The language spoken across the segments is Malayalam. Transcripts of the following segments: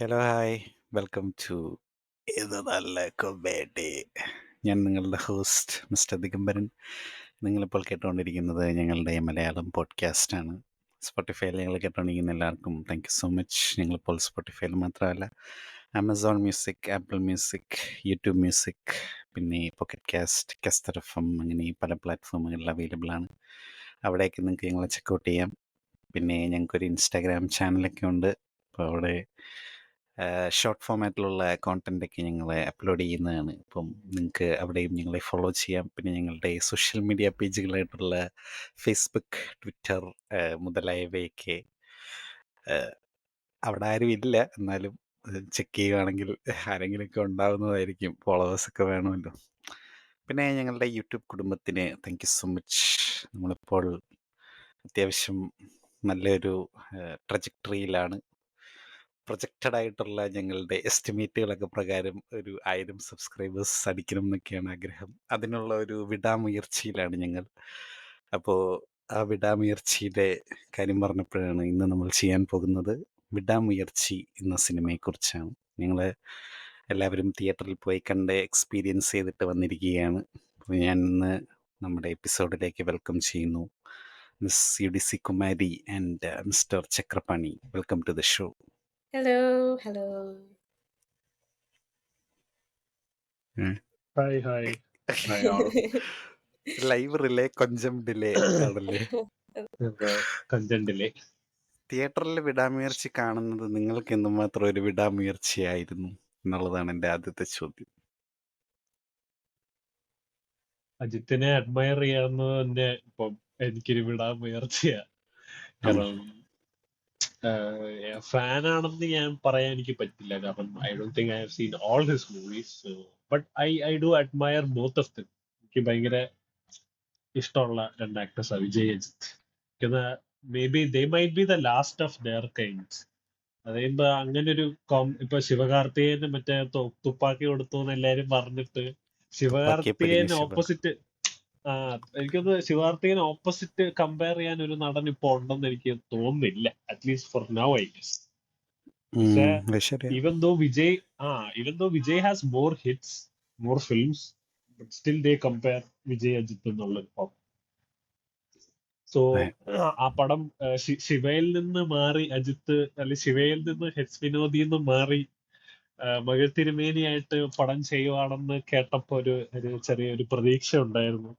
ഹലോ ഹായ് വെൽക്കം ടു ഇത് നല്ല കൊമേഡി. ഞാൻ നിങ്ങളുടെ ഹോസ്റ്റ് മിസ്റ്റർ ദിഗംബരൻ. നിങ്ങളിപ്പോൾ കേട്ടുകൊണ്ടിരിക്കുന്നത് ഞങ്ങളുടെ മലയാളം പോഡ്കാസ്റ്റാണ്. സ്പോട്ടിഫൈയിൽ ഞങ്ങൾ കേട്ടുകൊണ്ടിരിക്കുന്ന എല്ലാവർക്കും താങ്ക് യു സോ മച്ച്. ഞങ്ങളിപ്പോൾ സ്പോട്ടിഫൈയിൽ മാത്രമല്ല Amazon music, Apple music, YouTube music, പിന്നെ pocket cast, Kestor F M, അങ്ങനെ പല പ്ലാറ്റ്ഫോമുകളിൽ അവൈലബിൾ ആണ്. അവിടേക്ക് നിങ്ങൾക്ക് ഞങ്ങളെ ചെക്കൗട്ട് ചെയ്യാം. പിന്നെ ഞങ്ങൾക്കൊരു ഇൻസ്റ്റാഗ്രാം ചാനലൊക്കെ ഉണ്ട്. അപ്പോൾ അവിടെ ഷോർട്ട് ഫോമാറ്റിലുള്ള കോണ്ടൻ്റൊക്കെ ഞങ്ങൾ അപ്ലോഡ് ചെയ്യുന്നതാണ്. ഇപ്പം നിങ്ങൾക്ക് അവിടെയും ഞങ്ങളെ ഫോളോ ചെയ്യാം. പിന്നെ ഞങ്ങളുടെ സോഷ്യൽ മീഡിയ പേജുകളായിട്ടുള്ള ഫേസ്ബുക്ക്, ട്വിറ്റർ മുതലായവയൊക്കെ അവിടെ ആരും ഇല്ല, എന്നാലും ചെക്ക് ചെയ്യുകയാണെങ്കിൽ ആരെങ്കിലുമൊക്കെ ഉണ്ടാവുന്നതായിരിക്കും. ഫോളോവേഴ്സൊക്കെ വേണമല്ലോ. പിന്നെ ഞങ്ങളുടെ യൂട്യൂബ് കുടുംബത്തിന് താങ്ക് യു സോ മച്ച്. നമ്മളിപ്പോൾ അത്യാവശ്യം നല്ലൊരു ട്രജക്ടറിയിലാണ്. പ്രൊജക്റ്റഡ് ആയിട്ടുള്ള ഞങ്ങളുടെ എസ്റ്റിമേറ്റുകളൊക്കെ പ്രകാരം ഒരു 1000 സബ്സ്ക്രൈബേഴ്സ് അടിക്കണം എന്നൊക്കെയാണ് ആഗ്രഹം. അതിനുള്ള ഒരു വിടാമുയർച്ചയിലാണ് ഞങ്ങൾ. അപ്പോൾ ആ വിടാമുയർച്ചയുടെ കാര്യം പറഞ്ഞപ്പോഴാണ് ഇന്ന് നമ്മൾ ചെയ്യാൻ പോകുന്നത് വിടാമുയർച്ചി എന്ന സിനിമയെക്കുറിച്ചാണ്. ഞങ്ങൾ എല്ലാവരും തിയേറ്ററിൽ പോയി കണ്ട് എക്സ്പീരിയൻസ് ചെയ്തിട്ട് വന്നിരിക്കുകയാണ്. അപ്പോൾ ഞാൻ ഇന്ന് നമ്മുടെ എപ്പിസോഡിലേക്ക് വെൽക്കം ചെയ്യുന്നു miss U D C Kumari and mister Chakrapani. Welcome to the show. Hello, hello. Hi hi hi all. Live relay കൊഞ്ചം ഡിലേ ആണല്ലേ. കണ്ടന്റിലെ തിയേറ്ററിൽ വിടാമുയർച്ചി കാണുന്നത് നിങ്ങൾക്ക് എന്തുമാത്രം ഒരു വിടാമുയർച്ചയായിരുന്നു എന്നുള്ളതാണ് എൻ്റെ ആദ്യത്തെ ചോദ്യം. അജിത്തിനെ അഡ്മയർ ചെയ്യാവുന്നത് തന്നെ ഇപ്പം എനിക്കൊരു വിടാമുയർച്ചയാ. കാരണം ഫാനാണെന്ന് ഞാൻ പറയാൻ എനിക്ക് പറ്റില്ല. കാരണം I don't think I have seen all his movies. But I do admire both of them. എനിക്ക് ഭയങ്കര ഇഷ്ടമുള്ള രണ്ട് ആക്ടേഴ്സാണ് Vijay Ajith. Maybe they might be the last of their kinds. അതായത് അങ്ങനെ ഒരു ഇപ്പൊ ശിവകാർത്തികേയന് മറ്റേ തുപ്പാക്കി കൊടുത്തു എന്ന് എല്ലാരും പറഞ്ഞിട്ട് ശിവകാർത്തികേയൻ ഓപ്പോസിറ്റ് എനിക്കൊന്ന് ശിവകാർത്തികേയൻ ഓപ്പോസിറ്റ് കമ്പയർ ചെയ്യാൻ ഒരു നടൻ ഇപ്പൊ ഉണ്ടെന്ന് എനിക്ക് തോന്നുന്നില്ല. At least for now I guess. പക്ഷേ even though Vijay has more hits, more films, but still they compare Vijay Ajith എന്നുള്ളൊരു സോ ആ പടം ശിവയിൽ നിന്ന് മാറി അജിത്ത്, അല്ലെ ശിവയിൽ നിന്ന് ഹെച്ച് വിനോദിന്ന് മാറി മകൾ തിരുമേനിയായിട്ട് പടം ചെയ്യുവാണെന്ന് കേട്ടപ്പോ ഒരു ചെറിയൊരു പ്രതീക്ഷ ഉണ്ടായിരുന്നു.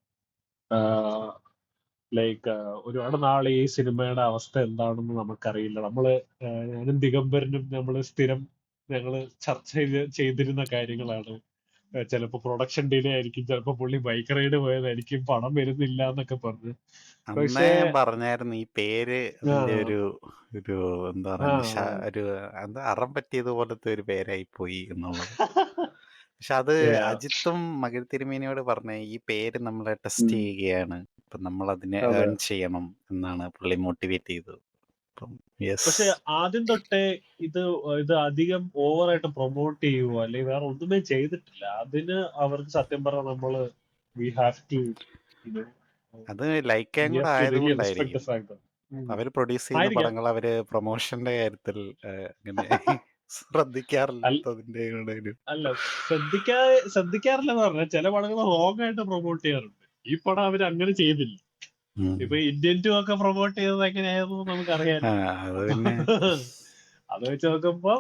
ലൈക്ക് ഒരുപാട് നാൾ ഈ സിനിമയുടെ അവസ്ഥ എന്താണെന്ന് നമുക്കറിയില്ല. ഞാനും ദിഗംബരനും ഞങ്ങള് ചർച്ച ചെയ്തിരുന്ന കാര്യങ്ങളാണ്. ചിലപ്പോ പ്രൊഡക്ഷൻ ഡിലേ ആയിരിക്കും, ചിലപ്പോ പുള്ളി ബൈക്ക് റൈഡ് പോയതായിരിക്കും, പടം വരുന്നില്ല എന്നൊക്കെ പറഞ്ഞു. അന്നേ ഞാൻ പറഞ്ഞായിരുന്നു ഈ പേര് അതിന്റെ ഒരു എന്താ പറയുക, ഒരു എന്താ അറം പറ്റിയത് പോലത്തെ ഒരു പേരായി പോയി എന്നുള്ളത്. പക്ഷെ അത് അജിത്തും മകൾ തിരുമേനിയോട് പറഞ്ഞ ഈ പേര് നമ്മളെ ടെസ്റ്റ് ചെയ്യുകയാണ്, ഇപ്പൊ നമ്മൾ അതിനെ ഏൺ ചെയ്യണം എന്നാണ് പുള്ളി മോട്ടിവേറ്റ് ചെയ്തത്. പക്ഷെ ആദ്യം തൊട്ടേ ഇത് അധികം ഓവറായിട്ട് പ്രൊമോട്ട് ചെയ്യുവോ അല്ലെങ്കിൽ വേറെ ഒന്നുമേ ചെയ്തിട്ടില്ല. അതിന് അവർക്ക് സത്യം പറഞ്ഞാൽ നമ്മള് വി ഹാവ് ടു അത് ലൈക്കാൻ കൂടെ ആയതുകൊണ്ടായിരിക്കും. അവര് പ്രൊഡ്യൂസ് ചെയ്യുന്ന പടങ്ങൾ അവര് പ്രൊമോഷന്റെ കാര്യത്തിൽ അങ്ങനെ ശ്രദ്ധിക്കാറില്ലാത്തതിന്റെ അല്ല, ശ്രദ്ധിക്കാറില്ലെന്ന് പറഞ്ഞാൽ ചില പടങ്ങൾ റോങ് ആയിട്ട് പ്രൊമോട്ട് ചെയ്യാറുണ്ട്. ഈ പടം അവര് അങ്ങനെ ചെയ്തില്ല. ഇപ്പൊ ഇന്ത്യൻ ടു ഒക്കെ പ്രൊമോട്ട് ചെയ്തത് എങ്ങനെയായിരുന്നു നമുക്കറിയാം. അത് വെച്ച് നോക്കുമ്പോ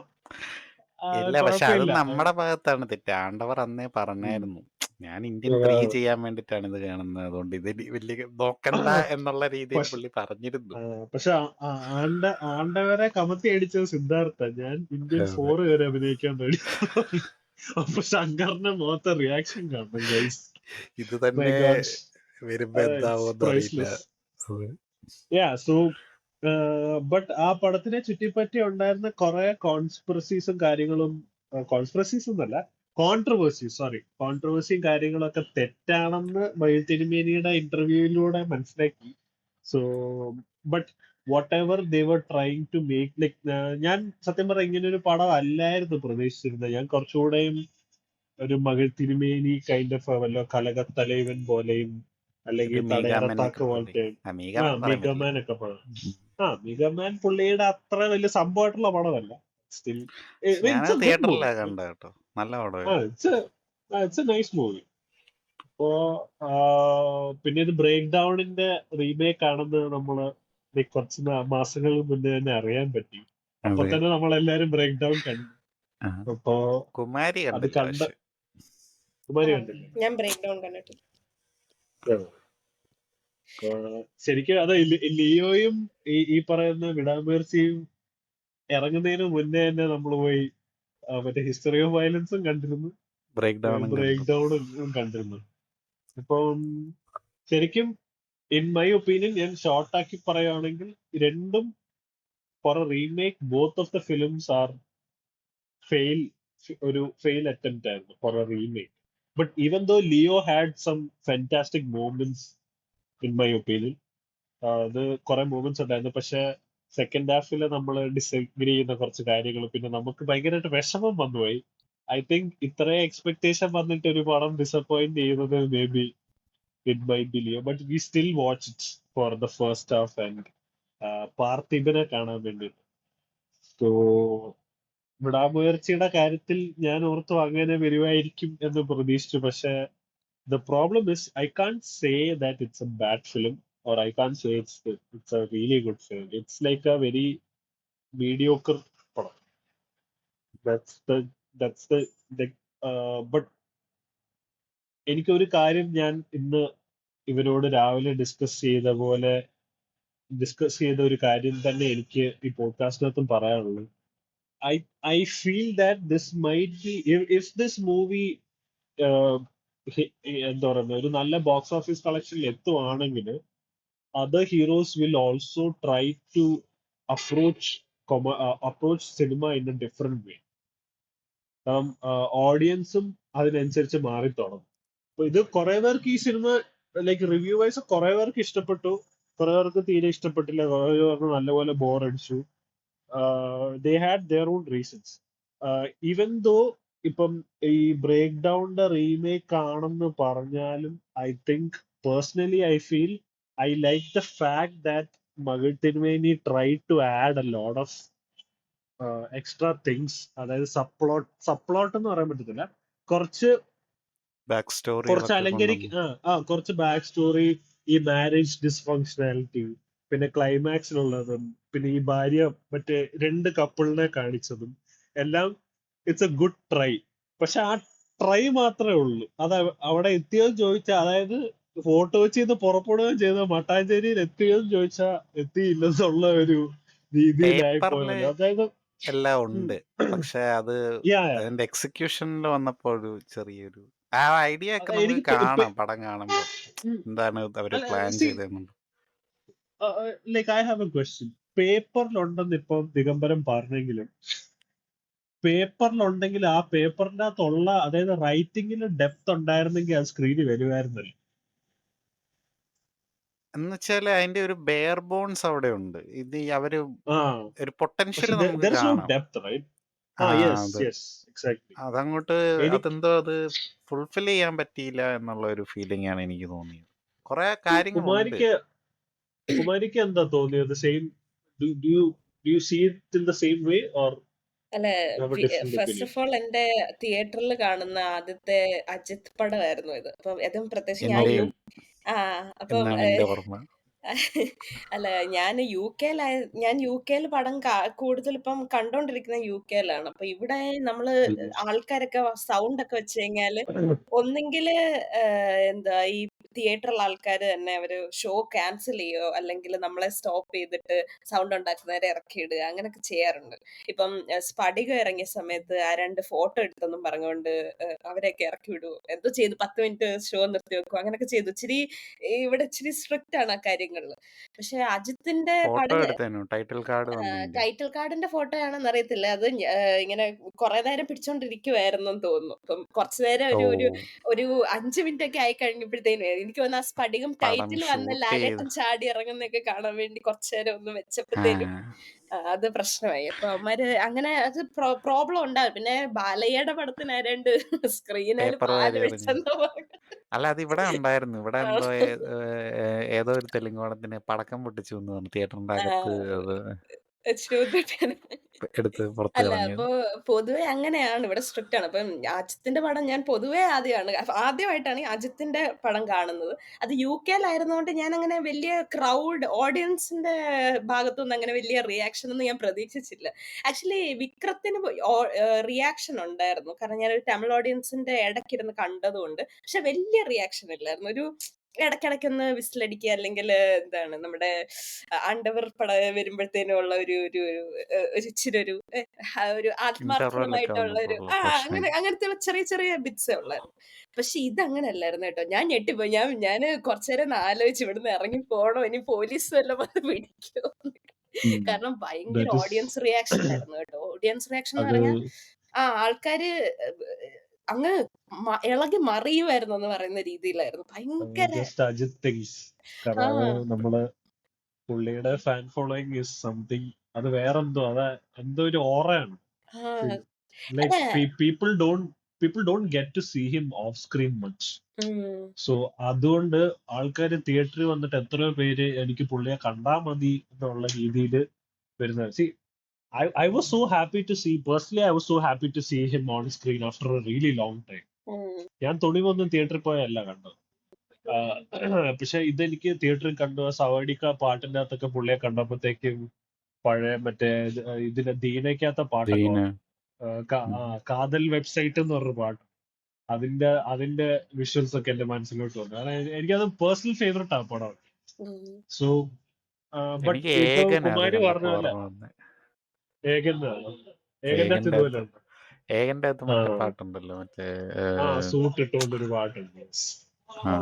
ഇല്ല, പക്ഷെ അത് നമ്മുടെ ഭാഗത്താണ് തെറ്റ്. ആണ്ടവർ അന്നേ പറഞ്ഞായിരുന്നു ഞാൻ ഇന്ത്യൻ 3 ചെയ്യാൻ വേണ്ടിട്ടാണ് ഇത് കാണുന്നത്, അതുകൊണ്ട് ഇത് വലിയ നോക്കണ്ട എന്നുള്ള രീതിയിൽ പുള്ളി പറഞ്ഞിരുന്നു. പക്ഷെ ആണ്ടവരെ കമത്തി അടിച്ചത് സിദ്ധാർത്ഥ. ഞാൻ ഇന്ത്യൻ 4 വരെ അഭിനയിക്കാൻ വേണ്ടി. അപ്പൊ ശങ്കറിന്റെ മുഖത്തെ റിയാക്ഷൻ കാണണം ഗൈസ്. ഇത് തന്നെ വരുമ്പോ എന്താവോന്ന് അറിയില്ല. ബട്ട് ആ പടത്തിനെ ചുറ്റിപ്പറ്റി ഉണ്ടായിരുന്ന കുറെ കോൺസ്പിറസീസും കാര്യങ്ങളും, കോൺട്രവേഴ്സിയും കാര്യങ്ങളൊക്കെ തെറ്റാണെന്ന് മയിൽ തിരുമേനിയുടെ ഇന്റർവ്യൂവിലൂടെ മനസ്സിലാക്കി. So but whatever they were trying to make, like ഞാൻ സത്യം പറഞ്ഞ ഇങ്ങനെ ഒരു പടം അല്ലായിരുന്നു പ്രതീക്ഷിച്ചിരുന്നത്. ഞാൻ കുറച്ചുകൂടെയും ഒരു മകൾ തിരുമേനി കൈൻഡ് ഓഫ് വല്ലോ കലകത്തലൈവൻ പോലെയും അല്ലെങ്കിൽ തടയറത്താക്ക് പോലത്തെ മിഗമാൻ ഒക്കെ പടം. മിഗമാൻ പുള്ളിയുടെ അത്ര വലിയ സംഭവമായിട്ടുള്ള പടമല്ല. still it's ഞാനത് a good തിയേറ്ററിലാ movie. കണ്ട കേട്ടോ. നല്ല പടമായിരുന്നു. It's a nice movie. അപ്പോ പിന്നെ ഇത് ബ്രേക്ക് ഡൗണിന്റെ റീമേക്ക് ആണെന്ന് നമ്മള് കുറച്ച് മാസങ്ങൾക്ക് മുന്നേ തന്നെ അറിയാൻ പറ്റി. അപ്പൊ അതെ. തന്നെ നമ്മളെല്ലാരും ബ്രേക്ക് ഡൗൺ കണ്ടു. ആ. അപ്പോ കുമാരി അത് കണ്ടില്ല പക്ഷെ. കുമാരി ആ, കണ്ടില്ലേ? ഞാൻ ബ്രേക്ക് ഡൗൺ കണ്ടിട്ടില്ല. അപ്പോ ശരിക്കും അത് ലിയോയും ഈ പറയുന്ന വിടാമേർച്ചയും ഇറങ്ങുന്നതിന് മുന്നേ തന്നെ നമ്മൾ പോയി മറ്റേ ഹിസ്റ്ററി ഓഫ് വയലൻസും കണ്ടിരുന്നു, ബ്രേക്ക് ഡൗണും ബ്രേക്ക് കണ്ടു. ഡൗണും കണ്ടിരുന്നു. ഇപ്പം ശരിക്കും ഇൻ മൈ ഒപ്പീനിയൻ ഞാൻ ഷോർട്ടാക്കി പറയുകയാണെങ്കിൽ രണ്ടും for a remake both of the films are fail, ഒരു ഫെയിൽ അറ്റംപ്റ്റ് ആയിരുന്നു for a remake. But even though Leo had some fantastic moments in my opinion. അത് കുറെ മൂമെന്റ്സ് ഉണ്ടായിരുന്നു. പക്ഷെ സെക്കൻഡ് ഹാഫിൽ നമ്മൾ ഡിസഗ്രി ചെയ്യുന്ന കുറച്ച് കാര്യങ്ങൾ പിന്നെ നമുക്ക് ഭയങ്കരമായിട്ട് വിഷമം വന്നുപോയി. ഐ തിങ്ക് ഇത്രയും എക്സ്പെക്ടേഷൻ വന്നിട്ട് ഒരു പടം ഡിസപ്പോയിന്റ് ചെയ്യുന്നത് maybe it might be Leo. But we still watch it for the first half and പാർത്ഥിബനെ കാണാൻ വേണ്ടിയിട്ട്. സോ വിടാമുയർച്ചയുടെ കാര്യത്തിൽ ഞാൻ ഓർത്തു അങ്ങനെ വരുമായിരിക്കും എന്ന് പ്രതീക്ഷിച്ചു. പക്ഷെ the problem is I can't say that it's a bad film, or I can't say it's a really good film. It's like a very mediocre product. That's the but എനിക്കൊരു കാര്യം ഞാൻ ഇന്ന് ഇവരോട് രാവിലെ ഡിസ്കസ് ചെയ്ത ഒരു കാര്യം തന്നെ എനിക്ക് ഈ പോഡ്കാസ്റ്റിനകത്തും പറയാനുള്ളത്. I feel that this might be if this movie എന്താ പറയുന്നത് ഒരു നല്ല ബോക്സ് ഓഫീസ് കളക്ഷനിൽ എത്തുവാണെങ്കിൽ other heroes will also try to approach approach cinema in a different way. ഓഡിയൻസും അതിനനുസരിച്ച് മാറി തുടങ്ങും. അപ്പൊ ഇത് കുറെ പേർക്ക് ഈ സിനിമ ലൈക്ക് റിവ്യൂ വൈസ് കുറെ പേർക്ക് ഇഷ്ടപ്പെട്ടു, കുറെ പേർക്ക് തീരെ ഇഷ്ടപ്പെട്ടില്ല, കുറെ പേർക്ക് നല്ലപോലെ ബോർ അടിച്ചു. They had their own reasons. Even though ഇപ്പം ഈ ബ്രേക്ക് ഡൗണിന്റെ റീമേക്ക് ആണെന്ന് പറഞ്ഞാലും I think personally I feel I like the fact that മകൾ Thirumeni try to add a lot of extra things. അതായത് സപ്ലോട്ട് എന്ന് പറയാൻ പറ്റത്തില്ല, കുറച്ച് ബാക്ക് കുറച്ച് സ്റ്റോറികളൊക്കെ അലങ്കരിക്ക് കൊണ്ടുവന്നു. കുറച്ച് ബാക്ക് സ്റ്റോറി, ഈ മാരേജ് ഡിസ്ഫങ്ഷനാലിറ്റി, പിന്നെ ക്ലൈമാക്സിലുള്ളതും, പിന്നെ ഈ ഭാര്യ മറ്റേ രണ്ട് കപ്പിളിനെ കാണിച്ചതും എല്ലാം ഇറ്റ്സ് എ ഗുഡ് ട്രൈ. പക്ഷെ ആ ട്രൈ മാത്രമേ ഉള്ളൂ. അത് അവിടെ എത്തിയോന്ന് ചോദിച്ചാൽ, അതായത് ഫോട്ടോ വെച്ച് ഇത് പുറപ്പെടുകയും ചെയ്ത മട്ടാഞ്ചേരിയിൽ എത്തിയോന്ന് ചോദിച്ചാൽ എത്തിയില്ലെന്നുള്ള ഒരു രീതിയിലായി പേപ്പറില് പോയത്. അതായത് എല്ലാം ഉണ്ട്, പക്ഷെ അത് യാ അതിന്റെ എക്സിക്യൂഷനിൽ വന്നപ്പോൾ ഒരു ചെറിയൊരു ആ ഐഡിയ ഒക്കെ നമുക്ക് എനിക്ക് കാണാം പടം കാണുമ്പോൾ എന്താണ് അവര് അല്ല പ്ലാൻ സി ചെയ്തതെന്നുണ്ട്. Like I have a question. പേപ്പറിലുണ്ടെന്ന് ഇപ്പം ദിഗംബരം പറഞ്ഞെങ്കിലും പേപ്പറിലുണ്ടെങ്കിൽ ആ പേപ്പറിന്റെ അകത്തുള്ള, അതായത് റൈറ്റിംഗിന് ഡെപ്ത് ഉണ്ടായിരുന്നെങ്കിൽ അത് സ്ക്രീനിൽ വരുമായിരുന്നല്ലോ. എന്നുവെച്ചാല് അതിന്റെ ഒരു ബെയർ ബോൺസ് അവിടെ ഉണ്ട്. ഇത് അവര് ആ ഒരു പൊട്ടൻഷ്യൽ പക്ഷെ നമുക്ക് ദർ ഇസ് നോ കാണാം. Depth, right? ആ യെസ് അത് യെസ് എക്സാക്ട്ലി. അതങ്ങോട്ട് എനിക്ക് അതെന്തോ അത് ഫുൾഫിൽ ചെയ്യാൻ പറ്റിയില്ല എന്നുള്ള ഒരു ഫീലിംഗ് ആണ് എനിക്ക് തോന്നിയത്. കുറെ കു- കാര്യങ്ങളുണ്ട്. കുമാരിക്ക് കുമാരിക്ക് എന്താ തോന്നിയത്? Same do you see it in the same way or അല്ല, have a different first opinion? Of all എന്റെ തിയേറ്ററിൽ കാണുന്ന ആദ്യത്തെ അജിത് പടമായിരുന്നു ഇത്. അപ്പം അതും പ്രത്യേകിച്ച് ഞാൻ എന്റെയും ആ അപ്പം എന്നാണ് എന്റെ ഓർമ്മ. അല്ല, ഞാൻ യു കെയിൽ പടം കൂടുതൽ ഇപ്പം കണ്ടോണ്ടിരിക്കുന്ന യു കെയിലാണ്. അപ്പൊ ഇവിടെ നമ്മള് ആൾക്കാരൊക്കെ സൗണ്ട് ഒക്കെ വെച്ച് കഴിഞ്ഞാല് ഒന്നെങ്കില് എന്താ ഈ തിയേറ്ററിലെ ആൾക്കാര് തന്നെ അവര് ഷോ ക്യാൻസൽ ചെയ്യോ അല്ലെങ്കിൽ നമ്മളെ സ്റ്റോപ്പ് ചെയ്തിട്ട് സൗണ്ട് ഉണ്ടാക്കുന്നവരെ ഇറക്കിയിടുക, അങ്ങനെയൊക്കെ ചെയ്യാറുണ്ട്. ഇപ്പം സ്പടികം ഇറങ്ങിയ സമയത്ത് ആ രണ്ട് ഫോട്ടോ എടുത്തെന്നും പറഞ്ഞുകൊണ്ട് അവരെയൊക്കെ ഇറക്കി വിടുവോ, എന്തോ ചെയ്തു, 10 മിനിറ്റ് ഷോ നിർത്തി വെക്കും, അങ്ങനെയൊക്കെ ചെയ്തു. ഇവിടെ ഇച്ചിരി സ്ട്രിക്റ്റ് ആണ് ആ കാര്യങ്ങളില്. പക്ഷെ അജിത്തിന്റെ ഫോട്ടോ പടം എടുത്തേനു ടൈറ്റിൽ കാർഡ് വന്നെങ്കിൽ. ടൈറ്റിൽ കാർഡിന്റെ ഫോട്ടോ ആണെന്ന് അറിയത്തില്ല. അത് ഇങ്ങനെ കുറെ നേരം പിടിച്ചോണ്ടിരിക്കുവായിരുന്നെന്ന് തോന്നുന്നു. അപ്പം കുറച്ചു നേരം ഓ, ഒരു ഒരു ഒരു 5 മിനിറ്റ് ഒക്കെ ആയി കഴിഞ്ഞപ്പോഴത്തേനും എനിക്ക് തോന്നുന്നു ആ സ്പടികം പടം ടൈറ്റിൽ വന്ന ഷൂട്ട് ചെയ്ത് ലാലേട്ടൻ ചാടി ഇറങ്ങുന്നൊക്കെ കാണാൻ വേണ്ടി കുറച്ചു നേരം ഒന്ന് ആ വെച്ചപ്പോഴത്തേനും അത് പ്രശ്നമായി. അപ്പൊ അവന്മാര് അങ്ങനെ അത് പ്രോബ്ലം ഉണ്ടാവും. പിന്നെ ബാലയ്യയുടെ പടത്തിന് ആരാണ്ട് സ്ക്രീനിൽ പേപ്പർ പാല് വാരി എറിഞ്ഞു. വെച്ചെന്നോ പറഞ്ഞു. അല്ല, അത് ഇവിടെ ഉണ്ടായിരുന്നു. ഇവിടെ ആ, എന്തോ ഏതോ ഒരു തെലുങ്ക് പടത്തിന് പടക്കം പൊട്ടിച്ചു എന്ന് പറഞ്ഞു തിയേറ്ററിന്റെ ആ, അകത്ത്. അത് ശൂദ്രട്ടൻ. എടുത്ത് പുറത്ത് അല്ല, കളഞ്ഞത്. അപ്പൊ പൊതുവെ അങ്ങനെയാണ്. ഇവിടെ സ്ട്രിക്റ്റ് ആണ്. അപ്പം അജിത്തിന്റെ പടം ഞാൻ പൊതുവെ ആദ്യമായിട്ടാണ് ഈ അജിത്തിന്റെ പടം കാണുന്നത്. അത് യുകെയിലായിരുന്നോണ്ട് ഞാനങ്ങനെ വലിയ ക്രൗഡ് ഓഡിയൻസിന്റെ ഭാഗത്തുനിന്ന് അങ്ങനെ വലിയ റിയാക്ഷൻ ഒന്നും ഞാൻ പ്രതീക്ഷിച്ചില്ല. ആക്ച്വലി വിക്രത്തിന് റിയാക്ഷൻ ഉണ്ടായിരുന്നു. കാരണം ഞാനൊരു തമിഴ് ഓഡിയൻസിന്റെ ഇടയ്ക്കിരുന്ന് കണ്ടതുകൊണ്ട്. പക്ഷെ വലിയ റിയാക്ഷൻ ഇല്ലായിരുന്നു. ഒരു ഇടയ്ക്കിടയ്ക്കൊന്ന് വിസിലടിക്കുക അല്ലെങ്കിൽ എന്താണ് നമ്മുടെ അണ്ടവർ വരുമ്പോഴത്തേനും ഉള്ള ഒരു ഒരു ഒരു ഇച്ചിരി ഒരു ഇന്റർവെല്ലൊക്കെ ആത്മാർത്ഥമായിട്ടുള്ള ഒരു വന്നപ്പോഴുള്ള പ്രശ്നം. അങ്ങനത്തെ ചെറിയ ചെറിയ ബിറ്റ്സേ ഉള്ളായിരുന്നു. പക്ഷെ ഇത് അല്ലായിരുന്നു കേട്ടോ. ഞാൻ ഞെട്ടിപ്പോയി. ഞാന് കുറച്ചു നേരം ഒന്ന് ആലോചിച്ചു ഇവിടുന്ന് ഇറങ്ങി പോണോ, ഇനി പോലീസ് വല്ലതും വന്ന് പിടിക്കോ. കാരണം ഭയങ്കര ദാറ്റ് ഇസ് ഓഡിയൻസ് റിയാക്ഷൻ ആയിരുന്നു കേട്ടോ. ഓഡിയൻസ് റിയാക്ഷൻ എന്ന് അത് പറഞ്ഞാൽ ആൾക്കാര് അങ്ങ് ഇളകി മറിയുമായിരുന്നു എന്ന് പറയുന്ന രീതിയിലായിരുന്നു. ഭയങ്കര ജസ്റ്റ് അജിത് തിങ്സ്. ആ കാരണം അത് നമ്മള് പുള്ളിയുടെ ഫാൻ ഫോളോയിങ് ഇസ് സംതിങ്. അത് വേറെന്തോ എന്തോ ഒരു ഓറയാണ്. ആ ലൈക് അല്ല people don't get to see him off screen much. Um, so അതുകൊണ്ട് ആൾക്കാര് തിയേറ്ററിൽ വന്നിട്ട് എത്രയോ പേര് എനിക്ക് പുള്ളിയെ കണ്ടാ മതി എന്നുള്ള രീതിയിൽ വരുന്നത്. C I was so happy to see, personally, I was so happy to see him on screen after a really long time. ഉം, ഞാൻ തുണിവൊന്നും തിയേറ്ററിൽ പോയല്ല കണ്ടത്. പക്ഷെ ഇതെനിക്ക് തിയേറ്ററിൽ കണ്ടു. ആ സവാഡിക്ക പാട്ടിന്റെ അകത്തൊക്കെ പുള്ളിയെ കണ്ടപ്പോഴത്തേക്കും പഴയ മറ്റേ ഇതിന്റെ ദീനയ്ക്കകത്ത പാട്ടൊക്കെ ദീന. വന്നു. കാതൽ വെബ്സൈറ്റ് എന്ന് പറഞ്ഞൊരു പാട്ട്. അതിന്റെ വിഷ്വൽസ് ഒക്കെ എന്റെ മനസ്സിലോട്ട് വന്നു. കാരണം എനിക്കത് പേഴ്സണൽ ഫേവറേറ്റ് ആ പടം. ഉം. സോ ബട്ട് എനിക്ക് ഇപ്പൊ ഏകനാ അത് കുമാരി പറഞ്ഞ കണ്ടപ്പോ പോലെ ഓർമ്മ വന്നെ. ഏകന്റെ അകത്ത് ഏകന്റെ ഇതുപോലെ അകത്ത് ഉണ്ട്. ഏകന്റെ അകത്ത് ആ മറ്റേ പാട്ടുണ്ടല്ലോ, മറ്റേ സൂട്ട് ഇട്ടുകൊണ്ടൊരു പാട്ടുണ്ട്. ആ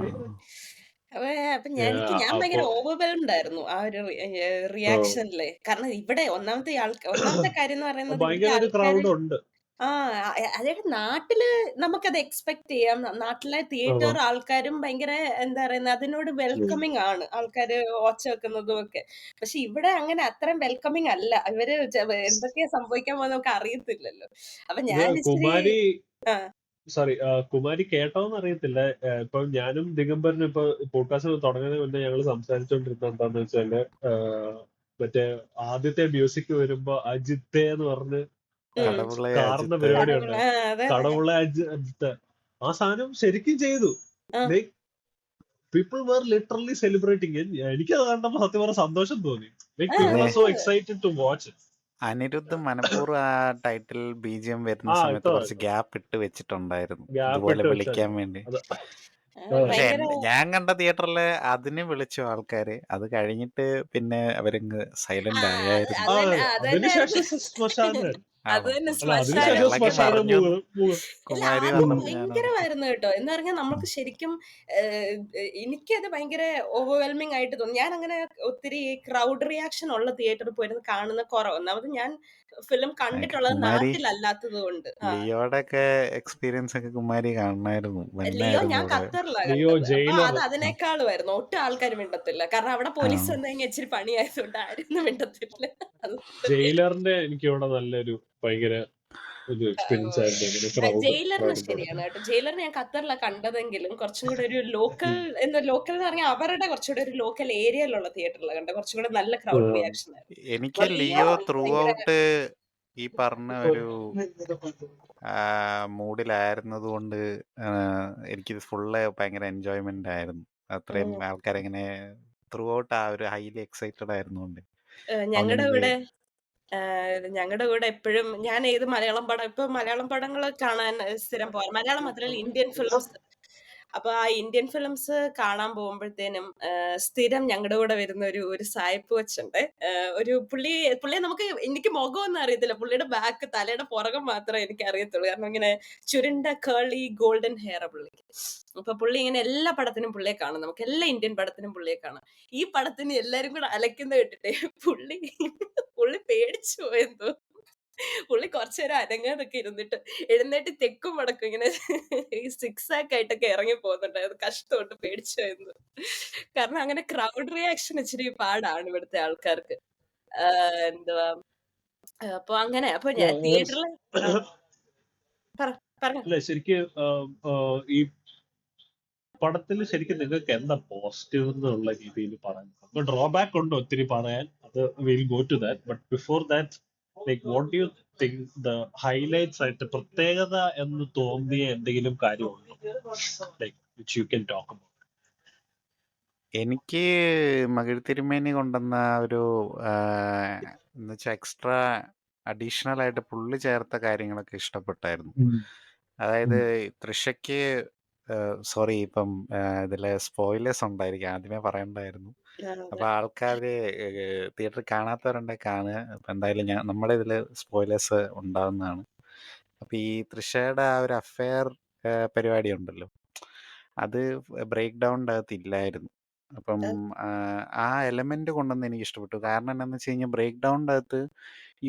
അപ്പൊ ഞാൻ അപ്പൊ ഭയങ്കര ഓവർവെൽംഡ് ആയിരുന്നു ആ ഒരു റിയാക്ഷനിലെ. കാരണം ഇവിടെ ഒന്നാമത്തെ കാര്യം എന്ന് പറയുന്നത് ഇവിടുത്തെ ഭയങ്കര ഒരു ആൾക്കാര് ക്രൗഡ് ഉണ്ട്. അതായത് നാട്ടില് നമുക്കത് എക്സ്പെക്ട് ചെയ്യാം. നാട്ടിലെ തിയേറ്റർ ആൾക്കാരും ഭയങ്കര എന്താ പറയുന്നത് അതിനോട് വെൽക്കമിങ് ആണ്. ആൾക്കാര് ഒച്ച വെക്കുന്നതും ഒക്കെ. പക്ഷെ ഇവിടെ അങ്ങനെ അത്രയും വെൽക്കമിങ് അല്ല. ഇവര് എന്തൊക്കെയാ സംഭവിക്കാൻ പോകുന്നത് നമുക്ക് അറിയത്തില്ലല്ലോ. അപ്പൊ ഇത് ഞാൻ ഇച്ചിരി കുമാരി ആ സോറി കുമാരി കേട്ടോന്ന് അറിയത്തില്ല. ഇപ്പൊ ഞാനും ദിഗംബരനും ഇപ്പൊ പോഡ്കാസ്റ്റ് തുടങ്ങുന്നതിന് മുന്നേ ഞങ്ങൾ സംസാരിച്ചോണ്ടിരുന്ന എന്താന്ന് വെച്ചാല് മറ്റേ ആദ്യത്തെ മ്യൂസിക് വരുമ്പോ അജിത്തെ എന്ന് പറഞ്ഞ് ഉം, കടവുള്ള കാറുന്ന അജിത്ത്. പരിപാടി കടവുള്ള ഉണ്ടായി. അതെ കടവുള്ള അജിത്ത് ആ സാധനം ശരിക്കും ചെയ്തു. ആ like people were literally celebrating. എനിക്കത് കണ്ടപ്പോ സത്യം പറഞ്ഞ സന്തോഷം തോന്നി. ലൈക് പീപ്പിൾ പിന്നെ are so excited to watch. Anirudh മനഃപൂർവ്വം ആ ടൈറ്റിൽ BGM വരുന്ന സമയത്ത് ഇട്ടോ കുറച്ച് ഗ്യാപ്പ് ഇട്ട് വെച്ചിട്ടുണ്ടായിരുന്നു, ഗ്യാപ്പ് ഇതുപോലെ ഇട്ട് വിളിക്കാൻ വെച്ചായിരുന്നു വേണ്ടി. അത്. പക്ഷെ ഭയങ്കര ഞാൻ കണ്ട തിയേറ്ററില് അതിന് വിളിച്ചു ആൾക്കാര്. അത് കഴിഞ്ഞിട്ട് പിന്നെ അവരങ്ങ് ആ സൈലന്റ് അത് ആയായിരുന്നു. അത് തന്നെ അതിനുശേഷം ശ്മശാനം. അത് ആണോ? തന്നെ അല്ല അല്ല, ശ്മശാനം. അതിനുശേഷം ഇളകി ശ്മശാനം മറിഞ്ഞു ഇല്ല കുമാരി അത് പറഞ്ഞപ്പോ ഞാൻ ഓർത്തു. ഭയങ്കരമായിരുന്നു കേട്ടോ. എന്ന് പറഞ്ഞാൽ നമുക്ക് ശരിക്കും എനിക്കത് ഭയങ്കര ഓവർവെൽമിംഗ് ആയിട്ട് തോന്നി. ഞാൻ അങ്ങനെ ഒത്തിരി ക്രൗഡ് റിയാക്ഷൻ ഉള്ള തിയേറ്ററിൽ പോയിരുന്ന് കാണുന്ന കുറവ്. ഒന്നാമത് ഞാൻ ഫിലിം കണ്ടിട്ടുള്ളത് കുമാരി നാട്ടിലല്ലാത്തത് കൊണ്ട്. ലിയോടെ ഒക്കെ എക്സ്പീരിയൻസ് ഒക്കെ കുമാരി കാണണമായിരുന്നു. ലിയോ വന്നായിരുന്നു ഞാൻ ഇവിടെ. ഖത്തറിലാ ലിയോ കണ്ടത്. അപ്പൊ ജയിലർ. അത് അതിനേക്കാളുമായിരുന്നു. ഒട്ടും ആൾക്കാർ മിണ്ടത്തില്ല. കാരണം അവിടെ ആ പോലീസ് വന്നു കഴിഞ്ഞാൽ ഇച്ചിരി പണിയായതുകൊണ്ട് ആരും മിണ്ടത്തില്ല. അതുകൊണ്ട് ജയിലറിന്റെ എനിക്ക് ഇവിടെ നല്ലൊരു ഭയങ്കര ഒരു എക്സ്പീരിയൻസ് ആയിരുന്നു. ഇങ്ങനെ ജയിലറിന് ക്രൗഡ് ശരിയാണ് കേട്ടോ. ജയിലറിന് ഞാൻ ഖത്തറിലാണ് കണ്ടതെങ്കിലും കുറച്ചും കൂടെ ഒരു ലോക്കൽ എന്ന് പറഞ്ഞാൽ അവരുടെ കുറച്ചുകൂടെ ഒരു ലോക്കൽ ഏരിയയിലുള്ള തിയേറ്ററിലാണ് കണ്ടത്. കുറച്ചും കൂടെ നല്ല ക്രൗഡ് റിയാക്ഷൻ ആയിരുന്നു. എനിക്ക് അപ്പൊ ലിയോ ലിയോ ത്രൂ ഭയങ്കര ഔട്ട് ഈ പറഞ്ഞ ഒരു മൂഡിലായിരുന്നത് കൊണ്ട് എനിക്ക് ഫുള്ള് ഭയങ്കര എൻജോയ്മെന്റ് ആയിരുന്നു. അത്രയും ആൾക്കാരിങ്ങനെ ത്രൂ ഔട്ട് ആ ഒരു ഹൈലി എക്സൈറ്റഡ് ആയിരുന്നുകൊണ്ട് അതുകൊണ്ട് ഞങ്ങളുടെ എനിക്ക് ഇവിടെ ഞങ്ങളുടെ കൂടെ എപ്പോഴും ഞാൻ ഏത് മലയാളം പടം ഇപ്പൊ മലയാളം പടങ്ങൾ കാണാൻ സ്ഥിരം പോകാറ്. മലയാളം മാത്രമല്ല ഇന്ത്യൻ ഫിലിംസ്. അപ്പൊ ആ ഇന്ത്യൻ ഫിലിംസ് കാണാൻ പോകുമ്പോഴത്തേനും സ്ഥിരം ഞങ്ങളുടെ കൂടെ വരുന്ന ഒരു സായിപ്പ് കൊച്ചുണ്ട്. ഒരു പുള്ളിയെ എനിക്ക് മുഖമൊന്നും അറിയത്തില്ല. പുള്ളിയുടെ തലയുടെ പുറകം മാത്രമേ എനിക്ക് അറിയത്തുള്ളൂ. കാരണം ഇങ്ങനെ ചുരുണ്ട കേളി ഗോൾഡൻ ഹെയർ പുള്ളിക്ക്. അപ്പൊ പുള്ളി ഇങ്ങനെ എല്ലാ പടത്തിനും പുള്ളിയെ കാണും. നമുക്ക് എല്ലാ ഇന്ത്യൻ പടത്തിനും പുള്ളിയെ കാണാം. ഈ പടത്തിന് എല്ലാരും കൂടെ അലക്കുന്ന കേട്ടിട്ടേ പുള്ളി പേടിച്ചു പോയെന്തോ. പുള്ളി കുറച്ചു നേരം അനങ്ങാതൊക്കെ ഇരുന്നിട്ട് എഴുന്നേറ്റ് തെക്കും വടക്കും ഇങ്ങനെ ഈ സിക്സ് ആക്ക് ആയിട്ടൊക്കെ ഇറങ്ങി പോകുന്നുണ്ടായിരുന്നു. കഷ്ടമുണ്ട്, പേടിച്ചു പോയെന്തോ. കാരണം അങ്ങനെ ക്രൗഡ് റിയാക്ഷൻ ഇച്ചിരി പാടാണ് ഇവിടുത്തെ ആൾക്കാർക്ക്. എന്തുവാ അപ്പൊ അങ്ങനെ അപ്പൊ ഞാൻ തിയേറ്ററിൽ പറഞ്ഞു. അല്ല ശരിക്കും ഈ പടത്തിൽ ശരിക്കും നിങ്ങൾക്ക് എന്താ പോസിറ്റീവ് എന്നുള്ള രീതിയിൽ പറയാൻ? ഡ്രോബാക്ക് ഉണ്ട് ഒത്തിരി പറയാൻ. അത് will go to that. But before that like what you think the highlights ആയിട്ട് പ്രത്യേകത എന്ന് തോന്നിയ എന്തെങ്കിലും കാര്യമുണ്ടോ, like which you can talk about? എനിക്ക് മകിഴ് തിരുമേനി കൊണ്ടുവന്ന ഒരു എന്നുവെച്ചാൽ എക്സ്ട്രാ അഡീഷണൽ ആയിട്ട് പുള്ളി ചേർത്ത കാര്യങ്ങളൊക്കെ ഇഷ്ടപ്പെട്ടായിരുന്നു. അതായത് തൃഷയ്ക്ക് സോറി ഇപ്പം ഇതിലെ സ്പോയിലേഴ്സ് ഉണ്ടായിരിക്കും, ആദ്യമേ പറയണ്ടായിരുന്നു. അപ്പൊ ആൾക്കാര് തിയേറ്ററിൽ കാണാത്തവരുണ്ടെ കാണുക. അപ്പൊ എന്തായാലും നമ്മുടെ ഇതില് സ്പോയിലേഴ്സ് ഉണ്ടാവുന്നതാണ്. അപ്പൊ ഈ തൃഷയുടെ ആ ഒരു അഫെയർ പരിപാടി ഉണ്ടല്ലോ, അത് ബ്രേക്ക് ഡൗണിൻ്റെ അകത്ത് ഇല്ലായിരുന്നു. അപ്പം ആ എലമെന്റ് കൊണ്ടുവന്ന് എനിക്ക് ഇഷ്ടപ്പെട്ടു. കാരണം എന്താണെന്ന് വെച്ച് കഴിഞ്ഞാൽ ബ്രേക്ക് ഡൗണിൻ്റെ അകത്ത്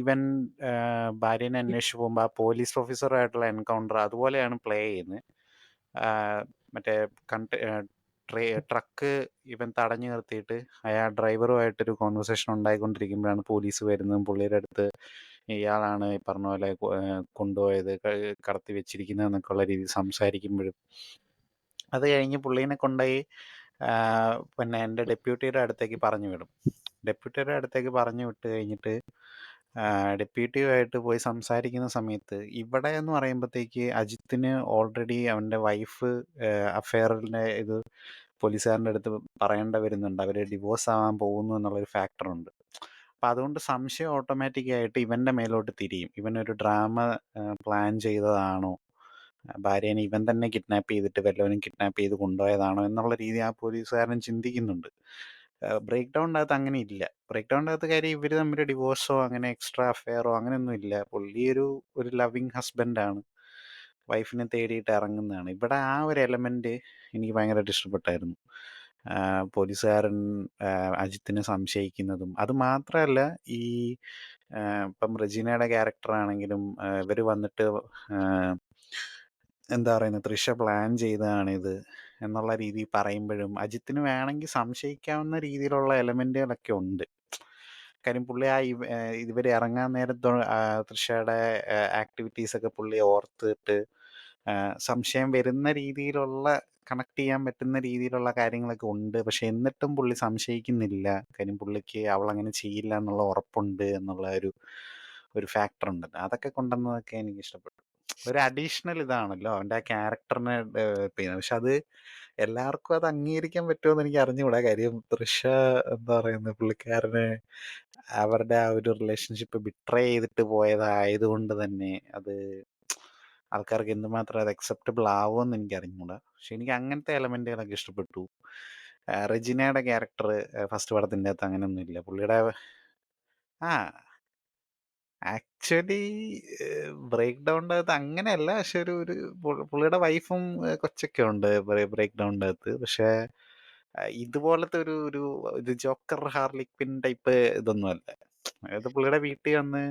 ഇവൻ ഭാര്യനെ അന്വേഷിച്ച് പോകുമ്പോൾ ആ പോലീസ് ഓഫീസറുമായിട്ടുള്ള എൻകൗണ്ടർ അതുപോലെയാണ് പ്ലേ ചെയ്യുന്നത്. മറ്റേ ട്രക്ക് ഇവൻ തടഞ്ഞു നിർത്തിയിട്ട് അയാൾ ഡ്രൈവറുമായിട്ടൊരു കോൺവെർസേഷൻ ഉണ്ടായിക്കൊണ്ടിരിക്കുമ്പോഴാണ് പോലീസ് വരുന്നതും പുള്ളിയുടെ അടുത്ത് ഇയാളാണ് ഈ പറഞ്ഞ പോലെ കൊണ്ടുപോയത് കടത്തി വെച്ചിരിക്കുന്നത് എന്നൊക്കെ ഉള്ള രീതിയിൽ സംസാരിക്കുമ്പോഴും, അത് കഴിഞ്ഞ് പുള്ളീനെ കൊണ്ടുപോയി പിന്നെ എൻ്റെ ഡെപ്യൂട്ടിയുടെ അടുത്തേക്ക് പറഞ്ഞു വിടും. ഡെപ്യൂട്ടിയുടെ അടുത്തേക്ക് പറഞ്ഞു വിട്ട് കഴിഞ്ഞിട്ട് ഡെപ്യൂട്ടിയുമായിട്ട് പോയി സംസാരിക്കുന്ന സമയത്ത് ഇവിടെ എന്ന് പറയുമ്പോഴത്തേക്ക് അജിത്തിന് ഓൾറെഡി അവൻ്റെ വൈഫ് അഫെയറിൻ്റെ ഇത് പോലീസുകാരൻ്റെ അടുത്ത് പറയേണ്ട വരുന്നുണ്ട്, അവർ ഡിവോഴ്സ് ആവാൻ പോകുന്നു എന്നുള്ളൊരു ഫാക്ടറുണ്ട്. അപ്പം അതുകൊണ്ട് സംശയം ഓട്ടോമാറ്റിക്കായിട്ട് ഇവൻ്റെ മേലോട്ട് തിരിയും. ഇവനൊരു ഡ്രാമ പ്ലാൻ ചെയ്തതാണോ, ഭാര്യേനെ ഇവൻ തന്നെ കിഡ്നാപ്പ് ചെയ്തിട്ട് വല്ലവനും കിഡ്നാപ്പ് ചെയ്ത് കൊണ്ടുപോയതാണോ എന്നുള്ള രീതി ആ പോലീസുകാരൻ ചിന്തിക്കുന്നുണ്ട്. ബ്രേക്ക് ഡൗണിൻ്റെ അകത്ത് അങ്ങനെ ഇല്ല. ബ്രേക്ക് ഡൗണിൻ്റെ അകത്ത് കാര്യം ഇവർ തമ്മിൽ ഡിവോഴ്സോ അങ്ങനെ എക്സ്ട്രാ അഫെയറോ അങ്ങനെയൊന്നും ഇല്ല. പുള്ളി ഒരു ലവിങ് ഹസ്ബൻഡാണ്, വൈഫിനെ തേടിയിട്ട് ഇറങ്ങുന്നതാണ്. ഇവിടെ ആ ഒരു എലമെന്റ് എനിക്ക് ഭയങ്കരമായിട്ട് ഇഷ്ടപ്പെട്ടായിരുന്നു. പോലീസുകാരൻ അജിത്തിനെ സംശയിക്കുന്നതും അത് മാത്രമല്ല, ഈ ഇപ്പം റെജീനയുടെ ക്യാരക്ടറാണെങ്കിലും ഇവർ വന്നിട്ട് എന്താ പറയുന്നത്, തൃഷ പ്ലാൻ ചെയ്തതാണിത് എന്നുള്ള രീതിയിൽ പറയുമ്പോഴും അജിത്തിന് വേണമെങ്കിൽ സംശയിക്കാവുന്ന രീതിയിലുള്ള എലമെന്റുകളൊക്കെ ഉണ്ട്. കാര്യം പുള്ളി ഇവർ ഇറങ്ങാൻ നേരത്ത് തൃഷയുടെ ആക്ടിവിറ്റീസൊക്കെ പുള്ളി ഓർത്തിട്ട് സംശയം വരുന്ന രീതിയിലുള്ള കണക്ട് ചെയ്യാൻ പറ്റുന്ന രീതിയിലുള്ള കാര്യങ്ങളൊക്കെ ഉണ്ട്. പക്ഷെ എന്നിട്ടും പുള്ളി സംശയിക്കുന്നില്ല. കാര്യം പുള്ളിക്ക് അവളങ്ങനെ ചെയ്യില്ല എന്നുള്ള ഉറപ്പുണ്ട് എന്നുള്ള ഒരു ഫാക്ടർ ഉണ്ട്. അതൊക്കെ കൊണ്ടുവന്നതൊക്കെ എനിക്ക് ഇഷ്ടപ്പെട്ടു. ഒരു അഡീഷണൽ ഇതാണല്ലോ അവൻ്റെ ആ ക്യാരക്ടറിനെ ഡെവലപ്പ് ചെയ്യുന്നത്. പക്ഷെ അത് എല്ലാവർക്കും അത് അംഗീകരിക്കാൻ പറ്റുമെന്ന് എനിക്ക് അറിഞ്ഞുകൂടാ. കാര്യം തൃഷ എന്താ പറയുന്നത്, പുള്ളിക്കാരനെ അവരുടെ ആ ഒരു റിലേഷൻഷിപ്പ് ബിട്രേ ചെയ്തിട്ട് പോയതായതുകൊണ്ട് തന്നെ അത് ആൾക്കാർക്ക് എന്തുമാത്രം അത് അക്സെപ്റ്റബിൾ ആവുമെന്ന് എനിക്ക് അറിഞ്ഞൂടാ. പക്ഷെ എനിക്ക് അങ്ങനത്തെ എലമെന്റുകളൊക്കെ ഇഷ്ടപ്പെട്ടു. റെജിനയുടെ ക്യാരക്ടർ ഫസ്റ്റ് പടത്തിൻ്റെ അകത്ത് അങ്ങനെയൊന്നും ഇല്ല. പുള്ളിയുടെ ആ ആക്ച്വലി ബ്രേക്ക് ഡൗണിൻ്റെ അകത്ത് അങ്ങനെയല്ല. പക്ഷെ ഒരു പുള്ളിയുടെ വൈഫും കൊച്ചൊക്കെ ഉണ്ട് ബ്രേക്ക് ഡൗണിൻ്റെ അകത്ത്. പക്ഷെ ഇതുപോലത്തെ ഒരു ഇത് ജോക്കർ ഹാർലിക്വിൻ ടൈപ്പ് ഇതൊന്നും അല്ല. അതായത് പുള്ളിയുടെ വീട്ടിൽ വന്ന്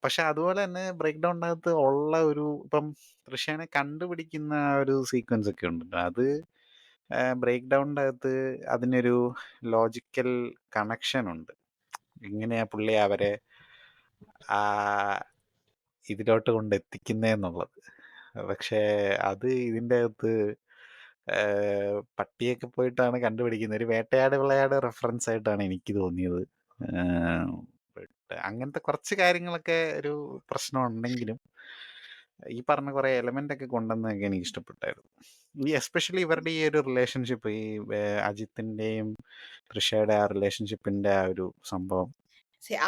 പക്ഷെ അതുപോലെ തന്നെ ബ്രേക്ക് ഡൗണിൻ്റെ അകത്ത് ഉള്ള ഇപ്പം തൃശ്ശേനെ കണ്ടുപിടിക്കുന്ന ആ ഒരു സീക്വൻസ് ഒക്കെ ഉണ്ടല്ലോ, അത് ബ്രേക്ക് ഡൗണിൻ്റെ അകത്ത് അതിനൊരു ലോജിക്കൽ കണക്ഷൻ ഉണ്ട്. എങ്ങനെയാ പുള്ളി അവരെ ആ ഇതിലോട്ട് കൊണ്ടെത്തിക്കുന്നതെന്നുള്ളത്. പക്ഷേ അത് ഇതിൻ്റെ അകത്ത് പട്ടിയൊക്കെ പോയിട്ടാണ് കണ്ടുപിടിക്കുന്നത്. ഒരു വേട്ടയാട് വിളയാട് റെഫറൻസ് ആയിട്ടാണ് എനിക്ക് തോന്നിയത്. അങ്ങനത്തെ കുറച്ച് കാര്യങ്ങളൊക്കെ ഒരു പ്രശ്നം ഉണ്ടെങ്കിലും ഈ പറഞ്ഞ കുറേ എലമെന്റ് ഒക്കെ കൊണ്ടുവന്നതൊക്കെ എനിക്ക് ഇഷ്ടപ്പെട്ടായിരുന്നു. ഈ എസ്പെഷ്യലി ഇവരുടെ ഈ ഒരു റിലേഷൻഷിപ്പ്, ഈ അജിത്തിൻ്റെയും തൃഷയുടെ ആ റിലേഷൻഷിപ്പിൻ്റെ ആ ഒരു സംഭവം,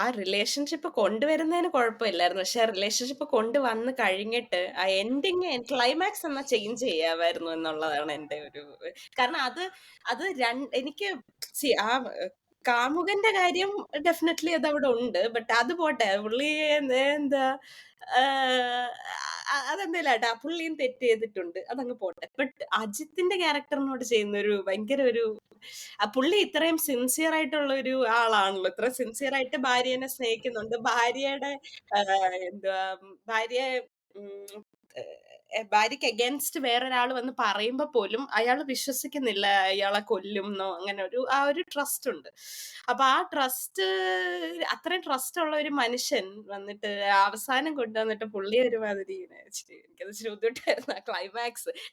ആ റിലേഷൻഷിപ്പ് കൊണ്ടുവരുന്നതിന് കുഴപ്പമില്ലായിരുന്നു. പക്ഷെ ആ റിലേഷൻഷിപ്പ് കൊണ്ടുവന്ന് കഴിഞ്ഞിട്ട് ആ എൻഡിങ് ക്ലൈമാക്സ് എന്നാ ചേഞ്ച് ചെയ്യാമായിരുന്നു എന്നുള്ളതാണ് എൻ്റെ ഒരു. കാരണം അത് എനിക്ക് ആ കാമുകന്റെ കാര്യം ഡെഫിനറ്റ്ലി അത് അവിടെ ഉണ്ട്. ബട്ട് അത് പോട്ടെ, പുള്ളി എന്താ അതെന്തേലും ആട്ടെ, പുള്ളിയും തെറ്റ് ചെയ്തിട്ടുണ്ട്, അതങ്ങ് പോട്ടെ. ബട്ട് അജിത്തിന്റെ ക്യാരക്ടറിനോട് ചെയ്യുന്ന ഒരു ഭയങ്കര ഒരു പുള്ളി ഇത്രയും സിൻസിയർ ആയിട്ടുള്ള ഒരു ആളാണല്ലോ. ഇത്ര സിൻസിയർ ആയിട്ട് ഭാര്യനെ സ്നേഹിക്കുന്നുണ്ട്. ഭാര്യയുടെ എന്തുവാ ഭാര്യയെ ഭാര്യയ്ക്ക് അഗേൻസ്റ്റ് വേറൊരാൾ വന്ന് പറയുമ്പോ പോലും അയാൾ വിശ്വസിക്കുന്നില്ല അയാളെ കൊല്ലുംന്നോ, അങ്ങനെ ആ ഒരു ട്രസ്റ്റ് ഉണ്ട്. അപ്പൊ ആ ട്രസ്റ്റ്, അത്രയും ട്രസ്റ്റ് ഉള്ള ഒരു മനുഷ്യൻ വന്നിട്ട് അവസാനം കൊണ്ടുവന്നിട്ട് പുള്ളി ഒരുമാതിരി ഇങ്ങനെ എനിക്കത് ഇച്ചിരി ബുദ്ധിമുട്ടായിരുന്നു. ആ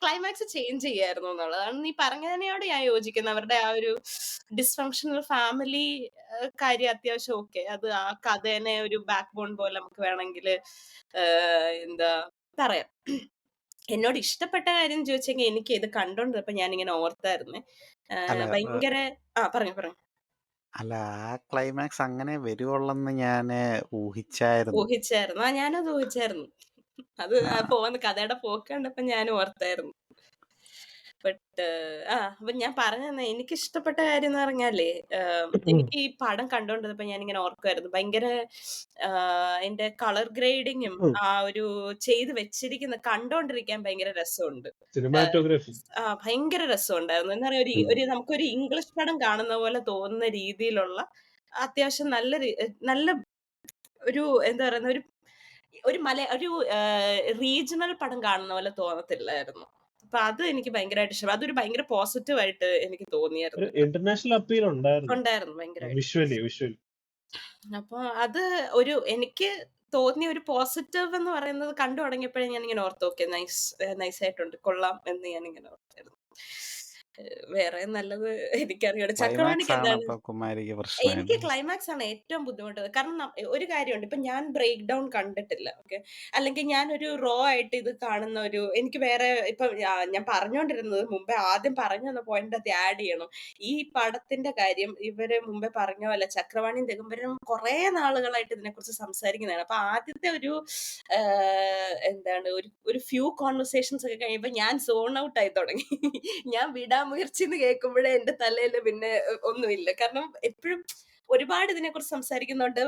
ക്ലൈമാക്സ് ചേഞ്ച് ചെയ്യായിരുന്നു എന്നുള്ളതാണ്. നീ പറഞ്ഞതിനോട് ഞാൻ യോജിക്കുന്നു. അവരുടെ ആ ഒരു ഡിസ്ഫങ്ഷണൽ ഫാമിലി കാര്യം അത്യാവശ്യം ഓക്കെ. അത് ആ കഥേനെ ഒരു ബാക്ക് ബോൺ പോലെ നമുക്ക് വേണമെങ്കിൽ എന്താ പറയാം. എന്നോട് ഇഷ്ടപ്പെട്ട കാര്യം ചോദിച്ചെങ്കിൽ എനിക്ക് ഇത് കണ്ടോണ്ടിരുന്നപ്പോ ഞാനിങ്ങനെ ഓർത്തായിരുന്നേ. അല്ല ഭയങ്കര പറഞ്ഞു. അല്ല, ആ ക്ലൈമാക്സ് അങ്ങനെ വരുവുള്ളെന്ന് ഞാന് ഊഹിച്ചായിരുന്നു. ഊഹിച്ചായിരുന്നു. ഞാനത് ഊഹിച്ചായിരുന്നു. അത് പോകുന്ന കഥയുടെ പോക്ക് കണ്ടപ്പോ ഞാനും ഓർത്തായിരുന്നു. ബട്ട് അപ്പൊ ഞാൻ പറഞ്ഞത് എനിക്ക് ഇഷ്ടപ്പെട്ട കാര്യം എന്ന് പറഞ്ഞാലേ, എനിക്ക് ഈ പടം കണ്ടോണ്ടിരുന്നപ്പോ ഞാനിങ്ങനെ ഓർക്കുമായിരുന്നു. ഭയങ്കര അതിന്റെ കളർ ഗ്രേഡിങ്ങും ആ ഒരു ചെയ്ത് വെച്ചിരിക്കുന്ന കണ്ടോണ്ടിരിക്കാൻ ഭയങ്കര രസമുണ്ട്. സിനിമാറ്റോഗ്രാഫി ഭയങ്കര രസമുണ്ടായിരുന്നു. എന്താ പറയാ, നമുക്കൊരു ഇംഗ്ലീഷ് പടം കാണുന്ന പോലെ തോന്നുന്ന രീതിയിലുള്ള അത്യാവശ്യം നല്ല ഒരു എന്താ പറയുന്ന ഒരു റീജിയണൽ പടം കാണുന്ന പോലെ തോന്നത്തില്ലായിരുന്നു. അപ്പൊ അത് എനിക്ക് ഭയങ്കരമായിട്ട് ഇഷ്ടപ്പെട്ടു. അതൊരു ഭയങ്കര പോസിറ്റീവ് ആയിട്ട് എനിക്ക് ഒരു തോന്നിയായിരുന്നു. ഇന്റർനാഷണൽ അപ്പീൽ ഉണ്ടായിരുന്നു ഭയങ്കരമായിട്ട്. വിഷ്വലി. അപ്പൊ അത് എനിക്ക് തോന്നിയ ഒരു പോസിറ്റീവ് എന്ന് പറയുന്നത് കണ്ടു തുടങ്ങിയപ്പോഴേ ഞാനിങ്ങനെ ഓർത്തു, ഓക്കെ, നൈസായിട്ടുണ്ട്, കൊള്ളാം എന്ന് ഞാനിങ്ങനെ ഓർത്തായിരുന്നു. വേറെ നല്ലത് എനിക്കറിയാം. ചക്രവാണിക്ക് ക്ലൈമാക്സ് ആണ് എന്താണ്? അപ്പൊ കുമാരിക്ക് എനിക്ക് പ്രശ്നമായത്. ക്ലൈമാക്സ് ആണ് ഏറ്റവും ബുദ്ധിമുട്ട്. കാരണം ഒരു കാര്യമുണ്ട്, ഇപ്പൊ ഞാൻ ബ്രേക്ക് ഡൗൺ കണ്ടിട്ടില്ല, ഓക്കെ, അല്ലെങ്കിൽ ഞാനൊരു റോ ആയിട്ട് ഇത് കാണുന്ന എനിക്ക് വേറെ ഇപ്പൊ ഞാൻ പറഞ്ഞുകൊണ്ടിരുന്നത് മുമ്പേ ആദ്യം പറഞ്ഞു തന്ന പോയിന്റ് അത് ആഡ് ചെയ്യണം. ഈ പടത്തിന്റെ കാര്യം ഇവര് മുമ്പേ പറഞ്ഞ പോലെ ചക്രവാണിയും ദിഗംബരനും കുറെ നാളുകളായിട്ട് ഇതിനെക്കുറിച്ച് സംസാരിക്കുന്നതാണ്. അപ്പൊ ആദ്യത്തെ എന്താണ് ഒരു ഫ്യൂ കോൺവെർസേഷൻസ് ഒക്കെ കഴിയുമ്പോ ഞാൻ സോൺ ഔട്ട് ആയി തുടങ്ങി. ഞാൻ വിടാമുയർച്ചിന്ന് കേൾക്കുമ്പോഴേ എന്റെ തലയിൽ പിന്നെ ഒന്നുമില്ല. കാരണം എപ്പോഴും ഒരുപാട് ഇതിനെക്കുറിച്ച് സംസാരിക്കുന്നുണ്ട്.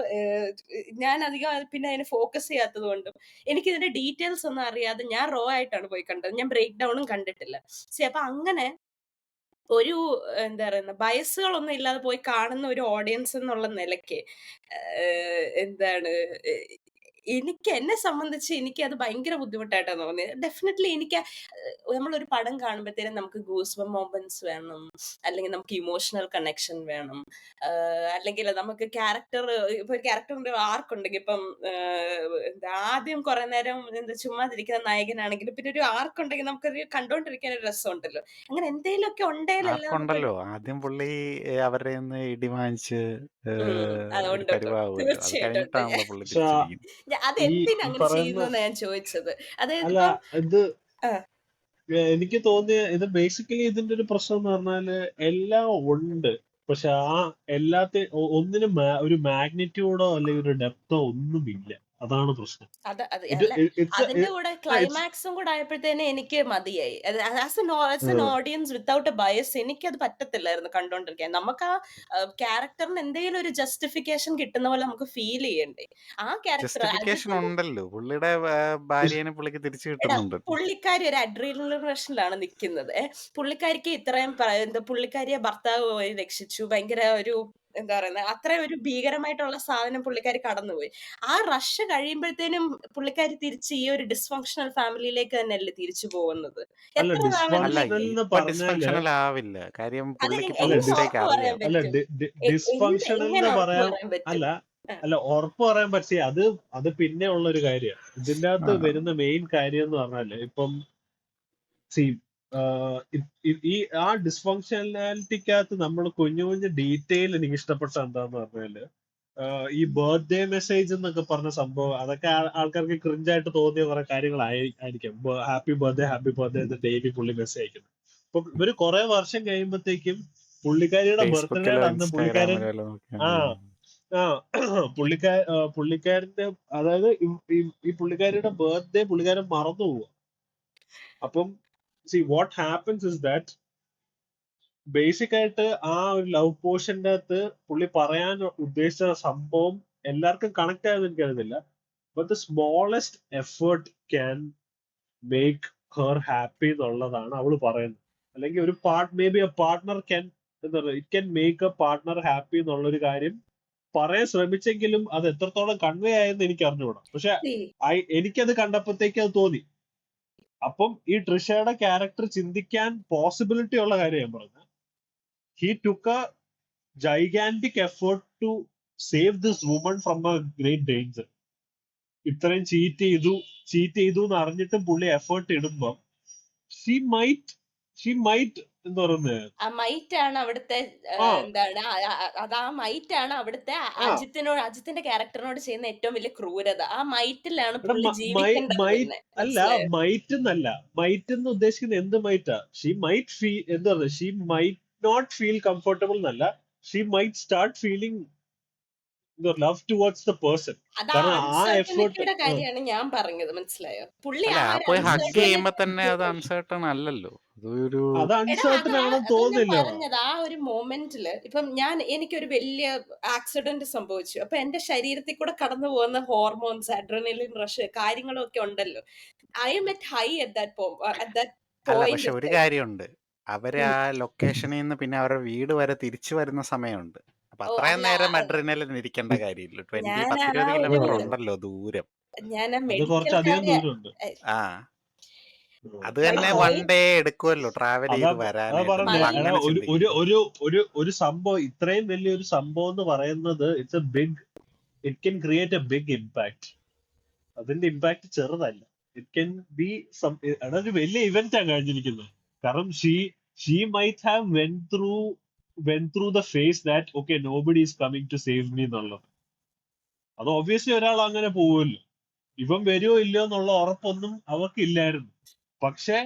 ഞാൻ അധികം പിന്നെ അതിനെ ഫോക്കസ് ചെയ്യാത്തത് കൊണ്ടും എനിക്ക് ഇതിന്റെ ഡീറ്റെയിൽസ് ഒന്നും അറിയാതെ ഞാൻ റോ ആയിട്ടാണ് പോയി കണ്ടത്. ഞാൻ ബ്രേക്ക് ഡൗണും കണ്ടിട്ടില്ല. അപ്പൊ അങ്ങനെ ഒരു എന്താ പറയുന്ന ബയസുകളൊന്നും ഇല്ലാതെ പോയി കാണുന്ന ഒരു ഓഡിയൻസ് എന്നുള്ള നിലയ്ക്ക് എന്താണ് എന്നെ സംബന്ധിച്ച് എനിക്ക് അത് ഭയങ്കര ബുദ്ധിമുട്ടായിട്ടാണ് തോന്നിയത്. ഡെഫിനറ്റ്ലി എനിക്ക് നമ്മളൊരു പടം കാണുമ്പോഴത്തേനും നമുക്ക് ഗൂസ്ബം മൊമെന്റ്സ് വേണം, അല്ലെങ്കിൽ നമുക്ക് ഇമോഷണൽ കണക്ഷൻ വേണം, അല്ലെങ്കിൽ നമുക്ക് ഇപ്പൊ ക്യാരക്ടറിന്റെ ആർക്ക് ഉണ്ടെങ്കിൽ, ഇപ്പം ആദ്യം കുറെ നേരം ചുമ്മാതിരിക്കുന്ന നായകനാണെങ്കിൽ പിന്നെ ഒരു ആർക്ക് ഉണ്ടെങ്കിൽ നമുക്കത് കണ്ടോണ്ടിരിക്കാൻ ഒരു രസമുണ്ടല്ലോ. അങ്ങനെ എന്തെങ്കിലുമൊക്കെ ഉണ്ടെങ്കിലല്ലേ നമുക്ക് ആർക്കുണ്ടല്ലോ, ആദ്യം പുള്ളി അവരുടെ നിന്ന് ഇടി വാങ്ങിച്ച് ഒരു ഉണ്ട് കരുവാകുമല്ലോ. അത് തീർച്ചയായിട്ടും ഉണ്ട്. കഴിഞ്ഞിട്ടാണല്ലോ പുള്ളി പക്ഷെ തിരിച്ചിരിക്കുന്നത്. അത് ഈ എന്തിനാ ഈ അങ്ങനെ പറയുന്ന ചെയ്യുന്നതെന്ന് ഞാൻ ചോദിച്ചത്. അതായത് അല്ല, ഇപ്പം ഇത് ആ, എനിക്ക് തോന്നിയ ഇത് ബേസിക്കലി ഇതിന്റെ ഒരു പ്രശ്നം എന്ന് പറഞ്ഞാല് എല്ലാം ഉണ്ട്, പക്ഷെ ആ ഒന്നിനും ഒരു മാഗ്നിറ്റ്യൂഡോ അല്ലെങ്കിൽ ഒരു ഡെപ്തോ ഒന്നുമില്ല. അതാണ് പ്രശ്നം. അല്ല, ഇറ്റ്സ് അതിന്റെ കൂടെ ക്ലൈമാക്സും കൂടെ ആയപ്പോഴത്തേനെ എനിക്ക് മതിയായി. As an audience without A bias എനിക്കത് പറ്റത്തില്ലായിരുന്നു കണ്ടോണ്ടിരിക്കാൻ. നമുക്ക് ആ ക്യാരക്ടറിന് എന്തെങ്കിലും ഒരു ജസ്റ്റിഫിക്കേഷൻ കിട്ടുന്ന പോലെ നമുക്ക് ഫീൽ ചെയ്യണ്ടേ. ആ ക്യാരക്ടർ ജസ്റ്റിഫിക്കേഷൻ ഉണ്ടല്ലോ, പുള്ളിയുടെ ഭാര്യനെ പുള്ളിക്ക് തിരിച്ചു കിട്ടുന്നുണ്ട്. പുള്ളിക്കാരി ഒരു അഡ്രീനൽ റഷിലാണ് നിൽക്കുന്നത്. പുള്ളിക്കാരിക്ക് ഇത്രയും പുള്ളിക്കാരിയെ ഭർത്താവ് പോയി രക്ഷിച്ചു, ഭയങ്കര എന്താ പറയുന്നത്, അത്രയും ഒരു ഭീകരമായിട്ടുള്ള സാധനം പുള്ളിക്കാരി കടന്നുപോയി. ആ റഷ് കഴിയുമ്പോഴത്തേനും പുള്ളിക്കാരി തിരിച്ച് ഈ ഒരു ഡിസ്ഫങ്ഷണൽ ഫാമിലിയിലേക്ക് തന്നെയല്ലേ തിരിച്ചു പോകുന്നത്. അല്ല, എത്ര നാള് അല്ല, ഡിസ്ഫങ്ഷണൽ എന്ന് ഇപ്പൊ പറഞ്ഞാല് ഡിസ്ഫങ്ഷണൽ ആവില്ല. കാര്യം പുള്ളിക്ക് ഇപ്പൊ എങ്ങനെ മിസ്റ്റേക്ക് ഉറപ്പ് പറയാൻ അറിയാം. അല്ല, പറ്റും? ഡിസ്ഫങ്ഷണൽ എങ്ങനെ എന്ന് ഉറപ്പ് പറയാൻ പറയാൻ പറ്റും? അല്ല ആ, അല്ല ഉറപ്പ് പറയാൻ പറ്റിയ അത് പിന്നെ ഉള്ള ഒരു കാര്യമാണ്. ഇതിന്റെ അകത്ത് വരുന്ന മെയിൻ കാര്യം എന്ന് പറഞ്ഞാല് ഇപ്പം ഈ ആ ഡിസ്ഫങ്ഷനാലിറ്റിക്കകത്ത് നമ്മൾ കുഞ്ഞു കുഞ്ഞു ഡീറ്റെയിൽ എനിക്ക് ഇഷ്ടപ്പെട്ട എന്താന്ന് പറഞ്ഞാല് ഈ ബർത്ത്ഡേ മെസ്സേജ് എന്നൊക്കെ പറഞ്ഞ സംഭവം, അതൊക്കെ ആൾക്കാർക്ക് ക്രിഞ്ചായിട്ട് തോന്നിയ കുറെ കാര്യങ്ങളായിരിക്കും. ഹാപ്പി ബർത്ത്ഡേ എന്ന് ഡെയിലി പുള്ളി മെസ്സേജ് അയക്കുന്നത്. അപ്പൊ ഇവര് കുറെ വർഷം കഴിയുമ്പോഴത്തേക്കും പുള്ളിക്കാരിയുടെ ബർത്ത്ഡേയുടെ ഫേസ്ബുക്കിലോ അന്ന് പുള്ളിക്കാരൻ ഇൻസ്റ്റാഗ്രാമിലോ ആ നോക്കിയാൽ ആ പുള്ളിക്കാരന്റെ അതായത് ഈ പുള്ളിക്കാരിയുടെ ബർത്ത്ഡേ പുള്ളിക്കാരൻ മറന്നു പോവുക. അപ്പം what happens is that basic ആയിട്ട് ആ ഒരു ലവ് പോർഷന്റെ അകത്ത് പുള്ളി പറയാൻ ഉദ്ദേശിച്ച സംഭവം എല്ലാവർക്കും കണക്ട് ആയെന്ന് എനിക്കറിയില്ല. But the smallest effort can make her happy എന്നുള്ളതാണ് അവള് പറയുന്നത്. അല്ലെങ്കിൽ ഒരു may be A partner can എന്താ പറയുക, it can make A partner happy എന്നുള്ളൊരു കാര്യം പറയാൻ ശ്രമിച്ചെങ്കിലും അത് എത്രത്തോളം കൺവേ ആയെന്ന് എനിക്ക് അറിഞ്ഞുകൂടാ. പക്ഷെ see, എനിക്കത് കണ്ടപ്പോഴത്തേക്ക് അത് തോന്നി. അപ്പം ഈ ട്രിഷയുടെ ക്യാരക്ടർ ചിന്തിക്കാൻ പോസിബിലിറ്റി ഉള്ള കാര്യം ഞാൻ പറഞ്ഞു. He took A gigantic effort to save this woman from a great danger. ഇത്രയും ചീറ്റ് ചെയ്തു എന്ന് അറിഞ്ഞിട്ടും പുള്ളി എഫേർട്ട് ഇടുമ്പോ ഷീ മൈറ്റ് എന്താ പറയുന്നത്, ആ മൈറ്റാണ് അവിടുത്തെ ആ എന്താണ് ആ മൈറ്റാണ് അവിടുത്തെ ആ അജിത്തിന്റെ ക്യാരക്ടറിനോട് ചെയ്യുന്ന ഏറ്റവും വലിയ ക്രൂരത. ആ മൈറ്റിലാണ് എടാ പുള്ളി ജീവിക്കേണ്ടത് പിന്നെ. അല്ല, മനസ്സിലായോ? മൈറ്റ് എന്നല്ല, മൈറ്റ് എന്ന് ഉദ്ദേശിക്കുന്നത് എന്ത് മൈറ്റാ? ഷീ മൈറ്റ് ഫീൽ എന്താ പറയുക, she might not feel comfortable എന്നല്ല, she might start feeling love towards the person. അത് ആ കാരണം ആ എഫേർട്ട് അൺസർട്ടനിറ്റിയുടെ കാര്യമാണ് ഞാൻ പറഞ്ഞത്. മനസ്സിലായോ? പുള്ളി അല്ല ആ ആ ഒരു പോയി ഹഗ് അൺസർട്ടനിറ്റി ചെയ്യുമ്പോ തന്നെ അത് അൺസർട്ടൺ അല്ലല്ലോ, അതൊരു അത് എടാ അൺസർട്ടൺ ആണെന്ന് അത് ഞാൻ തോന്നില്ല. പറഞ്ഞത്. ആ ഒരു മൊമെന്റില് ഇപ്പം എനിക്കൊരു വലിയ ആക്സിഡന്റ് സംഭവിച്ചു. അപ്പൊ എന്റെ ശരീരത്തിൽ കൂടെ കടന്നു പോകുന്ന ഹോർമോൺസ്, അഡ്രിനലിൻ റഷ് കാര്യങ്ങളും ഒക്കെ ഉണ്ടല്ലോ. I M at high at that അല്ല. പക്ഷെ പോയിന്റ്. ഒരു കാര്യമുണ്ട്, അവര് ആ ലൊക്കേഷനിൽ നിന്ന് പിന്നെ അവരുടെ വീട് വരെ തിരിച്ചു വരുന്ന സമയമുണ്ട്. അപ്പൊ ഓ അത്രയും അല്ല, നേരം അഡ്രിനലിൻ ഇരിക്കേണ്ട കാര്യമില്ല. ഞാൻ 10-20 ആ ഒരു കിലോമീറ്റർ ഉണ്ടല്ലോ ദൂരം. ഞാൻ ആ അത് മെഡിക്കൽ കുറച്ചധികം ദൂരമുണ്ട്. ആ അത് തന്നെ വൺ ഡേ എടുക്കുമല്ലോ ട്രാവൽ അതാ ചെയ്ത് വരാനായിട്ട്. പറഞ്ഞ നിങ്ങൾ എടാ, അങ്ങനെ ഒരു ഒരു ചിന്തിക്കും. ഒരു ഒരു ഒരു സംഭവം, ഇത്രയും വലിയൊരു സംഭവം എന്ന് പറയുന്നത് it's a big, it can create a big impact. അതിന്റെ ഇമ്പാക്ട് ചെറുതല്ല. ഇറ്റ് കെൻ ബി എടാ, ഒരു വലിയ ഇവന്റ് ആണ് കഴിഞ്ഞിരിക്കുന്നത്. കാരണം she might have went through the phase that okay nobody is coming to save me എന്നുള്ളത്. അത് ഒബ്വിയസ്ലി ഒരാൾ അങ്ങനെ പോവുമല്ലോ. ഇവൻ വരുമോ ഇല്ലയോ എന്നുള്ള ഉറപ്പൊന്നും അവർക്കില്ലായിരുന്നു. പക്ഷെ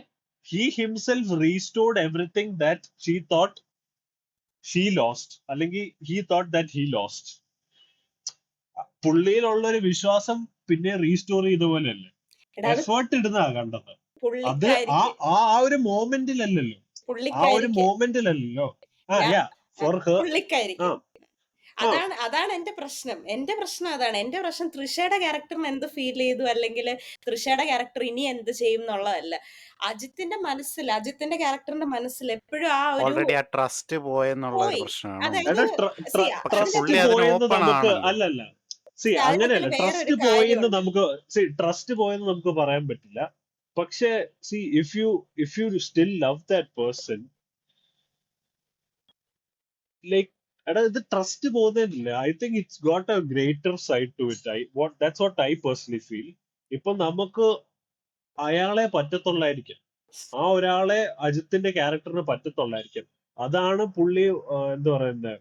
he himself restored everything that she thought she lost, അല്ലെങ്കിൽ he thought that he lost. പുള്ളിയിലുള്ള ഒരു വിശ്വാസം പിന്നെ റീസ്റ്റോർ ചെയ്ത പോലെയല്ലേ, എഫേർട്ട് ഇടുന്നതാ കണ്ടത്. അത് ആ പുള്ളിക്കാരിക്ക് ആ ആ ഒരു മോമെന്റിലല്ലല്ലോ, ആ ഒരു മോമെന്റിലല്ലോ. For her. പുള്ളിക്കാരിക്ക് ആ അതാണ് എന്റെ പ്രശ്നം. എന്റെ പ്രശ്നം തൃഷയുടെ ക്യാരക്ടറിന് എന്ത് ഫീൽ ചെയ്തു, അല്ലെങ്കിൽ തൃഷയുടെ ക്യാരക്ടർ ഇനി എന്ത് ചെയ്യും എന്നുള്ളതല്ല. അജിത്തിന്റെ ക്യാരക്ടറിന്റെ മനസ്സിൽ എപ്പോഴും ആ ഒരു ഓൾറെഡി ആ ട്രസ്റ്റ് പോയെന്നുള്ള ഒരു പോയി. പ്രശ്നമാണ്. അതായത് പക്ഷെ ട്രസ്റ്റ് പുള്ളി അതിന് പോയെന്ന് ഓപ്പൺ നമുക്ക് ആണല്ലോ. അല്ലല്ല അതിനകത്ത് അങ്ങനെയല്ല. വേറൊരു ട്രസ്റ്റ് പോയെന്ന് നമുക്ക് പറയാൻ പറ്റില്ല. പക്ഷെ if you still love that person, like എടാ, ഇത് ട്രസ്റ്റ് പോകുന്നില്ല. I think it's got a greater side to it. That's what I personally feel. ഇപ്പൊ നമുക്ക് അയാളെ പറ്റത്തുള്ളായിരിക്കും, ആ ഒരാളെ അജിത്തിന്റെ ക്യാരക്ടറിന് പറ്റത്തുള്ളായിരിക്കും. അതാണ് പുള്ളി എന്താ പറയുന്നത്,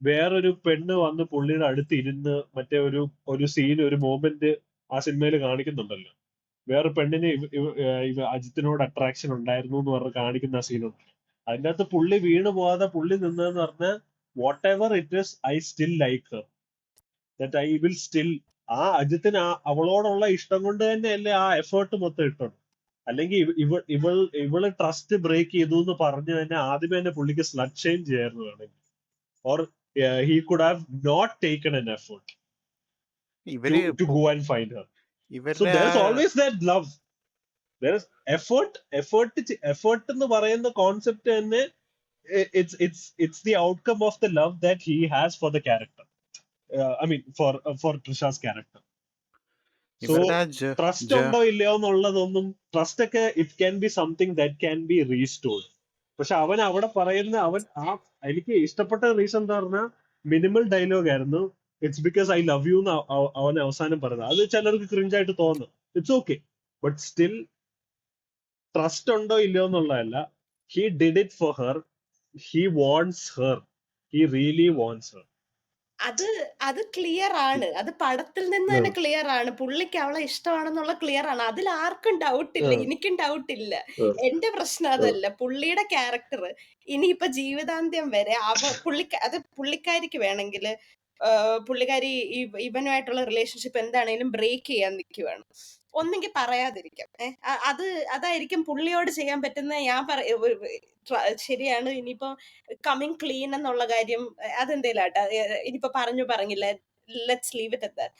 വേറൊരു പെണ്ണ് വന്ന് പുള്ളിയുടെ അടുത്ത് ഇരുന്ന് മറ്റേ ഒരു സീൻ, ഒരു മൂമെന്റ് ആ സിനിമയിൽ കാണിക്കുന്നുണ്ടല്ലോ. വേറെ പെണ്ണിന് അജിത്തിനോട് അട്രാക്ഷൻ ഉണ്ടായിരുന്നു എന്ന് പറഞ്ഞ് കാണിക്കുന്ന ആ സീനുണ്ട്. അതിൻ്റെ അകത്ത് പുള്ളി വീണ് പോവാതെ പുള്ളി നിന്നതെന്ന് പറഞ്ഞാൽ what ever it is, I still like her, that I will still. ആ അജിത്തിന് അവളോടുള്ള ഇഷ്ടം കൊണ്ട് തന്നെയല്ലേ ആ എഫേർട്ട് മൊത്തം ഇട്ടത്. അല്ലെങ്കിൽ ഇവള് ട്രസ്റ്റ് ബ്രേക്ക് ചെയ്തു എന്ന് പറഞ്ഞു തന്നെ ആദ്യമേ തന്നെ പുള്ളിക്ക് സ്ലട്ട് ഷെയിം ചെയ്യായിരുന്നു വേണമെങ്കിൽ. Or he could have not taken an effort to go and find her. So there's always that love. There is effort എന്ന് പറയുന്ന കോൺസെപ്റ്റ് തന്നെ, it's the outcome of the love that he has for the character. I mean for Trisha's character. So trust ഉണ്ടോ ഇല്ലയോ എന്നുള്ളതൊന്നും, ട്രസ്റ്റ് ഒക്കെ it can be something that can be restored. പക്ഷെ അവൻ അവിടെ പറയുന്ന എനിക്ക് ഇഷ്ടപ്പെട്ട റീസൺ എന്താ പറഞ്ഞാൽ മിനിമൽ ഡയലോഗ് ആയിരുന്നു. It's because I love you എന്ന് അവൻ അവസാനം പറഞ്ഞത്. അത് ചിലർക്ക് ക്രിഞ്ചായിട്ട് തോന്നും. It's okay, but still trust ഉണ്ടോ ഇല്ലയോ എന്നുള്ളതല്ല. He did it for her. He wants her. He really wants her. അത് ക്ലിയർ ആണ്. അത് പടത്തിൽ നിന്ന് തന്നെ ക്ലിയർ ആണ്. പുള്ളിക്ക് അവളെ ഇഷ്ടമാണെന്നുള്ള ക്ലിയർ ആണ്. അതിൽ ആർക്കും ഡൗട്ട് ഇല്ല. എനിക്കും ഡൗട്ട് ഇല്ല. എന്റെ പ്രശ്നം അതല്ല. പുള്ളിയുടെ ക്യാരക്ടർ ഇനിയിപ്പൊ ജീവിതാന്ത്യം വരെ പുള്ളിക്കാരിക്ക് വേണമെങ്കിൽ പുള്ളിക്കാരി ഇവനുമായിട്ടുള്ള റിലേഷൻഷിപ്പ് എന്താണേലും ബ്രേക്ക് ചെയ്യാൻ നിൽക്കുവാണ്. ഒന്നെങ്കിൽ പറയാതിരിക്കാം. അതായിരിക്കും പുള്ളിയോട് ചെയ്യാൻ പറ്റുന്ന. ശരിയാണ്. ഇനിയിപ്പോ കമ്മിങ് ക്ലീൻ എന്നുള്ള കാര്യം അതെന്തേലും ആട്ടെ, ഇനിയിപ്പോ പറഞ്ഞില്ല, let's leave it at that.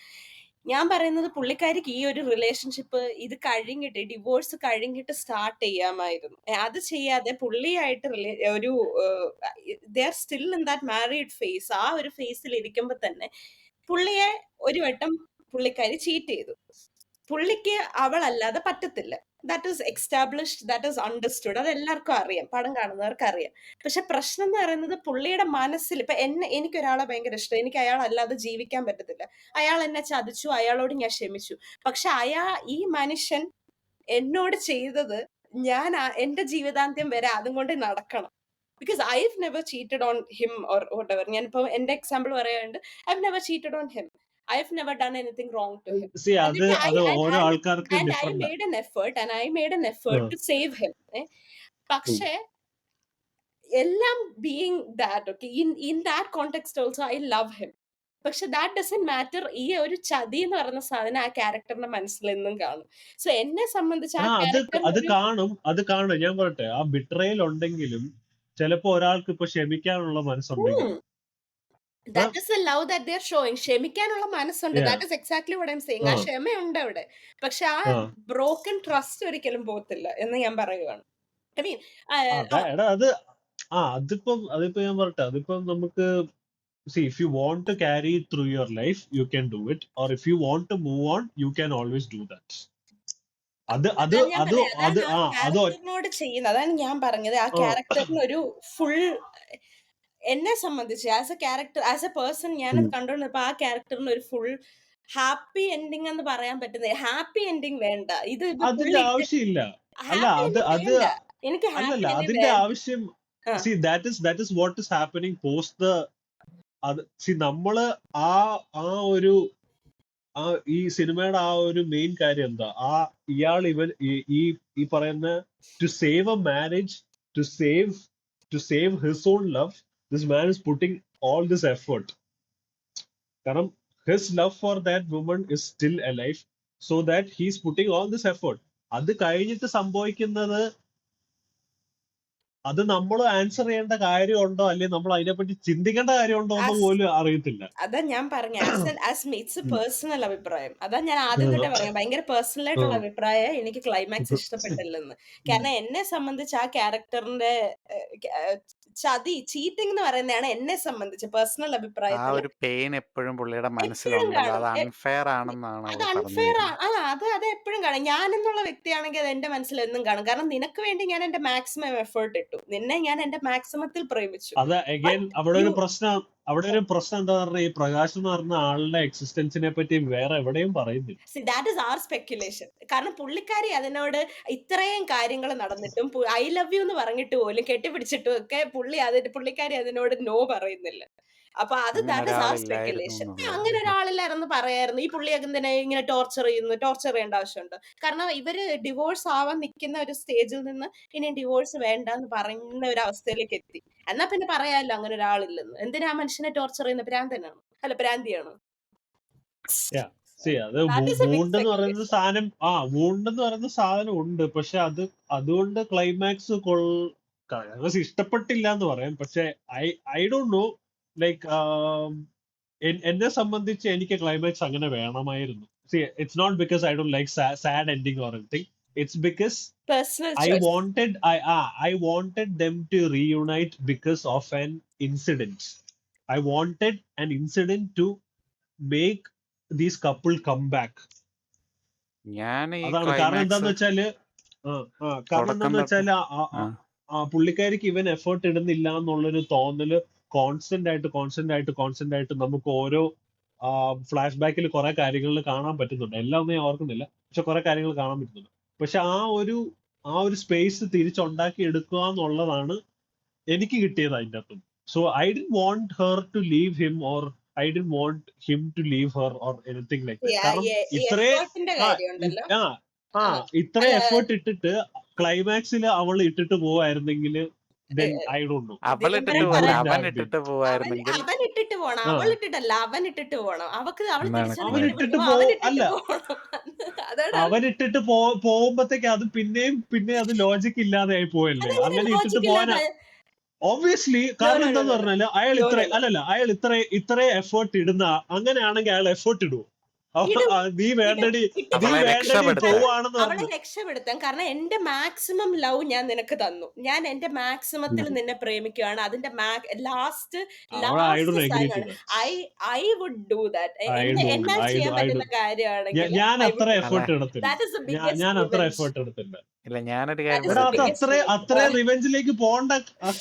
ഞാൻ പറയുന്നത് പുള്ളിക്കാരിക്ക് ഈ ഒരു റിലേഷൻഷിപ്പ് ഇത് കഴിഞ്ഞിട്ട്, ഡിവോഴ്സ് കഴിഞ്ഞിട്ട് സ്റ്റാർട്ട് ചെയ്യാമായിരുന്നു. അത് ചെയ്യാതെ പുള്ളിയായിട്ട് ഒരു they are still in that married phase. ആ ഒരു ഫേസിൽ ഇരിക്കുമ്പോ തന്നെ പുള്ളിയെ ഒരു വട്ടം പുള്ളിക്കാരി ചീറ്റ് ചെയ്തു. പുള്ളിക്ക് അവളല്ലാതെ പറ്റത്തില്ല. That is established, that is understood, അത് എല്ലാവർക്കും അറിയാം, പടം കാണുന്നവർക്ക് അറിയാം. പക്ഷെ പ്രശ്നം എന്ന് പറയുന്നത് പുള്ളിയുടെ മനസ്സിൽ ഇപ്പൊ എനിക്കൊരാളെ ഭയങ്കര ഇഷ്ടം, എനിക്ക് അയാൾ അല്ലാതെ ജീവിക്കാൻ പറ്റത്തില്ല, അയാൾ എന്നെ ചതിച്ചു, അയാളോട് ഞാൻ ക്ഷമിച്ചു. പക്ഷെ ഈ മനുഷ്യൻ എന്നോട് ചെയ്തത് ഞാൻ എന്റെ ജീവിതാന്ത്യം വരെ അതും കൊണ്ട് നടക്കണം. Because I've never cheated on him or whatever. ഞാനിപ്പോ എന്റെ എക്സാമ്പിൾ പറയാണ്ട്, I've never cheated on him, I've never done anything wrong to him. See അത് എന്നിട്ട് അത് ഓരോ ആൾക്കാർക്ക് I different. made an effort to save him. പക്ഷേ എല്ലാം being that, okay, in that context also I love him. പക്ഷെ that doesn't matter. ഈ ഒരു ചതി എന്ന് പറയുന്ന സാധനം ആ ക്യാരക്ടറിന്റെ മനസ്സിൽ എന്നും കാണും. സോ എന്നെ സംബന്ധിച്ച് ആ അത് ക്യാരക്ടർ കാണും. ഞാൻ പറയട്ടെ, ആ ബിട്രയൽ ഉണ്ടെങ്കിലും ചിലപ്പോ ഒരാൾക്ക് ഇപ്പൊ ക്ഷമിക്കാനുള്ള മനസ്സുണ്ടെങ്കിൽ that is the love that they are showing. ക്ഷമിക്കാനുള്ള മനസ്സുണ്ട്. Yeah. That is exactly what I'm saying. ആ ക്ഷമയുണ്ട് അവിടെ. പക്ഷെ ആ ബ്രോക്കൺ ട്രസ്റ്റ് ഒരിക്കലും പോകത്തില്ല എന്ന് ഞാൻ പറയുകയാണ്. ഐ മീൻ അതിപ്പോ ഞാൻ പറയട്ടെ, അതിപ്പോ നമുക്ക് see, if you want to carry it through your life, you can do it, or if you want to move on, you can always do that. ക്യാരക്ടറിനോട് ചെയ്യുന്നത്, അതാണ് ഞാൻ പറഞ്ഞത്. ആ ക്യാരക്ടറിന് ഒരു ഫുൾ, എന്നെ സംബന്ധിച്ച് as A character, as A person, ഞാനത് കണ്ടോണ്ടിരുന്നപ്പോ ആ ക്യാരക്ടറിന് ഒരു ഫുൾ ഹാപ്പി എൻഡിങ് എന്ന് പറയാൻ പറ്റുന്നത്. ഹാപ്പി എൻഡിങ് വേണ്ട, ഇത് അതിന്റെ ആവശ്യമില്ല. എനിക്ക് അതിന്റെ ആവശ്യം, see, that is what is happening post the നമ്മള് ഈ സിനിമയുടെ ആ ഒരു മെയിൻ കാര്യം എന്താ, ഇയാൾ ഈ പറയുന്ന to save a marriage, to save his own love, this man is putting all this effort. കാരണം his love for that woman is still alive, so that he is putting all this effort. അത് കഴിഞ്ഞിട്ട് സംഭവിക്കുന്നത്, അത് നമ്മൾ ആൻസർ ചെയ്യേണ്ട കാര്യമുണ്ടോ, അല്ലെങ്കിൽ നമ്മൾ അതിനെപ്പറ്റി ചിന്തിക്കേണ്ട കാര്യമുണ്ടോ എന്ന് പോലും അറിയത്തില്ല. അതാ ഞാൻ പറഞ്ഞ ഇറ്റ്സ് പേഴ്സണൽ അഭിപ്രായം. അതാ ഞാൻ ആദ്യം തൊട്ടേ പറയാം, ഭയങ്കര പേഴ്സണൽ ആയിട്ടുള്ള അഭിപ്രായം. എനിക്ക് ക്ലൈമാക്സ് ഇഷ്ടപ്പെട്ടില്ലെന്ന്. കാരണം എന്നെ സംബന്ധിച്ച് ആ ക്യാരക്ടറിന്റെ ചതി, ചീറ്റിംഗ് എന്ന് പറയുന്നതാണ് എന്നെ സംബന്ധിച്ച് പേഴ്സണൽ അഭിപ്രായത്തിൽ. ആ ഒരു പെയിൻ എപ്പോഴും പുള്ളിയുടെ മനസ്സിലുണ്ടല്ലോ, അത് അൺഫെയർ ആണെന്നാണ് അത് അൺഫെയർ അത് എപ്പോഴും കാണും. ഞാൻ എന്നുള്ള വ്യക്തിയാണെങ്കിൽ അത് എന്റെ മനസ്സിൽ എന്നും കാണും. കാരണം നിനക്ക് വേണ്ടി ഞാൻ എന്റെ മാക്സിമം എഫേർട്ട് ഇട്ടു, നിന്നെ ഞാൻ എന്റെ മാക്സിമത്തിൽ പ്രേമിച്ചു. അത് അഗൈൻ അവിടെ ഒരു പ്രശ്നം എന്താ പറഞ്ഞാൽ, ഈ പ്രകാശ് എന്ന് പറഞ്ഞ ആളുടെ എക്സിസ്റ്റൻസിനെ പറ്റി വേറെ എവിടെയും പറയുന്നില്ല. That is our speculation. കാരണം പുള്ളിക്കാരി അതിനോട് ഇത്രയും കാര്യങ്ങൾ നടന്നിട്ടും, ഐ ലവ് യു എന്ന് പറഞ്ഞിട്ട് പോലും, കെട്ടിപ്പിടിച്ചിട്ടും ഒക്കെ പുള്ളിക്കാരി അതിനോട് നോ പറയുന്നില്ല. അപ്പൊ ദാറ്റ് ഇസ് ആർ സ്പെക്യുലേഷൻ. അങ്ങനെ ഒരാളില്ലായിരുന്നു പറയായിരുന്നു, ഈ പുള്ളി എന്തിനാ ഇങ്ങനെ ടോർച്ചർ ചെയ്യേണ്ട ആവശ്യമുണ്ട്. കാരണം ഇവര് ഡിവോഴ്സ് ആവാൻ നിൽക്കുന്ന ഒരു സ്റ്റേജിൽ നിന്ന് ഇനി ഡിവോഴ്സ് വേണ്ട എന്ന് പറയുന്ന ഒരു അവസ്ഥയിലേക്ക് എത്തി. എന്നാ പിന്നെ പറയാമല്ലോ അങ്ങനെ ഒരാളില്ലെന്ന്. എന്തിനാ മനുഷ്യനെ ടോർച്ചർ ചെയ്യുന്ന? ഭ്രാന്തനാണ്, അല്ല ഭ്രാന്തിയാണോ? അത് വൂണ്ടെന്ന് പറയുന്ന സാധനം ഉണ്ട്. പക്ഷെ അതുകൊണ്ട് ക്ലൈമാക്സ് ഇഷ്ടപ്പെട്ടില്ല എന്ന് പറയാം. പക്ഷെ ഐ ഡോണ്ട് നോ, ലൈക്ക് എന്നെ സംബന്ധിച്ച് എനിക്ക് ക്ലൈമാക്സ് അങ്ങനെ വേണമായിരുന്നു. It's not because I don't like sad ending or anything. It's because I wanted them to reunite because of an incident. I wanted an incident to make these couple come back. അതാണ് കാരണം. എന്താന്ന് വെച്ചാല് പുള്ളിക്കാരിക്ക് ഇവൻ എഫേർട്ട് ഇടുന്നില്ല എന്നുള്ളൊരു തോന്നല് കോൺസ്റ്റന്റ് ആയിട്ട് നമുക്ക് ഓരോ ഫ്ലാഷ് ബാക്കിൽ കുറെ കാര്യങ്ങളിൽ കാണാൻ പറ്റുന്നുണ്ട്. എല്ലാം ഒന്നും ഞാൻ ഓർക്കുന്നില്ല, പക്ഷെ കുറെ കാര്യങ്ങൾ കാണാൻ പറ്റുന്നുണ്ട്. പക്ഷെ ആ ഒരു സ്പേസ് തിരിച്ചുണ്ടാക്കി എടുക്കുക എന്നുള്ളതാണ് എനിക്ക് കിട്ടിയത് അതിൻ്റെ അകത്തും. So I didn't want her to leave him, or I didn't want him to leave her, or anything like that. കാരണം ഇത്ര എഫേർട്ട് ഇട്ടിട്ട് ക്ലൈമാക്സിൽ അവൾ ഇട്ടിട്ട് പോവായിരുന്നെങ്കിൽ I don't know. അവൻ ഇട്ടിട്ട് പോവായിരുന്നെങ്കിൽ അവനിട്ടിട്ട് പോകുമ്പോഴത്തേക്ക് അത് പിന്നെ അത് ലോജിക് ഇല്ലാതെ ആയി പോയല്ലേ. അങ്ങനെ ഇട്ടിട്ട് പോകാൻ ഒബ്വിയസ്ലി. കാരണം എന്താന്ന് പറഞ്ഞാല് അയാൾ ഇത്ര എഫേർട്ട് ഇടുന്ന, അങ്ങനെയാണെങ്കിൽ അയാൾ എഫേർട്ട് ഇടുവോ? ഇടും നീ ഇടും വേണ്ടടി ഇട്ട് നീ അവളെ കാണിക്കും. വേണ്ടടി രക്ഷപ്പെടുത്താൻ. പോവാണെന്ന് അവളെ പറഞ്ഞു. രക്ഷപ്പെടുത്താൻ. കാരണം എന്റെ മാക്സിമം ലവ് ഞാൻ നിനക്ക് തന്നു. ഞാൻ എന്റെ മാക്സിമത്തിൽ നിന്നെ പ്രേമിക്കുകയാണ്. അതിന്റെ last I don't agree to സാധനമാണ്. that. I would do that. I don't. എന്നാൽ ചെയ്യാൻ I പറ്റുന്ന don't. കാര്യമാണെങ്കിൽ ഞാൻ ഐ അത്ര വുഡ്. അല്ല എഫേർട്ട് എടുത്തില്ല. ദാറ്റ് ഇസ് ദ ബിഗ്ഗസ്റ്റ് ഞാൻ അത്ര റിവെഞ്ച്. എഫേർട്ട് എടുത്തില്ല. ഇല്ല ഞാനൊരു ദാറ്റ് കാര്യം ഇസ് എടാ ദ അത് പറയട്ടെ. Biggest revenge. അത്ര റിവെഞ്ചിലേക്ക് പോകേണ്ട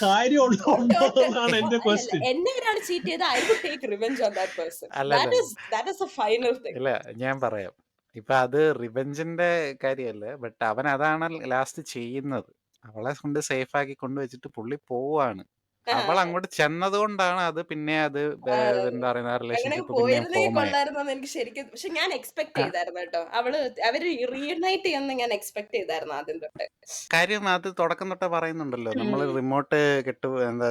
കാര്യം ഉണ്ട് ഉണ്ടോ ഉണ്ട്. എന്നാണ് എന്റെ അല്ല, ക്വസ്റ്റ്യൻ. എന്നെ ഒരാൾ ചീറ്റ് ചെയ്താൽ I would take revenge on that person. അല്ലല്ല that is a final thing. ഇല്ല ഞാൻ പറയാം. ഇപ്പൊ അത് റിവെഞ്ചിന്റെ കാര്യമല്ല. ബട്ട് അവൻ അതാണ് ലാസ്റ്റ് ചെയ്യുന്നത്. അവളെ കൊണ്ട് സേഫ് ആക്കി കൊണ്ടുവച്ചിട്ട് പുള്ളി പോവാണ്. അവൾ അങ്ങോട്ട് ചെന്നത് കൊണ്ടാണ് അത് പിന്നെ അത് എന്താ പറയുന്ന അങ്ങനെ റിലേഷൻഷിപ്പ് പിന്നെ പോയിരുന്നെങ്കിൽ ഫോം ആയത്. കൊള്ളായിരുന്നെന്ന് എനിക്ക് ശരിക്കും. പക്ഷെ ഞാൻ എക്സ്പെക്ട് ആ, ചെയ്തായിരുന്നു കേട്ടോ. അവര് റീയുണൈറ്റ് ചെയ്യുന്ന ഞാൻ എക്സ്പെക്ട് ചെയ്തായിരുന്നു ആദ്യം തൊട്ട്. കാര്യം അത് തുടക്കം തൊട്ടേ പറയുന്നുണ്ടല്ലോ. നമ്മൾ റിമോട്ട് എന്താ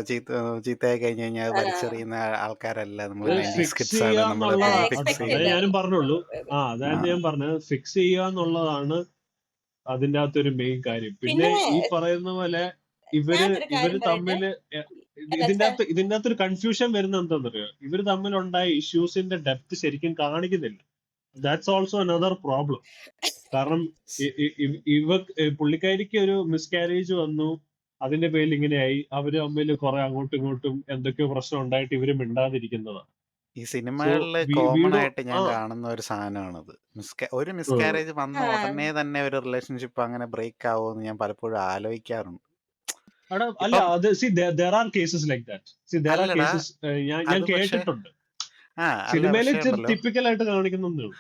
ചീത്തയായി കഴിഞ്ഞ് കഴിഞ്ഞാൽ അത് വലിച്ചെറിയുന്ന ആൾക്കാരല്ല. നമ്മൾ അത് 90s ഫിക്സ് കിഡ്സ് ആണ്. നമ്മൾ ചെയ്യാന്നുള്ളതാ. ഫിക്സ് എക്സ്പെക്ട് അതേ ചെയ്യുന്നത്. ഞാനും ചെയ്തായിരുന്നു. പറഞ്ഞുള്ളൂ. ആ, അതായത് ഞാൻ പറഞ്ഞത് ഫിക്സ് ചെയ്യുക എന്നുള്ളതാണ് അതിന്റെ അകത്തൊരു മെയിൻ കാര്യം. പിന്നെ പിന്നെ ഈ പറയുന്ന പോലെ ഇവര് ഞാനൊരു ഇവര് കാര്യം പറയട്ടെ. തമ്മില് അല്ല, ഇതിന്റെ അകത്തൊരു കൺഫ്യൂഷൻ വരുന്ന എന്താണെന്നറിയോ? ഇവര് തമ്മിലുണ്ടായ ഇഷ്യൂസിന്റെ ഡെപ്ത് ശരിക്കും കാണിക്കുന്നില്ല. That's also another problem. കാരണം പുള്ളിക്കാരിക്ക് ഒരു മിസ്കാരേജ് വന്നു, അതിന്റെ പേരിൽ ഇങ്ങനെയായി. അവര് തമ്മിൽ കുറെ അങ്ങോട്ടും ഇങ്ങോട്ടും എന്തൊക്കെയോ പ്രശ്നം ഉണ്ടായിട്ട് ഇവര് മിണ്ടാതിരിക്കുന്നതാണ്. ഈ സോ സിനിമകളില് വി കോമൺ ഡോ ആയിട്ട് ഞാൻ ആ കാണുന്ന ഒരു സാധനമാണത്. ഒരു ആ. മിസ്കാരേജ് വന്ന ആ, ഉടനെ തന്നെ ഒരു റിലേഷൻഷിപ്പ് അങ്ങനെ ബ്രേക്ക് ആവുമെന്ന് ഞാൻ പലപ്പോഴും ആലോചിക്കാറുണ്ട്. അല്ല ഇപ്പം അത് there are cases like that. There are അല്ലടാ cases ഞാൻ അത് പക്ഷെ കേട്ടിട്ടുണ്ട്. അല്ല സിനിമയിൽ പക്ഷേ ഉണ്ടല്ലോ. ടിപ്പിക്കൽ ആയിട്ട് കാണിക്കുന്നേ ഉള്ളൂ.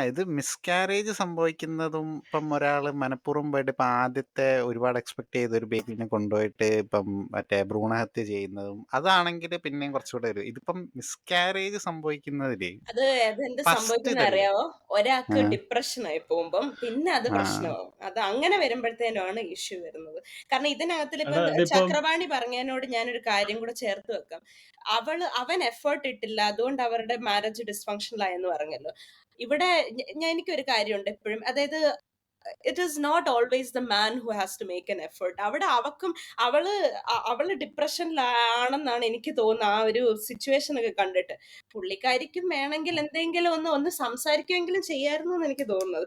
ഇത് മിസ്കാരേജ് സംഭവിക്കുന്നതും ഇപ്പം ഒരാൾ മനഃപൂർവ്വം പോയിട്ട് ഇപ്പം ആദ്യത്തെ ഒരുപാട് എക്സ്പെക്ട് ചെയ്ത ഒരു ബേബിനെ കൊണ്ടുപോയിട്ട് ഇപ്പം മറ്റേ ഭ്രൂണഹത്യ ചെയ്യുന്നതും അതാണെങ്കിൽ പിന്നെയും കുറച്ചുകൂടെ വരും. ഇതിപ്പം മിസ്കാരേജ് സംഭവിക്കുന്നതില് അതെന്ത് ഫസ്റ്റ് സംഭവിക്കുന്ന ഇതല്ലേ. അറിയാവോ? ഒരാൾക്ക് ആ, ഡിപ്രഷനായി പോകുമ്പം പിന്നെ അത് ആ, പ്രശ്നമാവും. അത് അങ്ങനെ വരുമ്പോഴത്തേനുമാണ് ഇഷ്യൂ വരുന്നത്. കാരണം ഇതിനകത്തിൽ ഇപ്പം അതിപ്പം ചക്രപാണി പറഞ്ഞതിനോട് ഞാനൊരു കാര്യം കൂടെ ചേർത്ത് വെക്കാം. അവൻ എഫേർട്ട് ഇട്ടില്ല, അതുകൊണ്ട് അവരുടെ മാരേജ് ഡിസ്ഫങ്ഷണൽ ആയെന്ന് പറഞ്ഞല്ലോ. ഇവിടെ എനിക്കൊരു കാര്യമുണ്ട് എപ്പോഴും. അതായത് it is not always the man who has to make an effort. അവിടെ അവള് ഡിപ്രഷനിലാണെന്നാണ് എനിക്ക് തോന്നുന്നത്. ആ ഒരു സിറ്റുവേഷൻ ഒക്കെ കണ്ടിട്ട് പുള്ളിക്കാരിക്കും വേണമെങ്കിൽ എന്തെങ്കിലും ഒന്ന് സംസാരിക്കുമെങ്കിലും ചെയ്യായിരുന്നു എന്ന് എനിക്ക് തോന്നുന്നത്.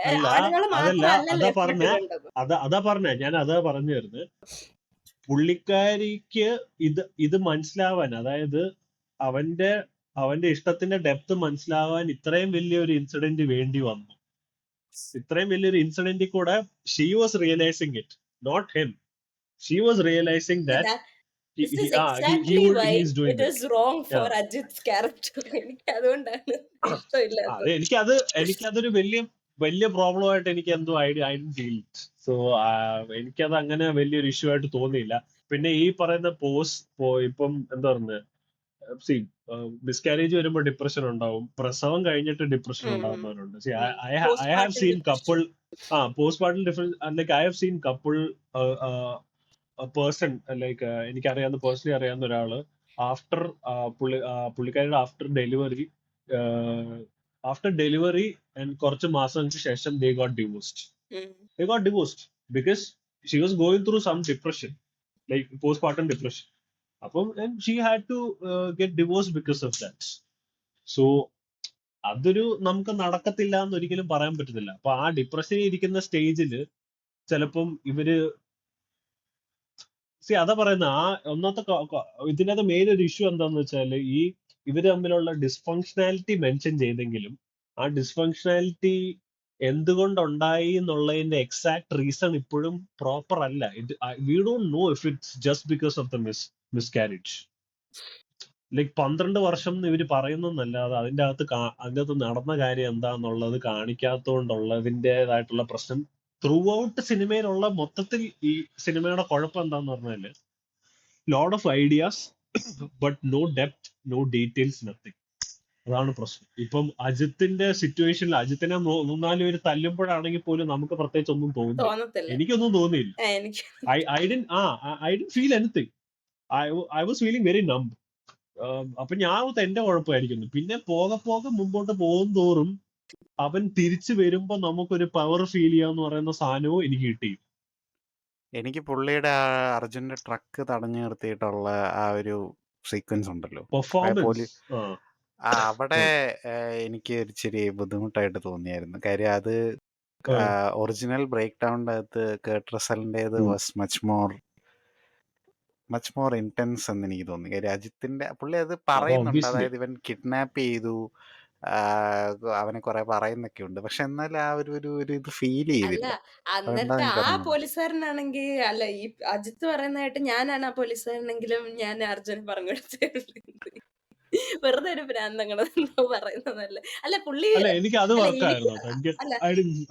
അല്ല ആണുങ്ങൾ അതല്ല മാത്രമല്ലല്ലോ അതാ എഫേർട്ട് പറഞ്ഞ ഇടേണ്ടത്. അതാ പറഞ്ഞ ഞാൻ അതാ പറഞ്ഞു വരുന്നത്. പുള്ളിക്കാരിക്ക് ഇത് മനസ്സിലാവാൻ, അതായത് അവന്റെ ഇഷ്ടത്തിന്റെ ഡെപ്ത് മനസ്സിലാവാൻ ഇത്രയും വലിയൊരു ഇൻസിഡന്റ് വേണ്ടി വന്നു. ഇത്രയും വലിയൊരു ഇൻസിഡന്റിൽ കൂടെ she was realising it, not him. She was realising that This is exactly why he is doing it it. is wrong for Yeah. Ajit's character. എനിക്ക് അതുകൊണ്ടാണ് ഇഷ്ടമില്ലാത്തത്. എനിക്കതൊരു വലിയ പ്രോബ്ലം ആയിട്ട് എനിക്ക് എന്തോ I don't feel it. So എനിക്കത് അങ്ങനെ വലിയൊരു ഇഷ്യൂ ആയിട്ട് തോന്നിയില്ല. പിന്നെ ഈ പറയുന്ന ഇപ്പം എന്താ പറയുന്നത്, സി മിസ്കാരേജ് വരുമ്പോൾ ഡിപ്രഷൻ ഉണ്ടാവും, പ്രസവം കഴിഞ്ഞിട്ട് ഡിപ്രഷൻ ഉണ്ടാവുന്നവരുണ്ട്. See I have seen couple postmortem difference. Like I have seen couple person, like എനിക്കറിയാവുന്ന പേഴ്സണലി അറിയാവുന്ന ഒരാള് ആഫ്റ്റർ പുള്ളിക്കാരിയുടെ ആഫ്റ്റർ ഡെലിവറി ആൻഡ് കുറച്ച് മാസങ്ങൾക്ക് ശേഷം they got divorced because she was going through some depression, like postpartum depression. അപ്പം and she had to get divorced because of that. So അതൊരു നമുക്ക് നടക്കത്തില്ല എന്ന് ഒരിക്കലും പറയാൻ പറ്റത്തില്ല. അപ്പൊ ആ ഡിപ്രഷനിൽ ഇരിക്കുന്ന സ്റ്റേജില് ചിലപ്പം ഇവര് അതാ പറയുന്ന ആ ഒന്നാമത്തെ ഇതിനകത്ത് മെയിൻ ഒരു ഇഷ്യൂ എന്താന്ന് വെച്ചാൽ ഇവര് തമ്മിലുള്ള ഡിസ്ഫങ്ഷനാലിറ്റി മെൻഷൻ ചെയ്തെങ്കിലും ആ ഡിസ്ഫങ്ഷനാലിറ്റി എന്തുകൊണ്ടുണ്ടായി എന്നുള്ളതിന്റെ എക്സാക്ട് റീസൺ ഇപ്പോഴും പ്രോപ്പർ അല്ല. We don't know if it's just because of the miscarriage. Like 12 വർഷം എന്ന് ഇവര് പറയുന്നല്ലാതെ അതിന്റെ അകത്ത് നടന്ന കാര്യം എന്താന്നുള്ളത് കാണിക്കാത്തതുകൊണ്ടുള്ളതിൻ്റെതായിട്ടുള്ള പ്രശ്നം ത്രൂ ഔട്ട് സിനിമയിലുള്ള മൊത്തത്തിൽ. ഈ സിനിമയുടെ കുഴപ്പം എന്താന്ന് പറഞ്ഞാല് lot of ideas but no depth, no details, nothing. അതാണ് പ്രശ്നം. ഇപ്പം അജിത്തിന്റെ സിറ്റുവേഷനിൽ അജിത്തിനെ 3-4 പേര് തല്ലുമ്പോഴാണെങ്കിൽ പോലും നമുക്ക് പ്രത്യേകിച്ച് ഒന്നും തോന്നത്തില്ല. എനിക്കൊന്നും തോന്നിയില്ല. എനിക്ക് I didn't feel anything. I was feeling very numb. അപ്പൊ ഞാൻ എന്റെ കുഴപ്പമായിരിക്കുന്നു. പിന്നെ പോകെ മുമ്പോട്ട് പോകും തോറും അവൻ തിരിച്ചു വരുമ്പോ നമുക്കൊരു പവർ ഫീൽ ചെയ്യാന്ന് പറയുന്ന സാധനവും എനിക്ക് കിട്ടി. എനിക്ക് പുള്ളിയുടെ അർജുന്റെ ട്രക്ക് തടഞ്ഞു നിർത്തിയിട്ടുള്ള ആ ഒരു സീക്വൻസ് ഉണ്ടല്ലോ, പെർഫോമൻസ് അവിടെ ഉം. എനിക്ക് ഇച്ചിരി ബുദ്ധിമുട്ടായിട്ട് തോന്നിയായിരുന്നു. കാര്യം അത് ആ, ഒറിജിനൽ ബ്രേക്ക് ഡൗണിൻ്റെ അകത്ത് കേർട്ട് റസലിൻ്റേത് ഉം. വാസ് മച്ച് മോർ ഇന്റൻസ് എന്ന് എനിക്ക് തോന്നി. കാര്യം അജിത്തിന്റെ പുള്ളി അത് അത് പറയുന്നുണ്ട്, ഒബ്വിയസ്ലി അതായത് ഇവൻ കിഡ്നാപ്പ് ചെയ്തു, ആ, അവനെ കുറെ പറയുന്നൊക്കെ ഉണ്ട്. പക്ഷെ എന്നാൽ ആ ഒരു ഇത് ഫീൽ അല്ല ചെയ്തില്ല. അതെന്താ അന്നത്തെ എനിക്ക് ആ അറിഞ്ഞൂടാ. പോലീസുകാരനാണെങ്കിൽ അല്ല ഈ അജിത്ത് പറയുന്നതായിട്ട് ഞാനാണ് ആ പോലീസുകാരനെങ്കിലും ഞാൻ അർജുൻ പറഞ്ഞു കൊടുത്തേ ഉള്ളൂ. വെറുതെ ഒരു ഭ്രാന്തങ്ങള് പറയുന്നതല്ലേ. അല്ല പുള്ളി അല്ല, എനിക്ക് അത് അല്ല എനിക്ക് വർക്കായിരുന്നു കേട്ടോ. എനിക്ക് അല്ല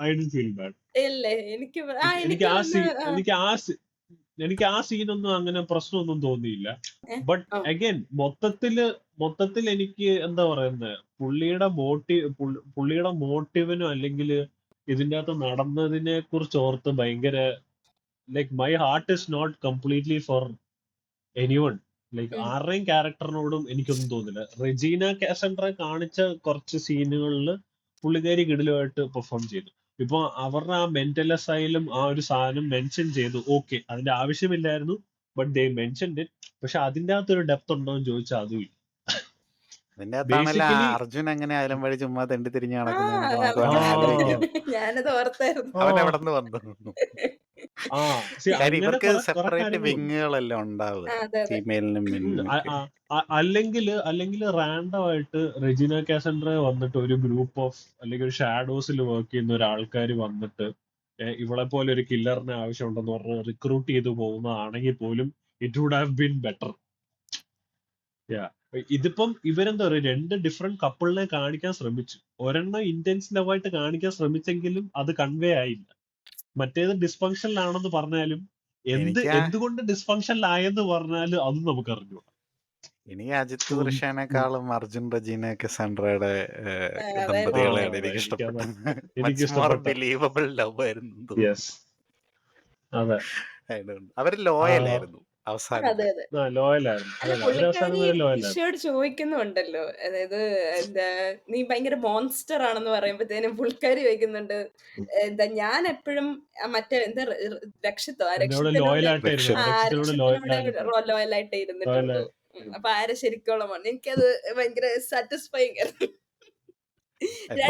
ഐ ഡിൻ ഫീൽ ബാഡ്. ഇല്ലേ എനിക്ക് എനിക്ക് എനിക്ക് ആ സീ വന്ന് എനിക്ക് ആ സീ- എനിക്ക് ആ സീനൊന്നും അങ്ങനെ പ്രശ്നമൊന്നും തോന്നിയില്ല. ബട്ട് ആ, അഗൈൻ മൊത്തത്തിൽ എനിക്ക് എന്താ പറയുന്നത്, പുള്ളിയുടെ മോട്ടീവിനോ അല്ലെങ്കിൽ ഇതിൻ്റെ അകത്ത് നടന്നതിനെ കുറിച്ച് ഓർത്ത് ഭയങ്കര like my heart is not completely for anyone. Like um, ആരുടെയും ക്യാരക്ടറിനോടും എനിക്കൊന്നും തോന്നില്ല. റെജീന കാസൻഡ്ര കാണിച്ച കുറച്ച് സീനുകളിൽ പുള്ളിക്കാരി കിടിലമായിട്ട് പെർഫോം ചെയ്തു. ഇപ്പൊ അവരുടെ ആ മെന്റൽ അസൈലും ആ ഒരു സാധനം മെൻഷൻ ചെയ്തു, ഓക്കെ, അതിന്റെ ആവശ്യമില്ലായിരുന്നു, ബട്ട് ദേ മെൻഷൻ ഇറ്റ്. പക്ഷെ അതിന്റെ അകത്തൊരു ഡെപ്ത് ഉണ്ടോ എന്ന് ചോദിച്ചാൽ അതും ഇല്ല. അതിന്റെ അകത്താണല്ലോ ബേസിക്കലി അർജുൻ എങ്ങനെ ആയാലും വഴി ചുമ്മാ തെണ്ടി തിരിഞ്ഞ് ആ നടക്കുന്നതെന്നൊക്കെ നമുക്ക് ആ വേണമെങ്കിൽ ആലോചിക്കാം. ഞാനത് ഓർത്തായിരുന്നു. ആ അവൻ എവിടെ നിന്ന് വന്നു? ആ കാര്യം അങ്ങനെ ഇവർക്ക് കുറെ കുറെ സെപ്പറേറ്റ് കാര്യങ്ങളുണ്ട്. വിങ്ങുകളെല്ലാം ഉണ്ടാവുക, അതെ അതെ. ഫീമെയിലിനും മെന്നിനൊക്കെ. അല്ലെങ്കിൽ റാൻഡം ആയിട്ട് റെജിന കാസൻഡ്ര വന്നിട്ട് ഒരു ഗ്രൂപ്പ് ഓഫ് അല്ലെങ്കിൽ ഒരു ഷാഡോസിൽ വർക്ക് ചെയ്യുന്ന ഒരാൾക്കാർ വന്നിട്ട് ഇവളെ പോലെ ഒരു കില്ലറിന് ആവശ്യമുണ്ടെന്ന് പറഞ്ഞ് റിക്രൂട്ട് ചെയ്തു പോകുന്നതാണെങ്കിൽ പോലും it would have been better. ഇതിപ്പം ഇവരെന്താ പറയുക, രണ്ട് ഡിഫറെന്റ് കപ്പിളിനെ കാണിക്കാൻ ശ്രമിച്ചു. ഒരെണ്ണം ഇന്റൻസ് ലവായിട്ട് കാണിക്കാൻ ശ്രമിച്ചെങ്കിലും അത് കൺവേ ആയില്ല. മറ്റേത് ഡിസ്ഫങ്ഷനിൽ ആണെന്ന് പറഞ്ഞാലും എനിക്ക് എന്തുകൊണ്ട് ഡിസ്ഫങ്ഷനിൽ ആയെന്ന് പറഞ്ഞാലും അതും നമുക്ക് അറിഞ്ഞു. എനിക്ക് അജിത്ത് ഉം, ഉം. തൃഷേനേക്കാളും അർജുൻ റജീന കസൻഡ്രയുടെ അതെ ആ അതെ. ദമ്പതികളെയാണ് അതെ, എനിക്ക് എനിക്കത് ഇഷ്ടപ്പെട്ടത്. എനിക്ക് മച്ച് മോർ ഇഷ്ടപ്പെട്ട. ബിലീവബിൾ ലവ് ആയിരുന്നു എന്ന് തോന്നുന്നു. യെസ്, അതെ. അവര് ആ, ലോയലായിരുന്നു അവസാനം അതെ വരെ. അതെ. ലോയലായിരുന്നു. അല്ല അതെ, അവര് അവസാനം പുള്ളിക്കാരി വരെ ലോയലായിരുന്നു. ഋഷിയോട് ചോദിക്കുന്നുണ്ടല്ലോ, അതായത് എന്താ നീ ഭയങ്കര മോൺസ്റ്റർ ആണെന്ന് പറയുമ്പോഴത്തേനും പുള്ളിക്കാരി ചോദിക്കുന്നുണ്ട്, എന്താ ഞാൻ എപ്പോഴും മറ്റേ എന്താ രക്ഷിത്തോ ആ എന്നോട് രക്ഷിത്തനോട് ലോയലായിട്ടായിരുന്നു, രക്ഷ ആ രക്ഷിത്തിനോട് രക്ഷിത്തനോട് ലോയലായിട്ടായിരുന്നു. ലോയലായിട്ട് ഇരുന്നിട്ടുള്ളൂ. ലോയലായി. അപ്പൊ ആരെ ശരിക്കുള്ള എനിക്കത് ഭയങ്കര സാറ്റിസ്ഫൈങ് ആയിരുന്നു.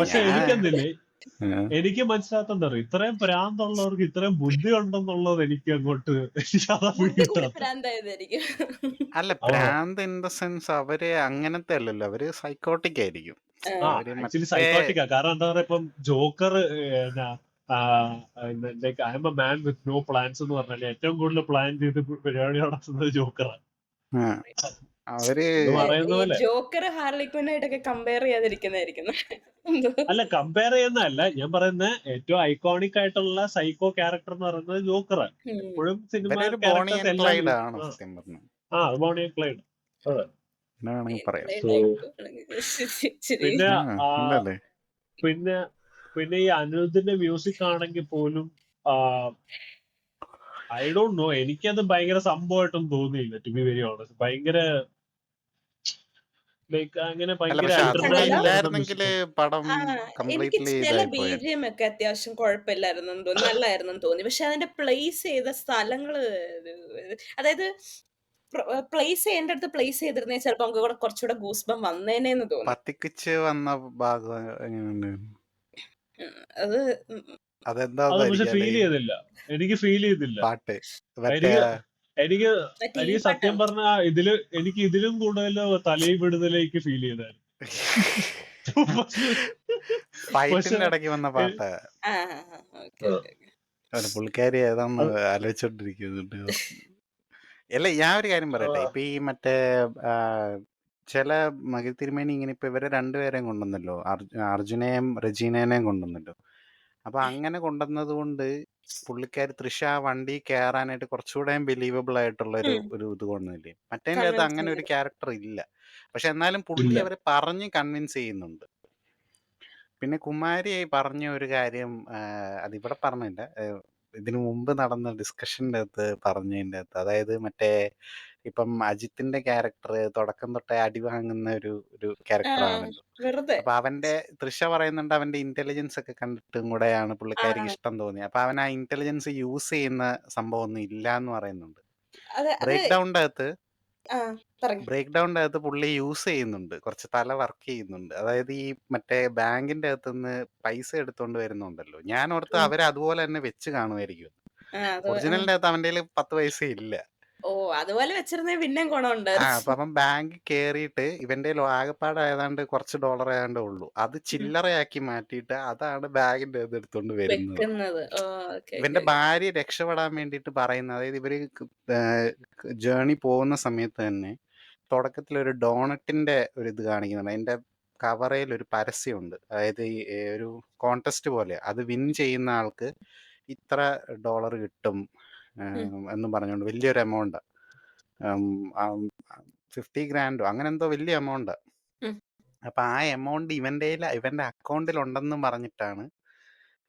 പക്ഷെ ഞാൻ രണ്ടുപേരും എനിക്ക് മനസ്സിലാത്ത എന്താ പറയുക, ഇത്രയും ഭ്രാന്തുള്ളവർക്ക് ഇത്രയും ബുദ്ധി ഉണ്ടെന്നുള്ളത് എനിക്ക് അങ്ങോട്ട് യാഥാ ബുദ്ധി കൂടി പിടികിട്ടാത്ത. ഭ്രാന്തായതായിരിക്കും. അല്ല, ആ പ്രാന്ത് ഇൻ ദ സെൻസ് അവര് അങ്ങനത്തെ അല്ലല്ലോ, അവര് സൈക്കോട്ടിക് ആയിരിക്കും. ആ അവര് ആക്ച്വലി മറ്റേ സൈക്കോട്ടിക്കാ. കാരണം എന്താ പറയാ, ഇപ്പം Joker like I'm a man with no plans എന്ന് പറഞ്ഞാൽ ഏറ്റവും കൂടുതൽ പ്ലാൻ ചെയ്ത് പരിപാടി നടത്തുന്നത് ജോക്കറാണ് ആ, അവര് എന്ന് പറയുന്ന ഈ പോലെ. ജോക്കർ ഹാർലിക്വിനായിട്ടൊക്കെ കമ്പയർ ചെയ്യാതിരിക്കുന്നതായിരിക്കും എന്തോ. അല്ല, കമ്പയർ ചെയ്യുന്നതല്ല ഞാൻ പറയുന്നത്, ഏറ്റവും ഐക്കോണിക് ആയിട്ടുള്ള സൈക്കോ ക്യാരക്ടർ എന്ന് പറയുന്നത് ജോക്കറാണ്. ഉം. എപ്പോഴും സിനിമ ഇവരൊരു ബോണി ക്യാരക്ടേഴ്സ് ആൻഡ് എല്ലാം ക്ലൈഡ് ആണ് സത്യം പറഞ്ഞു. ബോണി ക്ലൈഡ്. അതെ. അങ്ങനെ വേണമെങ്കിൽ പറയാം. സോ ശരി. പിന്നെ ആ, ആ, ഉണ്ടല്ലേ. പിന്നെ പിന്നെ ഈ അനിരുദ്ധിന്റെ മ്യൂസിക് ആണെങ്കിൽ പോലും ഐ ഡോണ്ട് നോ, എനിക്കത് ഭയങ്കര സംഭവമായിട്ടൊന്നും തോന്നിയില്ല, ടു ബി വെരി ഓണസ്റ്റ്. ഭയങ്കര ലൈക്ക് അങ്ങനെ അല്ല, ഭയങ്കര പക്ഷെ അതൊന്നും അതല്ല അൾട്ടർനേറ്റീവ് ഇല്ലായിരുന്നെങ്കിൽ മ്യൂസിക്. പടം ആ എനിക്ക് കംപ്ലീറ്റ്ലി ചില ഇതായി പോയത്. ബിജിഎം ഒക്കെ അത്യാവശ്യം കുഴപ്പമില്ലായിരുന്നെന്ന് തോന്നി, നല്ലായിരുന്നെന്ന് തോന്നി. പക്ഷെ അതിന്റെ പ്ലേസ് ചെയ്ത സ്ഥലങ്ങള് അതായത് പ്ലേസ് ചെയ്യേണ്ട അടുത്ത് പ്ലേസ് ചെയ്തിരുന്നേ ചിലപ്പോ നമുക്ക് കൂടെ കുറച്ചുകൂടെ ഗൂസ്ബം വന്നേനേന്ന് തോന്നി. പത്തിക്കിച്ച് വന്ന ഭാഗം എങ്ങനെയുണ്ട്? ഉം, അത് അത് പക്ഷെ അതെന്താന്നായിരിക്കും ഫീൽ അല്ലെങ്കിൽ ചെയ്തില്ല, എനിക്ക് ഫീൽ ചെയ്തില്ല. പാട്ട് മറ്റേ എനിക്ക് എനിക്ക് മറ്റേ ഈ എനിക്ക് സത്യം പാട്ടാണ്. പറഞ്ഞ എനിക്ക് ഇതിലും കൂടുതൽ തലയിൽ വിടുതലേക്ക് ഫീൽ ചെയ്തായിരുന്നു. പക്ഷെ പക്ഷെ ഫൈറ്റിന്റെ ഇടയ്ക്ക് വന്ന പാട്ട്. ആ ഓക്കെ ഓക്കെ. അവന് പുള്ളിക്കാരി ഏതാന്ന് അത് ആലോചിച്ചോണ്ടിരിക്കുന്നുണ്ട്. അല്ല, ഞാൻ ഒരു കാര്യം പറയട്ടെ. ഇപ്പൊ ഈ മറ്റേ ആ, ചില മകിൽ തിരുമേനി ഇങ്ങനെ ഇപ്പൊ ഇവരെ രണ്ടുപേരെയും കൊണ്ടുവന്നല്ലോ, അർജുനെയും റജീനേനെയും കൊണ്ടുവന്നല്ലോ. അപ്പൊ അങ്ങനെ കൊണ്ടുവന്നത് കൊണ്ട് പുള്ളിക്കാരി തൃഷ ആ വണ്ടി കയറാനായിട്ട് കുറച്ചുകൂടെ ബിലീവബിൾ ആയിട്ടുള്ള ഒരു ഇത് കൊണ്ടുവന്നില്ലേ. മറ്റേതിൻ്റെ അകത്ത് കൺവിൻസ് അങ്ങനെ ഒരു ചെയ്തു. ക്യാരക്ടർ ഇല്ല. പക്ഷെ എന്നാലും പുള്ളി ഇല്ല. അവരെ പറഞ്ഞ് കൺവിൻസ് ചെയ്യുന്നുണ്ട്. പിന്നെ കുമാരി പറഞ്ഞ ഒരു കാര്യം, അതിവിടെ പറഞ്ഞില്ല, ഇതിനു മുമ്പ് നടന്ന ഡിസ്കഷൻ്റെ അകത്ത് പറഞ്ഞതിൻ്റെ അകത്ത്, അതായത് മറ്റേ ഇപ്പം അജിത്തിന്റെ ക്യാരക്ടർ തുടക്കം തൊട്ടേ അടി വാങ്ങുന്ന ഒരു ഒരു ആ ക്യാരക്ടറാണല്ലോ. വെറുതെ അപ്പൊ അവന്റെ തൃഷ പറയുന്നുണ്ട് അവന്റെ ഇന്റലിജൻസ് ഒക്കെ കണ്ടിട്ടും കൂടെയാണ് ആ പുള്ളിക്കാരിക്ക് ഇഷ്ടം തോന്നിയത്. അപ്പൊ അവൻ ആ ഇന്റലിജൻസ് യൂസ് ചെയ്യുന്ന സംഭവം ഒന്നും ഇല്ല എന്ന് പറയുന്നുണ്ട്. അത് അത് ബ്രേക്ക് ഡൗണിന്റെ അകത്ത് ആ പറഞ്ഞു. ബ്രേക്ക് ഡൗണിന്റെ അകത്ത് പുള്ളി യൂസ് ചെയ്യുന്നുണ്ട്. കുറച്ച് തല വർക്ക് ചെയ്യുന്നുണ്ട്. അതായത് ഈ മറ്റേ ബാങ്കിന്റെ അകത്തുനിന്ന് പൈസ എടുത്തോണ്ട് വരുന്നുണ്ടല്ലോ. ഞാൻ ഓർത്ത് ഉം. അവര് അതുപോലെ തന്നെ വെച്ച് കാണുമായിരിക്കും. അത് ഒറിജിനലിന്റെ അകത്ത് അവന്റെ കയ്യില് 10 പൈസ ഇല്ല. ഓ അതുപോലെ വെച്ചിരുന്നേ പിന്നെയും അപ്പൊ ഗുണമുണ്ടായിരുന്നു. അവൻ ബാങ്കിൽ കേറിയിട്ട് ഇവന്റെ ആകപ്പാടെ ഏതാണ്ട് കുറച്ച് ഡോളർ ഏതാണ്ട് ഉള്ളൂ. അത് ഉം. ചില്ലറയാക്കി മാറ്റിയിട്ട് അതാണ് ബാഗിന്റെ അകത്ത് എടുത്തോണ്ട് വരുന്നത്. വെക്കുന്നത്. ഓ ഓക്കെ ഇവന്റെ ഓക്കെ. ഭാര്യ രക്ഷപ്പെടാൻ വേണ്ടിയിട്ട് പറയുന്നത്, അതായത് ഇവര് ജേണി പോകുന്ന സമയത്ത് തന്നെ തുടക്കത്തിൽ ഒരു ഡോണറ്റിന്റെ ഒരു ഇത് കാണിക്കുന്നുണ്ട്. അതിന്റെ കവറയിൽ ഒരു പരസ്യമുണ്ട്. അതായത് ഈ ഒരു കോൺടെസ്റ്റ് പോലെ അത് വിൻ ചെയ്യുന്ന ആൾക്ക് ഇത്ര ഡോളർ കിട്ടും എന്ന് പറഞ്ഞുകൊണ്ട് വലിയൊരു എമൗണ്ട്, 50 ഗ്രാൻഡോ അങ്ങനെ എന്തോ വലിയ എമൗണ്ട്. അപ്പൊ ആ എമൗണ്ട് ഇവന്റെ അക്കൗണ്ടിൽ ഉണ്ടെന്ന് പറഞ്ഞിട്ടാണ്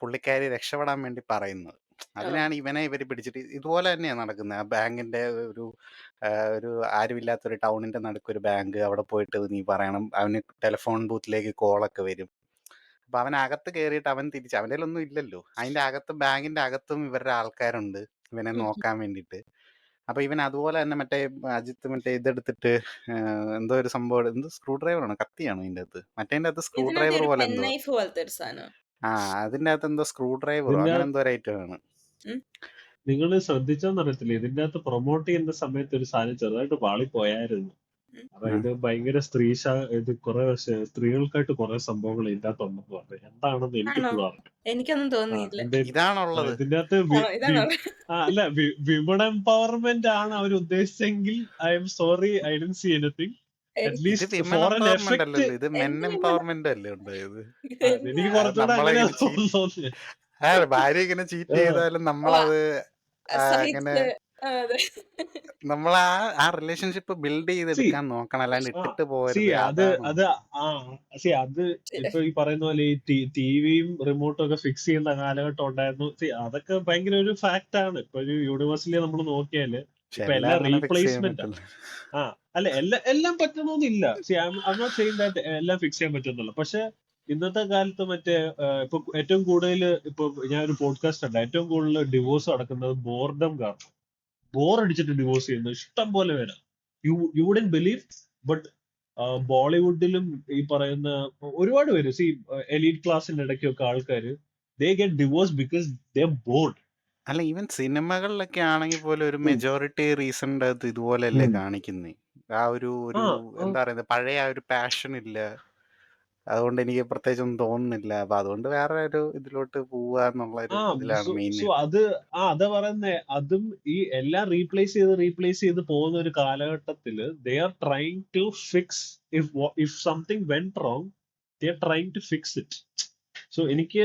പുള്ളിക്കാരി രക്ഷപ്പെടാൻ വേണ്ടി പറയുന്നത്. അതിനാണ് ഇവര് പിടിച്ചിട്ട് ഇതുപോലെ തന്നെയാണ് നടക്കുന്നത്. ആ ബാങ്കിന്റെ ഒരു ആരുമില്ലാത്തൊരു ടൗണിന്റെ നടുക്കൊരു ബാങ്ക്, അവിടെ പോയിട്ട് നീ പറയണം. അവന് ടെലിഫോൺ ബൂത്തിലേക്ക് കോളൊക്കെ വരും. അപ്പൊ അവൻ അകത്ത് കയറിയിട്ട് അവൻ തിരിച്ച്, അവൻ്റെ ഒന്നും ഇല്ലല്ലോ, അതിന്റെ അകത്തും ബാങ്കിന്റെ അകത്തും ഇവരുടെ ആൾക്കാരുണ്ട് ഇവനെ നോക്കാൻ വേണ്ടിയിട്ട്. അപ്പൊ ഇവൻ അതുപോലെ തന്നെ അജിത്ത് ഇതെടുത്തിട്ട് എന്തോ ഒരു സംഭവം, എന്തോ സ്ക്രൂ ഡ്രൈവറാണ്, കത്തിയാണോ ഇതിന്റെ അകത്ത്, മറ്റേതിന്റെ സ്ക്രൂ ഇതിനകത്ത് ഡ്രൈവർ ഒരു പോലെ പെൻ എന്തോ, നൈഫ് പോലത്തെ ഒരു സാധനം. അതിന്റെ അകത്ത് എന്തോ സ്ക്രൂ ഡ്രൈവറോ ഇതിന്റെ അങ്ങനെ എന്തോ ഒരു ഐറ്റമാണ്. നിങ്ങൾ ശ്രദ്ധിച്ചോന്നറിയത്തില്ല, ഇതിന്റെ അകത്ത് പ്രൊമോട്ട് ചെയ്യുന്ന സമയത്ത് ഒരു സാധനം ചെറുതായിട്ട് പാളിപ്പോയായിരുന്നു. കാരണം ഇത് ഭയങ്കര ഇത് കുറെ സ്ത്രീകൾക്കായിട്ട് കുറെ സംഭവങ്ങൾ ഇതിന്റെ അകത്ത് ഉണ്ടെന്ന് പറഞ്ഞു. എന്താണെന്ന് എനിക്ക് ആണോ? ഇപ്പോഴും അറിയാം. എനിക്കൊന്നും തോന്നിയില്ല. ഇതാണുള്ളത്. ഇതിന്റെ അകത്ത് ആണോ? ഇതാണോ? അല്ല, വിമൺ എംപവർമെന്റ് ആണ് അവർ ഉദ്ദേശിച്ചെങ്കിൽ I'm sorry, I don't see anything. എനിക്ക് ഇത് at least women for an empowerment effect. അല്ലല്ലോ, ഇത് മെൻ എന്ത് വിമൻ എംപവർമെന്റ് അല്ലേ ഉണ്ടായത്. എനിക്ക് എന്നാ? കുറച്ചുകൂടെ നമ്മളെ അങ്ങനെ ഇങ്ങനെ തോന്നുന്നു. ഭാര്യ ഇങ്ങനെ ചീറ്റ് ചെയ്താലും ഓ, നമ്മളത് അങ്ങനെ സഹിച്ച്. അതെ. നമ്മൾ ആ റിലേഷൻഷിപ്പ് ബിൽഡ് സി ചെയ്തെടുക്കാൻ നോക്കണം, അല്ലാണ്ട് ഇട്ടിട്ട് സി പോകരുത്. അത് അതാണ്. അത് ആ സി അത് ഇപ്പൊ ഈ പറയുന്ന പോലെ ഈ ടിവിയും റിമോട്ടും ഒക്കെ ഫിക്സ് ചെയ്യുന്ന കാലഘട്ടം ഉണ്ടായിരുന്നു. സി അതൊക്കെ ഭയങ്കര ഒരു ഫാക്ട് ആണ്. ഇപ്പൊ ഒരു യൂണിവേഴ്സിറ്റി നമ്മൾ നോക്കിയാല് പക്ഷെ ഇപ്പൊ എല്ലാം എല്ലാം അങ്ങനെ ഫിക്സ് ചെയ്യാൻ റീപ്ലേസ്മെന്റ് ആണ്. പറ്റില്ല. അല്ല, എല്ലാം പറ്റണമെന്നില്ല. See I not saying that എല്ലാം ഫിക്സ് ചെയ്യാൻ പറ്റുന്നുള്ളൂ. പക്ഷെ ഇന്നത്തെ കാലത്ത് ഇപ്പൊ ഏറ്റവും കൂടുതൽ ഇപ്പൊ ഞാൻ ഒരു പോഡ്കാസ്റ്റ് ഉണ്ട്, ഏറ്റവും കൂടുതൽ ഡിവോഴ്സ് നടക്കുന്നത് ബോർഡം കാരണം. ബോർ അടിച്ചിട്ട് ഡിവോഴ്സ് ചെയ്യുന്നത് ഇഷ്ടം പോലെ വരാം. You wouldn't believe. ബട്ട് ബോളിവുഡിലും ഈ പറയുന്ന ഒരുപാട് പേര്, എലീറ്റ് ക്ലാസിന്റെ ഇടയ്ക്കൊക്കെ ആൾക്കാര് they get divorce because they bored. അല്ല, ഈവൻ സിനിമകളിലൊക്കെ ആണെങ്കിൽ പോലും ഒരു മെജോറിറ്റി റീസണിന്റെ അകത്ത് ഇതുപോലെയല്ലേ കാണിക്കുന്നേ. ഒരു എന്താ പറയുന്നത്, പഴയ ആ ഒരു പാഷൻ ഇല്ല. അതുകൊണ്ട് എനിക്ക് പ്രത്യേകിച്ച് ഒന്നും തോന്നുന്നില്ല. അപ്പൊ അതുകൊണ്ട് വേറെ ഒരു ഇതിലോട്ട് പോവുക എന്നുള്ള ഒരു ഇതിലാണ് മെയിൻ. അതാ പറയുന്നേ. അതും ഈ എല്ലാം റീപ്ലേസ് ചെയ്ത് പോകുന്ന ഒരു കാലഘട്ടത്തില് they are trying to fix. If something went wrong, they are trying to fix it. So എനിക്ക്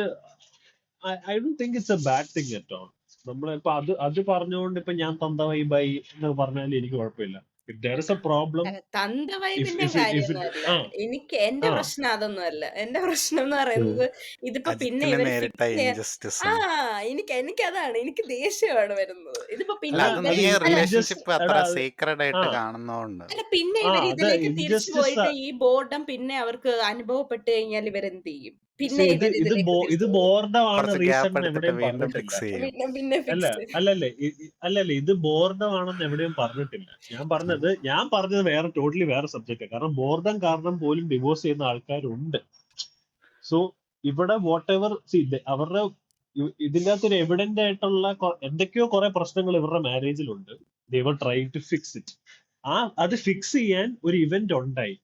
I don't think it's a bad thing at all. നമ്മളിപ്പോ അത് പറഞ്ഞുകൊണ്ട് ഇപ്പൊ ഞാൻ തന്തവൈ ബൈ എന്ന് പറഞ്ഞാലും എനിക്ക് കുഴപ്പമില്ല. If there is a problem, തന്തവൈബിന്റെ കാര്യമൊന്നുമല്ല. എന്റെ ആ പ്രശ്നം അതൊന്നുമല്ല. എന്റെ പ്രശ്നം എന്ന് പറയുന്നത് ഇതിപ്പോ പിന്നെ അജിത്തിന് ഇവര് നേരിട്ട ഫിക്സ് ചെയ്യാൻ. ഇൻജസ്റ്റിസ് ആ ആണ്. എനിക്കതാണ്. എനിക്ക് ദേഷ്യമാണ് വരുന്നത്. ഇതിപ്പോ അല്ല, പിന്നെ അത് ഇവര് നീ അല്ല റിലേഷൻഷിപ്പ് അത്ര എടാ സീക്രട്ട് ആ ആയിട്ട് കാണുന്നോണ്ട്. അല്ല പിന്നെ ആ ഇവര് അത് ഇതിലേക്ക് തിരിച്ചു ഇൻജസ്റ്റിസ്. പോയിട്ട് ഈ ബോർഡം പിന്നെ അവർക്ക് അനുഭവപ്പെട്ട് കഴിഞ്ഞാൽ ഇവരെന്ത് ചെയ്യും? പിന്നെ ഇത് ഇവർ ഇത് ഇതിലേക്ക് ഇത് തിരിച്ചു പോകും. ബോർഡമാണ് കുറച്ച് റീസൺ ഗ്യാപ്പ് എന്ന് എടുത്തിട്ട് എവിടെയും വീണ്ടും പറഞ്ഞിട്ടില്ല. ഫിക്സ് ചെയ്യും. പിന്നെ അല്ല ഫിക്സ്. അല്ലല്ലേ ഇത് ബോർഡമാണെന്ന് എവിടെയും പറഞ്ഞിട്ടില്ല. ഞാൻ പറഞ്ഞത് വേറെ സബ്ജക്റ്റ്. കാരണം ബോർഡം കാരണം പോലും ഡിവോഴ്സ് ചെയ്യുന്ന ആൾക്കാരുണ്ട്. സോ ഇവിടെ വാട്ട് എവർ അവരുടെ ഇതിൻ്റെ അകത്തൊരു എവിഡന്റ് ആയിട്ടുള്ള എന്തൊക്കെയോ കുറെ പ്രശ്നങ്ങൾ ഇവരുടെ മാരേജിലുണ്ട്. ദേ were trying to fix it. അത് ഫിക്സ് ചെയ്യാൻ ഒരു ഇവന്റ് ഉണ്ടായി.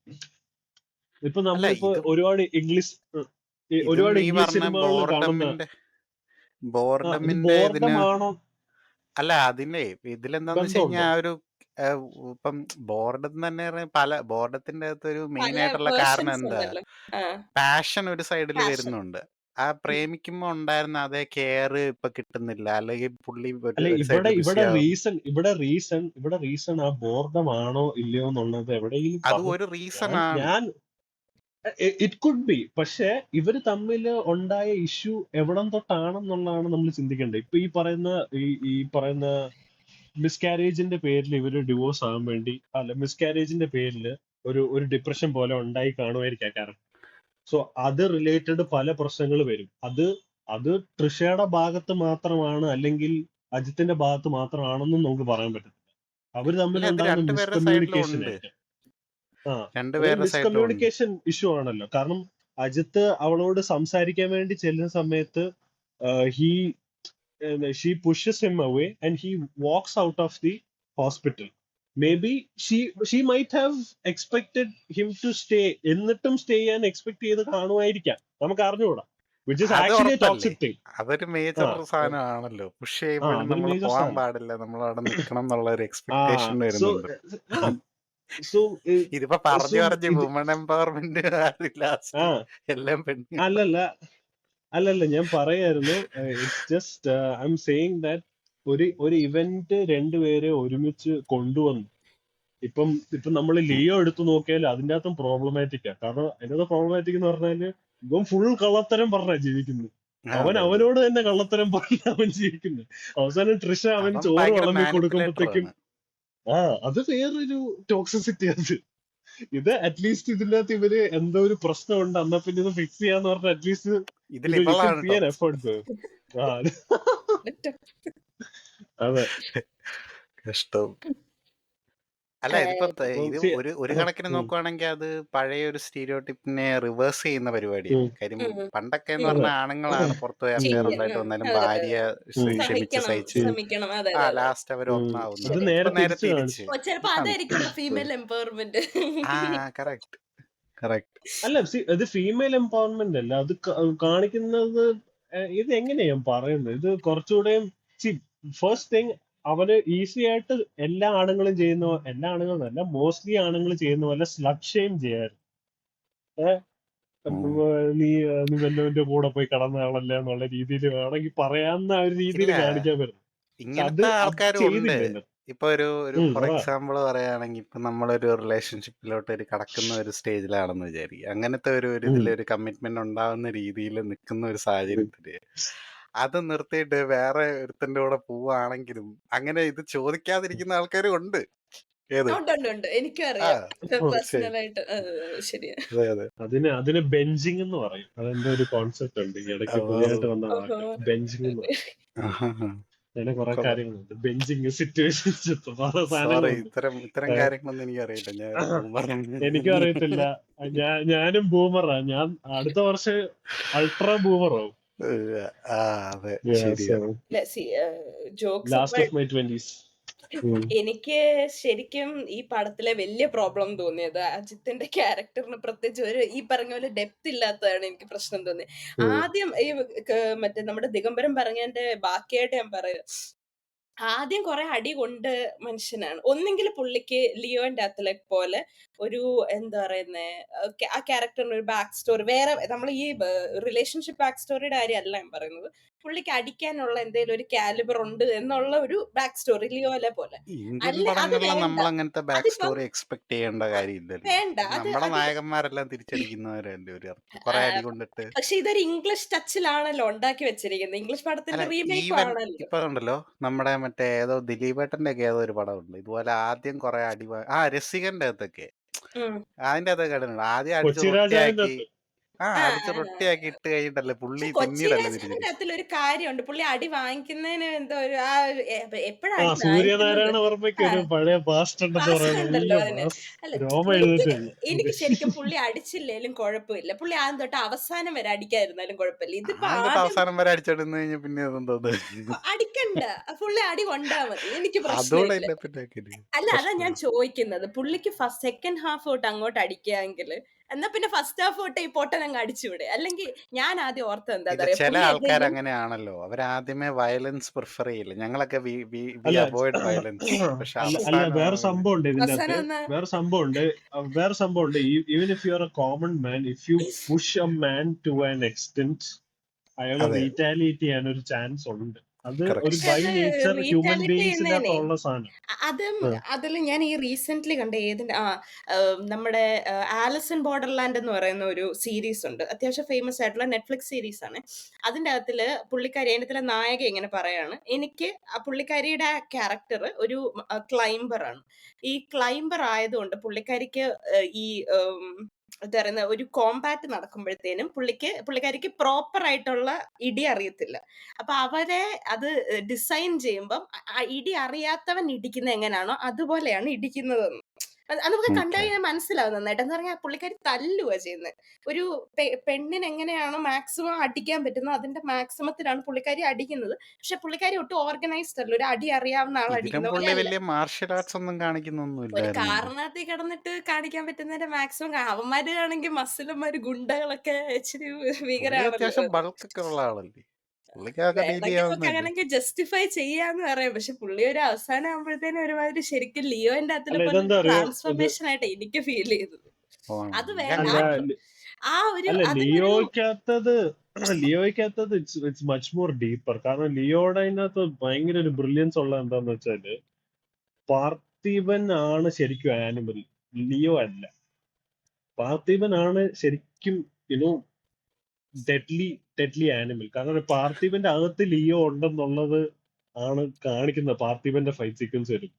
ഇപ്പൊ അല്ല, നമ്മളിപ്പോ ഒരുപാട് ഇംഗ്ലീഷ് നീ പറഞ്ഞ സിനിമകളിൽ കാണുന്ന ഇത് ബോർഡമിന്റെ ഇതിന് ബോർഡമാണോ അല്ല, അതിന്റെ ഇതിലെന്താന്ന് വെച്ച് ബന്ധമുണ്ടോ? കഴിഞ്ഞാൽ ഇപ്പം ബോർഡം തന്നെ ബോർഡത്തിന്റെ അകത്ത് ഒരു മെയിൻ പല ആയിട്ടുള്ള കാരണം വേർഷൻസ് എന്താ, ഉണ്ടല്ലോ. ആ പാഷൻ ഒരു സൈഡിൽ പാഷൻ. വരുന്നുണ്ട്. ആ പ്രേമിക്കുമ്പോ ഉണ്ടായിരുന്ന അതേ കെയർ ഇപ്പൊ കിട്ടുന്നില്ല, അല്ലെങ്കിൽ പുള്ളി അല്ല, ഒരു സൈഡിൽ ഇവിടെ ബിസിയാവും. റീസൺ ആ ബോർഡമാണോ ഇല്ലയോ എന്നുള്ളത് എവിടെയെങ്കിലും അത് ഒരു പറഞ്ഞിട്ടുണ്ട്. റീസൺ ആണ്. ഞാൻ ഇറ്റ് കുഡ് ബി. പക്ഷെ ഇവര് തമ്മിൽ ഉണ്ടായ ഇഷ്യൂ എവിടം തൊട്ടാണെന്നുള്ളതാണ് നമ്മൾ ചിന്തിക്കേണ്ടത്. ഇപ്പൊ ഈ പറയുന്ന മിസ്കാരേജിന്റെ പേരിൽ ഇവര് ഡിവോഴ്സ് ആകാൻ വേണ്ടി, അല്ല മിസ്കാരേജിന്റെ പേരിൽ ഒരു ഡിപ്രഷൻ പോലെ ഉണ്ടായി കാണുമായിരിക്കാം. കാരണം സോ അത് റിലേറ്റഡ് പല പ്രശ്നങ്ങൾ വരും. അത് തൃഷയുടെ ഭാഗത്ത് മാത്രമാണ് അല്ലെങ്കിൽ അജിത്തിന്റെ ഭാഗത്ത് മാത്രമാണെന്നും നമുക്ക് പറയാൻ പറ്റും. അവർ അല്ല, ഇത് തമ്മിലുണ്ടാകുന്ന രണ്ടുപേരുടെ സൈഡിലും മിസ്കമ്മ്യൂണിക്കേഷൻ ഉണ്ട്. ആയിരിക്കും. ആ അതൊരു രണ്ടുപേരുടെ സൈഡിലും ഉണ്ട്. മിസ്കമ്മ്യൂണിക്കേഷൻ ഇഷ്യൂ ആണല്ലോ. കാരണം അജിത്ത് അവളോട് സംസാരിക്കാൻ വേണ്ടി ചെല്ലുന്ന സമയത്ത് he she pushes him away and he walks out of the hospital. Maybe she might have expected him to stay, എന്നിട്ടും സ്റ്റേ ചെയ്യാൻ എക്സ്പെക്ട് ചെയ്ത് കാണുമായിരിക്കാം, നമുക്ക് അറിഞ്ഞുകൂടാ. വിച്ച് ഇസ് അത് ആക്ച്വലി ഉറപ്പല്ലേ, ടോക്സിക് തിങ്. അതൊരു ആ മേജർ സാധനമാണല്ലോ. പുഷ് ചെയ്യുമ്പോഴും അതൊരു നമ്മൾ മേജർ പോകാൻ സാധനം. പാടില്ല, നമ്മൾ അവിടെ നിൽക്കണം എന്നുള്ള ഒരു ആ എക്സ്പെക്ടേഷൻ സോ വരുന്നുണ്ട്. സോ ഇതിപ്പോ സോ പറഞ്ഞു പറഞ്ഞ് ഇത് വുമൺ എംപവർമെന്റ് ലാസ്റ്റ് ആ എല്ലാം പെണ്ണുങ്ങൾ. അല്ലല്ല ഞാൻ പറയായിരുന്നു, it's just I M saying that ഒരു ഇവന്റ് രണ്ടുപേരെ ഒരുമിച്ച് കൊണ്ടുവന്നു. ഇപ്പം നമ്മൾ ലിയോ എടുത്തു നോക്കിയാൽ അതിൻ്റെ അകത്തും പ്രോബ്ലമാറ്റിക്കാ. കാരണം അതിനകത്ത് പ്രോബ്ലമാറ്റിക് എന്ന് പറഞ്ഞാല് ഇവൻ ഫുൾ കള്ളത്തരം പറഞ്ഞാ ജീവിക്കുന്നത്. അവൻ അതെ, അതെ. അവനോട് തന്നെ കള്ളത്തരം പറഞ്ഞ അവൻ ജീവിക്കുന്നത്. അവസാനം ട്രിഷ അവൻ അവൻ ചോറ് ഭയങ്കര വിളമ്പി മാനിപ്പുലേറ്റർ കൊടുക്കുമ്പോഴത്തേക്കും ആണ്. അത് വേറൊരു ടോക്സിസിറ്റി അത്. ഇത് അറ്റ്ലീസ്റ്റ് ഇതിൻ്റെ അകത്ത് ഇവര് എന്തോ ഒരു പ്രശ്നമുണ്ട്, എന്നാ പിന്നെ ഇത് ഫിക്സ് ചെയ്യാന്ന് പറഞ്ഞാൽ അറ്റ്ലീസ്റ്റ് ഇതിൽ യു കൻ ഇവളാണ് സീ ആൻ ടോക്സിക്. എഫേർട്ട്. അതെ. കഷ്ടം. അല്ല, ഇതിപ്പോ ഇത് See, ഒരു കണക്കിന് നോക്കുവാണെങ്കിൽ അത് പഴയ ഒരു സ്റ്റീരിയോടിപ്പിനെ റിവേഴ്സ് ചെയ്യുന്ന പരിപാടിയാണ്. കാര്യം പണ്ടൊക്കെ എന്ന് അതെ. പറഞ്ഞാൽ ആണുങ്ങളാണ് പുറത്തു പോയി അഫയർ ചെയ്യാൻ ഉണ്ടായിട്ട് വന്നാലും അതെ അതെ ഭാര്യ ക്ഷമിച്ച് സഹിക്കണം സഹിച്ച് ശ്രമിക്കണം. അതെ ആ അതെ അതെ ലാസ്റ്റ് അവർ അത് ഒന്നാവുന്നത്. ശരി. നേരെ ഇപ്പൊ നേരെ തിരിച്ച് തിരിച്ച്. കാണിച്ചു. ചിലപ്പോ അതായിരിക്കും ഫീമെയിൽ എംപവർമെന്റ്. ആ കറക്റ്റ് കറക്റ്റ്. അല്ല, ഇത് ഫീമെയിൽ എംപവർമെന്റ് അല്ല, അത് കാണിക്കുന്നത് ഇത് എങ്ങനെയാ ഞാൻ പറയുന്നത്, ഇത് കുറച്ചുകൂടെ ഫസ്റ്റ് തിങ് അവന് ഈസി ആയിട്ട് എല്ലാ ആണുങ്ങളും അല്ല മോസ്റ്റ്ലി ആണുങ്ങൾ ചെയ്യുന്ന പോലെ സ്ലട്ട് ഷെയിം ചെയ്യാറ്. നീ വല്ലവന്റെ കൂടെ പോയി കടന്ന ആളല്ലേ എന്നുള്ള രീതിയിൽ വേണമെങ്കിൽ പറയാവുന്ന ആ ഒരു രീതിയിൽ ഇല്ല, കാണിക്കാൻ പറ്റും. അത് ഇങ്ങനത്തെ അത് ആൾക്കാരും ഉണ്ട്. ചെയ്തില്ല. ഇപ്പൊ ഒരു ഫോർ പറ. എക്സാമ്പിൾ പറയുകയാണെങ്കിൽ ഇപ്പൊ നമ്മളൊരു റിലേഷൻഷിപ്പിലോട്ട് ഒരു കടക്കുന്ന ഒരു സ്റ്റേജിലാണെന്ന് വിചാരിക്കുക. അങ്ങനത്തെ ഒരു ഇതിലൊരു കമ്മിറ്റ്മെന്റ് ഉണ്ടാവുന്ന രീതിയിൽ നിൽക്കുന്ന ഒരു സാഹചര്യത്തില് അത് നിർത്തിയിട്ട് വേറെ ഒരുത്തന്റെ കൂടെ പോവുകയാണെങ്കിലും അങ്ങനെ ഇത് ചോദിക്കാതിരിക്കുന്ന ആൾക്കാരും ഉണ്ട്. ഏത് ഉണ്ട് ഉണ്ട് ഉണ്ട് എനിക്കും ആ അറിയാം ശരി. പേഴ്സണലായിട്ട്. ശരിയാ. അതെ അതെ. അതിന് ബെഞ്ചിങ് എന്ന് പറയും. അതെന്തോ ഒരു കോൺസെപ്റ്റ് ഉണ്ട്, ഈ ഇടയ്ക്ക് പുതിയതായിട്ട് വന്ന ഓഹോ. വാക്ക് ബെഞ്ചിങ് എന്ന് പറയും. ആഹാ. അങ്ങനെ കുറെ കൊള്ളാം. കാര്യങ്ങളുണ്ട്, ബെഞ്ചിങ്, സിറ്റുവേഷൻസ്, പല സോറി, സാധനങ്ങളുണ്ട്. ഇത്തരം കാര്യങ്ങളൊന്നും എനിക്കറിയില്ല. ഞാൻ പറഞ്ഞു. എനിക്കും അറിയത്തില്ല. ഞാനും ബൂമറാ. ഞാൻ അടുത്ത വർഷം അൾട്രാ ബൂമറാവും. ആ അതെ ശരിയാ. Jokes last of my 20s. എനിക്ക് ശരിക്കും ഈ പടത്തിലെ വലിയ പ്രോബ്ലം തോന്നിയത് അജിത്തിന്റെ ക്യാരക്ടറിന് പ്രത്യേകിച്ച് ഒരു ഈ പറഞ്ഞ പോലെ ഡെപ്ത് ഇല്ലാത്തതാണ് എനിക്ക് പ്രശ്നം തോന്നിയത്. ആദ്യം ഈ മറ്റേ നമ്മുടെ ദിഗംബരം പറഞ്ഞതിന്റെ ബാക്കിയായിട്ട് ഞാൻ പറയാം. ആദ്യം കുറെ അടി കൊണ്ട് മനുഷ്യനാണ്. ഒന്നെങ്കിൽ പുള്ളിക്ക് ലിയോന്റെ അകത്തിലെ പോലെ ഒരു എന്താ പറയുന്നേ ആ ക്യാരക്ടറിന് ഒരു ബാക്ക് സ്റ്റോറി വേറെ, നമ്മൾ ഈ റിലേഷൻഷിപ്പ് ബാക്ക് സ്റ്റോറിയുടെ കാര്യമല്ല ഞാൻ പറയുന്നത്. പുള്ളിക്ക് അടിക്കാനുള്ള എന്തെങ്കിലും ഒരു കാലിബർ ഉണ്ട് എന്നുള്ള ഒരു ബാക്ക് സ്റ്റോറി ലിയോലെ പോലെ. ഇന്ത്യൻ അല്ല അത് പടങ്ങളിൽ വേണ്ട. നമ്മൾ അങ്ങനത്തെ ബാക്ക് അതിപ്പം സ്റ്റോറി എക്സ്പെക്ട് ചെയ്യേണ്ട കാര്യമില്ലല്ലോ. വേണ്ട. നമ്മുടെ നായകന്മാരെല്ലാം തിരിച്ചടിക്കുന്നവരല്ലേ ഒരു അർത്ഥം. കുറെ അടി കൊണ്ടിട്ട്. പക്ഷെ ഇതൊരു ഇംഗ്ലീഷ് ടച്ചിലാണല്ലോ ഉണ്ടാക്കി വെച്ചിരിക്കുന്നത്. ഇംഗ്ലീഷ് അല്ല, പടത്തിന്റെ റീമേക്ക് ഈവൻ ആണല്ലോ. ഇപ്പൊ ഉണ്ടല്ലോ നമ്മുടെ മറ്റേ ഏതോ ദിലീപേട്ടന്റെ ഒക്കെ ഏതോ ഒരു പടമുണ്ട് ഇതുപോലെ. ആദ്യം കുറെ അടി രസികന്റെ അകത്തൊക്കെ അതിന്റെ അകത്തൊക്കെ കണ്ടിട്ടുണ്ട്. ആദ്യം അടിച്ച് കൊച്ചി രാജാവിന്റെ റൊട്ടിയാക്കി ആ, അടിച്ച് റൊട്ടിയാക്കി ഇട്ട് കഴിഞ്ഞിട്ടല്ലേ പുള്ളി പക്ഷെ കൊച്ചി പിന്നീടല്ലേ രാജാവിന്റെ തിരിച്ചടി. അകത്തിലൊരു കാര്യമുണ്ട്. പുള്ളി അടി വാങ്ങിക്കുന്നതിന് എന്തോ ഒരു എപ്പോഴാ ആ അടി വാങ്ങിക്കുന്നത്? സൂര്യനാരായണ വർമ്മയ്ക്ക് ഒരു പഴയ പാസ്റ്റ് ഉണ്ടെന്ന് പാസ്റ്റ് പറയുന്നത്. ഉണ്ടല്ലോ അയ്യോ, അതിന്. അല്ല രോമ എനിക്ക് എഴുതിട്ട് ശരിക്കും പുള്ളി അടിച്ചില്ലേലും കുഴപ്പമില്ല. പുള്ളി ആദ്യം തൊട്ട് അവസാനം വരെ അടിക്കാതിരുന്നാലും കുഴപ്പമില്ല. ഇതിപ്പോ ആദ്യം തൊട്ട് ആദ്യം അവസാനം വരെ അടിച്ചോണ്ടിരുന്ന് കഴിഞ്ഞാൽ പിന്നെ എന്തോന്ന് അടിക്കണ്ട, പുള്ളി അടി കൊണ്ടാ മതി, എനിക്ക് അതോടെ പ്രശ്നമില്ല. എന്നെ പിന്നെ അല്ല അതാ ഞാൻ ചോദിക്കുന്നത്. പുള്ളിക്ക് സെക്കൻഡ് ഹാഫ് തൊട്ട് അങ്ങോട്ട് അടിക്കാമെങ്കിൽ എന്നാ പിന്നെ ഫസ്റ്റ് ഹാഫ് തൊട്ട് ഈ പൊട്ടൻ അങ്ങ് അടിച്ചുവിടെ. അല്ലെങ്കിൽ ഞാൻ ആദ്യം ഓർത്തത് ഇല്ല, എന്താ ചില പുള്ളി ആൾക്കാർ എന്തെങ്കിലും അങ്ങനെയാണല്ലോ. അവരാദ്യമേ വയലൻസ് പ്രിഫർ ചെയ്യില്ല. ഞങ്ങളൊക്കെ വി അല്ല അവോയ്ഡ് വയലൻസ്. പക്ഷെ അല്ല അവസാനം വേറെ സംഭവം ഉണ്ട് ഇതിന്റെ അവസാനം അകത്ത്. ഒന്ന് വേറെ സംഭവം ഉണ്ട്. Even if you are a common man, if you push a man to an extent, അയാളെ അതെ റീറ്റാലിയേറ്റ് ചെയ്യാൻ ഒരു ചാൻസ് ഉണ്ട്. അത് ഒരു കറക്റ്റ്. ബൈ അത് നേച്ചർ ഹ്യൂമൻ റീറ്റാലിറ്റി ബീയിങ്സിന്റെ ചെയ്യുന്നേനെ അകത്തുള്ള സാധനം. അതിൽ ഞാൻ ഈ റീസെന്റ് കണ്ട ഏതിന്റെ നമ്മുടെ ആലിസൺ ബോർഡർലാൻഡ് എന്ന് പറയുന്ന ഒരു സീരീസ് ഉണ്ട്. അത്യാവശ്യം ഫേമസ് ആയിട്ടുള്ള നെറ്റ്ഫ്ലിക്സ് സീരീസ് ആണ്. അതിന്റെ അകത്തില് പുള്ളിക്കാരി, അതിന്റെ നായക ഇങ്ങനെ പറയാണ്, എനിക്ക് ആ പുള്ളിക്കാരിയുടെ ക്യാരക്ടർ ഒരു ക്ലൈംബർ ആണ്. ഈ ക്ലൈംബർ ആയതുകൊണ്ട് പുള്ളിക്കാരിക്ക് ഈ എന്താ പറയുന്ന ഒരു കോമ്പാറ്റ് നടക്കുമ്പോഴത്തേനും പുള്ളിക്കാരിക്ക് പ്രോപ്പർ ആയിട്ടുള്ള ഇടി അറിയത്തില്ല. അപ്പൊ അവരെ അത് ഡിസൈൻ ചെയ്യുമ്പം ഇടി അറിയാത്തവൻ ഇടിക്കുന്ന എങ്ങനെയാണോ അതുപോലെയാണ് ഇടിക്കുന്നതെന്ന്. അത് നമുക്ക് കണ്ടു ഓക്കെ. കഴിഞ്ഞാൽ മനസ്സിലാവും നന്നായിട്ട്. എന്ന് പറഞ്ഞാൽ പുള്ളിക്കാരി തല്ലുക ചെയ്യുന്നത്. ഒരു പെണ്ണിന് എങ്ങനെയാണോ മാക്സിമം അടിക്കാൻ പറ്റുന്നത് അതിന്റെ മാക്സിമത്തിലാണ് പുള്ളിക്കാരി അടിക്കുന്നത്. പക്ഷെ പുള്ളിക്കാരി ഒട്ടും ഓർഗനൈസ്ഡ് അല്ല. ഒരു അടി അറിയാവുന്ന ആൾ ഇതിലും അടിക്കുന്ന പോലെ പുള്ളി അല്ല. വലിയ മാർഷ്യൽ ആർട്സ് ഒന്നും കാണിക്കുന്നൊന്നും ഒരു ഇല്ലായിരുന്നല്ലോ. കാറിനകത്ത് കിടന്നിട്ട് കാണിക്കാൻ പറ്റുന്നതിന്റെ മാക്സിമം അവന്മാര് ആണെങ്കിൽ മസിലന്മാര് ഗുണ്ടകളൊക്കെ ഇച്ചിരി പുള്ളി ഭീകരാണല്ലോ. അത്യാവശ്യം ബൾക്കൊക്കെ ഉള്ള ആളല്ലേ, പുള്ളിക്കൊക്കെ ഡീൽ വേണമെങ്കിൽ നമുക്ക് ചെയ്യാവുന്നല്ലേ. അങ്ങനെയൊക്കെ ജസ്റ്റിഫൈ ചെയ്യാന്ന് പറയാം. പക്ഷെ പുള്ളി ഒരു അവസാനം ആകുമ്പോഴത്തേനും ഒരുമാതിരി ശരിക്കും ലിയോന്റെ അതിലെ അല്ല പോലെ ഇതെന്താ ഒരു അറിയോ ഇത് ട്രാൻസ്ഫോർമേഷൻ ആയിട്ട് എനിക്ക് ഫീൽ ചെയ്തത്. ഓ, അത് എനിക്ക് വേണ്ട. അല്ല അങ്ങനെ ആ ഒരു അല്ല അതിനൊരു ലിയോയ്ക്കകത്തത് ഇറ്റ്സ് മച്ച് മോർ ഡീപ്പർ. കാരണം ലിയോയുടെ അതിനകത്ത് ഭയങ്കര ഒരു ബ്രില്യൻസ് ഉള്ള എന്താന്ന് വെച്ചാല് പാർത്ഥിപൻ ആണ് ശരിക്കും ആനിമൽ, ലിയോ അല്ല. പാർത്ഥിപൻ ആണ് ശരിക്കും യുനോ ഡെഡ്ലി ആനിമൽ. കാരണം ഒരു പാർത്ഥിപന്റെ അകത്ത് ലിയോ ഉണ്ടെന്നുള്ളത് ആണ് കാണിക്കുന്നത് പാർത്ഥിപന്റെ ഫൈറ്റ് സീക്വൻസ് വരും.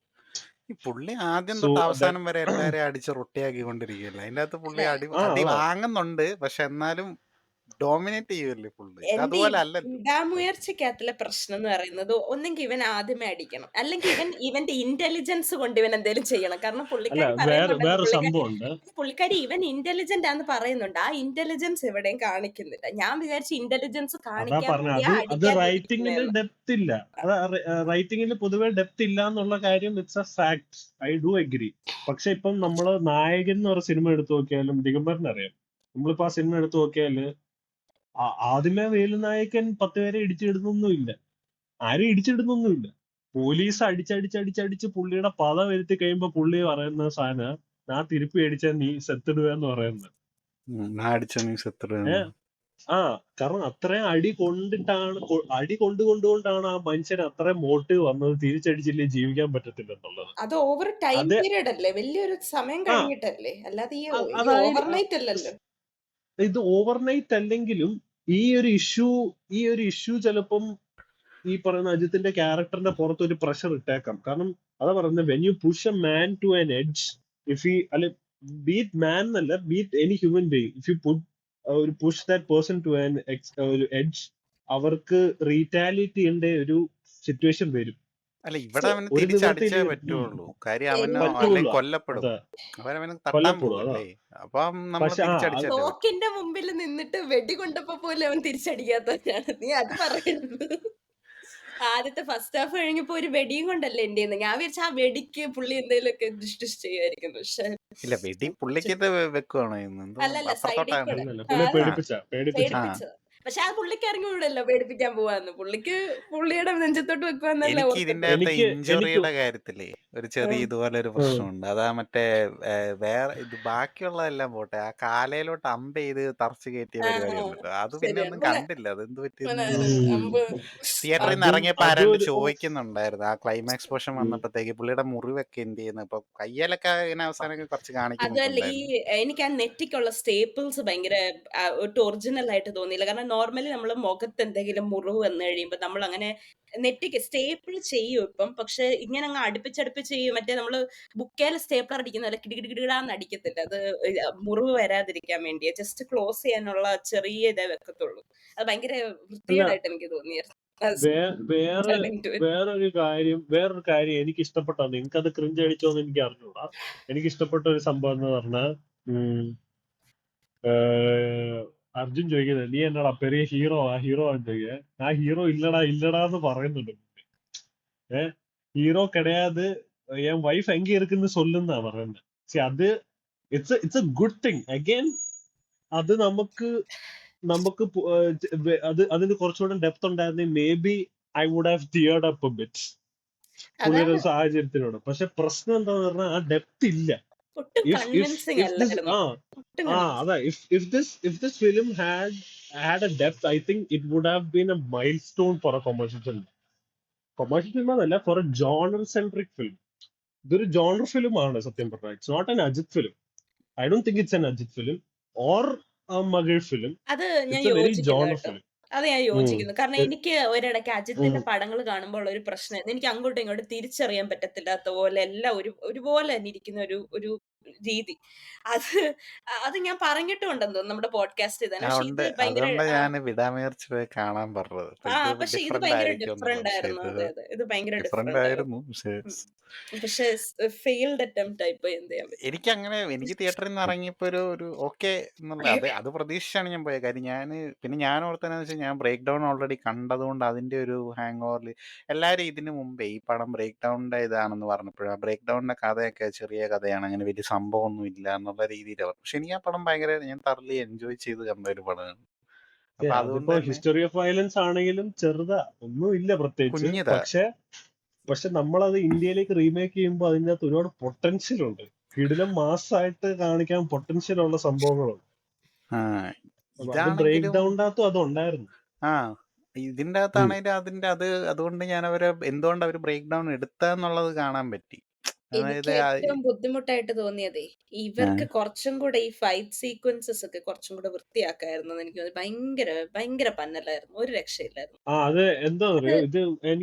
ഈ പുള്ളി ആദ്യം സോ തൊട്ട് അവസാനം വരെ എല്ലാരെയും അടിച്ച് റൊട്ടിയാക്കി കൊണ്ടിരിക്കുകയല്ലേ. അതിന്റെ അകത്ത് പുള്ളി അടി വാങ്ങുന്നുണ്ട്, പക്ഷെ എന്നാലും ഡോമിനേറ്റ് ചെയ്യുമല്ലേ പുള്ളി. എന്റെ അതുപോലെ അല്ലല്ലോ. ഇടാമുയർച്ചക്കകത്തുള്ള പ്രശ്നം എന്ന് പറയുന്നത് ഒന്നെങ്കിൽ ഇവൻ ആദ്യമേ അടിക്കണം, അല്ലെങ്കിൽ ഇവന്റെ ഇന്റലിജൻസ് കൊണ്ട് ഇവൻ എന്തെങ്കിലും ചെയ്യണം. കാരണം അല്ല പുള്ളിക്കാരി പറയുന്നുണ്ടല്ലോ, വേറെ സംഭവമുണ്ട്. പുള്ളിക്കാരി ഇവൻ ഇന്റലിജന്റ് ആന്ന് പറയുന്നുണ്ട്. ആ ഇന്റലിജൻസ് എവിടെയും കാണിക്കുന്നില്ല. ഞാൻ വിചാരിച്ചു ഇന്റലിജൻസ് അതാ കാണിക്കാൻ പറഞ്ഞ വേണ്ടിയാ അത് അടിക്കാൻ റൈറ്റിംഗിൽ വിളിക്കുന്നതെന്ന്. ഡെപ്ത് ഇല്ല. അത് റൈറ്റിംഗിൽ പൊതുവെ ഡെപ്ത് ഇല്ല എന്നുള്ള കാര്യം it's a fact. I do agree. പക്ഷെ ഇപ്പം നമ്മള് നായകൻ എന്ന് പറഞ്ഞ സിനിമ എടുത്തു നോക്കിയാലും ദിഗംബറിനറിയാം. നമ്മളിപ്പോ ആ സിനിമ എടുത്തു നോക്കിയാല് ആദ്യമേ വേലുനായകൻ 10 പേരെ ഇടിച്ചിടുന്നൊന്നുമില്ല, ആരും ഇടിച്ചിടുന്നൊന്നുമില്ല. പോലീസ് അടിച്ചടിച്ചടിച്ചടിച്ച് പുള്ളിയുടെ പത വരുത്തി കഴിയുമ്പോ പുള്ളി പറയുന്ന സാധനം ഞാൻ തിരുപ്പി അടിച്ചാൽ നീ സെത്തിടുക എന്ന് പറയുന്നത്. ഏഹ് കാരണം അത്രയും അടി കൊണ്ടുകൊണ്ടാണ് ആ മനുഷ്യന് അത്രയും മോട്ടീവ് വന്നത്. തിരിച്ചടിച്ചില്ലേ ജീവിക്കാൻ പറ്റത്തില്ല എന്നുള്ളത്. അത് ഓവർ ടൈം അത് പീരീഡ് അല്ലേ, വലിയൊരു സമയം ആ കഴിഞ്ഞിട്ടല്ലേ, അല്ലാതെ ഈ അതായത് ഓവർനൈറ്റ് അല്ലല്ലോ. ഇത് ഓവർനൈറ്റ് അല്ലെങ്കിലും ഈ ഒരു ഇഷ്യൂ ചിലപ്പം ഈ പറയുന്ന അജിത്തിന്റെ ക്യാരക്ടറിന്റെ പുറത്ത് ഒരു പ്രഷർ ഇട്ടേക്കാം. കാരണം അതാ പറയുന്നത്, when you push a man to an edge, if ഈ അല്ലെ ബീറ്റ് മാൻ എന്നല്ല, beat any human being, if you ഒരു push that person to an ഒരു എഡ്ജ്, അവർക്ക് റീറ്റാലിയേറ്റ് ചെയ്യേണ്ട ഒരു സിറ്റുവേഷൻ വരും. അല്ല, ഇവിടെ അവന് ഒരു തിരിച്ചടിച്ചേ നിവൃത്തിയില്ല. പറ്റുള്ളൂ. കാര്യം അവന് പറ്റുള്ളൂ. അല്ലെങ്കിൽ കൊല്ലപ്പെടും. അതാ അവന് തട്ടാൻ കൊല്ലപ്പെടും. അതാ പോവല്ലേ, അപ്പം നമ്മൾ പക്ഷെ തിരിച്ചടിച്ചല്ലേ പറ്റും. തോക്കിന്റെ മുമ്പിൽ നിന്നിട്ട് വെടി കൊണ്ടപ്പോ പോലും അവൻ തിരിച്ചടിക്കാത്തവനാണ്. നീ അത് പറയുന്നത്. ആദ്യത്തെ ഫസ്റ്റ് ഹാഫ് കഴിഞ്ഞപ്പോ ഒരു വെടിയും കൊണ്ടല്ലേ എന്റെ ഞാൻ വിചാരിച്ച ആ വെടിക്ക് പുള്ളി എന്തെങ്കിലുമൊക്കെ ദുഷ്ടിച്ച് ചെയ്യുമായിരിക്കും. പക്ഷെ ഇല്ല, വെടി പുള്ളിക്കത് വെക്കുവാണോ ഇന്ന്, എന്തോ അല്ലല്ല, സൈഡിൽ അപ്പുറത്തോട്ടാണ്. കൂടെ അല്ലല്ല, പുള്ളിയെ ആ പേടിപ്പിച്ച ആ പേടിപ്പിച്ചത്. പക്ഷെ ആ പുള്ളിക്ക് അറിഞ്ഞൂടല്ലോ പേടിപ്പിക്കാൻ പോവാന്ന്. പുള്ളിയുടെ നെഞ്ചത്തോട്ട് വെക്കുവാന്നല്ലേ എനിക്ക് ഓർത്തിട്ട്. ഇതിന്റെ അകത്ത് എനിക്ക് ഇഞ്ചുറിയുടെ കാര്യത്തില് ഒരു ചെറിയ ഇതുപോലെ ഒരു ഉം. പ്രശ്നമുണ്ട്. അതാ മറ്റേ വേറെ ഇത് ബാക്കിയുള്ളതെല്ലാം പോട്ടെ, ആ കാലയിലോട്ട് അമ്പ് ചെയ്ത് തറച്ച് കയറ്റിയ പരിപാടി ഉണ്ടല്ലോ, അത് പിന്നെ ശരിയാണ്. ഒന്നും കണ്ടില്ല. അതെന്ത് പറ്റിയെന്ന് അമ്പ് തിയേറ്ററിൽ നിന്ന് ഇറങ്ങിയപ്പോ അതും ആരാണ്ട് ഒരു ചോദിക്കുന്നുണ്ടായിരുന്നു, ആ ക്ലൈമാക്സ് പോർഷൻ വന്നപ്പോഴത്തേക്ക് പുള്ളിയുടെ മുറിവൊക്കെ എന്ത് ചെയ്യുന്നു. ഇപ്പൊ കയ്യിലൊക്കെ ഇങ്ങനെ അവസാനം കുറച്ച് കാണിക്കുന്നൊക്കെ അതല്ല, ഉണ്ടായിരുന്നു. എനിക്ക് ആ നെറ്റിക്കുള്ള സ്റ്റേപ്പിൾസ് ഭയങ്കര ഒട്ടും ഒറിജിനൽ ആയിട്ട് തോന്നിയില്ല. കാരണം നോർമലി നമ്മൾ മുഖത്ത് എന്തെങ്കിലും മുറിവ് വന്നു കഴിയുമ്പോൾ നമ്മൾ അങ്ങനെ നെറ്റിക്ക് സ്റ്റേപ്പിൾ ചെയ്യും ഇപ്പം. പക്ഷെ ഇങ്ങനെ അങ്ങ് അടുപ്പിച്ചടുപ്പിച്ച് ചെയ്യും. മറ്റേ നമ്മള് ബുക്കേൽ സ്റ്റേപ്പിളർ അടിക്കുന്നതല്ല, കിടികിടികിടാന്ന് അടിക്കത്തില്ല. അത് മുറിവ് വരാതിരിക്കാൻ വേണ്ടിയാ. ജസ്റ്റ് ക്ലോസ് ചെയ്യാനുള്ള ചെറിയ ഇതേ വെക്കത്തുള്ളൂ. അത് ഭയങ്കര അല്ല വൃത്തികേടായിട്ട് എനിക്ക് തോന്നിയായിരുന്നു. വേറൊരു കാര്യം എനിക്ക് ഇഷ്ടപ്പെട്ടോ, നിങ്ങൾക്ക് അത് ക്രിഞ്ച് അടിച്ചോന്ന് എനിക്ക് അറിഞ്ഞൂടാ. എനിക്ക് ഇഷ്ടപ്പെട്ട ഒരു സംഭവം എന്ന് പറഞ്ഞാൽ അർജുൻ ചോദിക്കുന്നത് നീ എന്നടാ പെരിയ ഹീറോ ആണെന്ന് ചോദിക്കുക. ആ ഹീറോ ഇല്ലടാ എന്ന് പറയുന്നുണ്ട്. ഹീറോ കിടയാത് എൻ വൈഫ് എങ്ക இருக்குன்னு சொல்லுന്നാ പറയുന്നത്. അത് it's a good thing. Again അത് നമുക്ക് അതിന് കുറച്ചുകൂടെ ഡെപ്ത് ഉണ്ടായിരുന്നെങ്കിൽ maybe I would have teared up a bit പുള്ളിയുടെ സാഹചര്യത്തിനോട്. പക്ഷെ പ്രശ്നം എന്താന്ന് പറഞ്ഞാൽ ആ ഡെപ്ത് ഇല്ല. ഒട്ടും കൺവിൻസിങ് അല്ലായിരുന്നു. അതാ if this film had a depth, I think it would have been a milestone for a commercial film എന്നല്ല, for a genre centric film. ഇതൊരു ജോണർ ഫിലിം ആണ് സത്യം പറഞ്ഞാൽ. It's not an Ajith film. I don't think it's an Ajith film or a മകൾ ഫിലിം. അത് ഞാൻ It's a very യോജിക്കുന്നു genre കേട്ടോ. film. അത് ഞാൻ യോജിക്കുന്നു. കാരണം എനിക്ക് ഒരിടയ്ക്ക് അജിത്തിന്റെ പടങ്ങൾ കാണുമ്പോൾ ഒരു പ്രശ്നം, എനിക്ക് അങ്ങോട്ടും ഇങ്ങോട്ടും തിരിച്ചറിയാൻ പറ്റത്തില്ലാത്ത പോലെ എല്ലാം ഒരുപോലെ തന്നെ ഇരിക്കുന്ന ഒരു രീതി. അത് അത് ഞാൻ പറഞ്ഞിട്ടുണ്ടെന്ന് തോന്നുന്നു നമ്മുടെ പോഡ്കാസ്റ്റ് തന്നെ. പക്ഷെ ഉണ്ട്. ഇത് ഭയങ്കര അതുകൊണ്ടാ ഞാൻ വിടാമുയർച്ച് പോയി കാണാൻ പറഞ്ഞത്. അപ്പൊ ഇത് പക്ഷെ ഇത് ഡിഫറന്റ് ഭയങ്കര ആയിരിക്കും എന്നുള്ളത്. ഡിഫറന്റ് പക്ഷെ ആയിരുന്നു. ഇത് അതെ, അതെ. ഇത് ഭയങ്കര ഡിഫറന്റ് ഡിഫറന്റ് ആയിരുന്നു. ആയിരുന്നു. പക്ഷെ പക്ഷെ ഫെയിൽഡ് അറ്റംപ്റ്റ് ആയിപ്പോയി. എന്ത് ചെയ്യാൻ പറ്റും? എനിക്ക് തിയേറ്ററിൽ നിന്ന് ഇറങ്ങിയപ്പോ ഒരു ഓക്കെ എന്നുള്ള അത് പ്രതീക്ഷിച്ചാണ് ഞാൻ പോയത്. കാര്യം പിന്നെ ഞാൻ ഓർത്തെന്ന് വെച്ചാൽ ഞാൻ ബ്രേക്ക് ഡൗൺ ഓൾറെഡി കണ്ടതുകൊണ്ട് അതിന്റെ ഒരു ഹാങ് ഓവറിൽ എല്ലാവരും ഇതിനു മുമ്പേ ഈ പടം ബ്രേക്ക് ഡൗണിന്റെ ഇതാണെന്ന് പറഞ്ഞപ്പോഴാണ് ബ്രേക്ക് ഡൗണിന്റെ കഥയൊക്കെ ചെറിയ കഥയാണ്, അങ്ങനെ വലിയ സംഭവമൊന്നും ഇല്ല എന്നുള്ള രീതിയിലാണ്. പക്ഷെ എനിക്ക് ആ പടം ഭയങ്കര ഞാൻ തറലി എൻജോയ് ചെയ്ത് കണ്ട ഒരു പടമാണ്. അപ്പൊ അതുകൊണ്ട് അതിപ്പോ തന്നെ ഹിസ്റ്ററി ഓഫ് വയലൻസ് ആണെങ്കിലും ചെറുതാ, ഒന്നുമില്ല പ്രത്യേകിച്ച്. കുഞ്ഞിതാ. പക്ഷെ നമ്മളത് ഇന്ത്യയിലേക്ക് റീമേക്ക് ചെയ്യുമ്പോൾ അതിനകത്ത് ഒരുപാട് പൊട്ടൻഷ്യൽ ഉണ്ട്. കിടിലം മാസ്സായിട്ട് കാണിക്കാൻ പൊട്ടൻഷ്യൽ ഉള്ള സംഭവങ്ങളുണ്ട്. ആ അപ്പൊ അത് ബ്രേക്ക് ഇതാണെങ്കിലും ഡൗണിന്റെ അകത്തും അത് ഉണ്ടായിരുന്നു. ഇതിന്റെ അകത്താണെങ്കിലും അതുകൊണ്ട് ഞാൻ എന്തുകൊണ്ട് അവര് ബ്രേക്ക് ഡൗൺ എടുത്താന്നുള്ളത് കാണാൻ പറ്റി. എനിക്ക് അതായത് ഏറ്റവും ബുദ്ധിമുട്ടായിട്ട് തോന്നിയതേ ഇവർക്ക് കുറച്ചും കൂടെ ഈ ഫൈറ്റ് സീക്വൻസസ് ഒക്കെ കുറച്ചും കൂടെ വൃത്തിയാക്കായിരുന്നു. എനിക്ക് തോന്നി ഭയങ്കര ഭയങ്കര പന്നലായിരുന്നു. ഒരു രക്ഷയില്ലായിരുന്നു. അത് എന്താ അറിയോ, ഇത്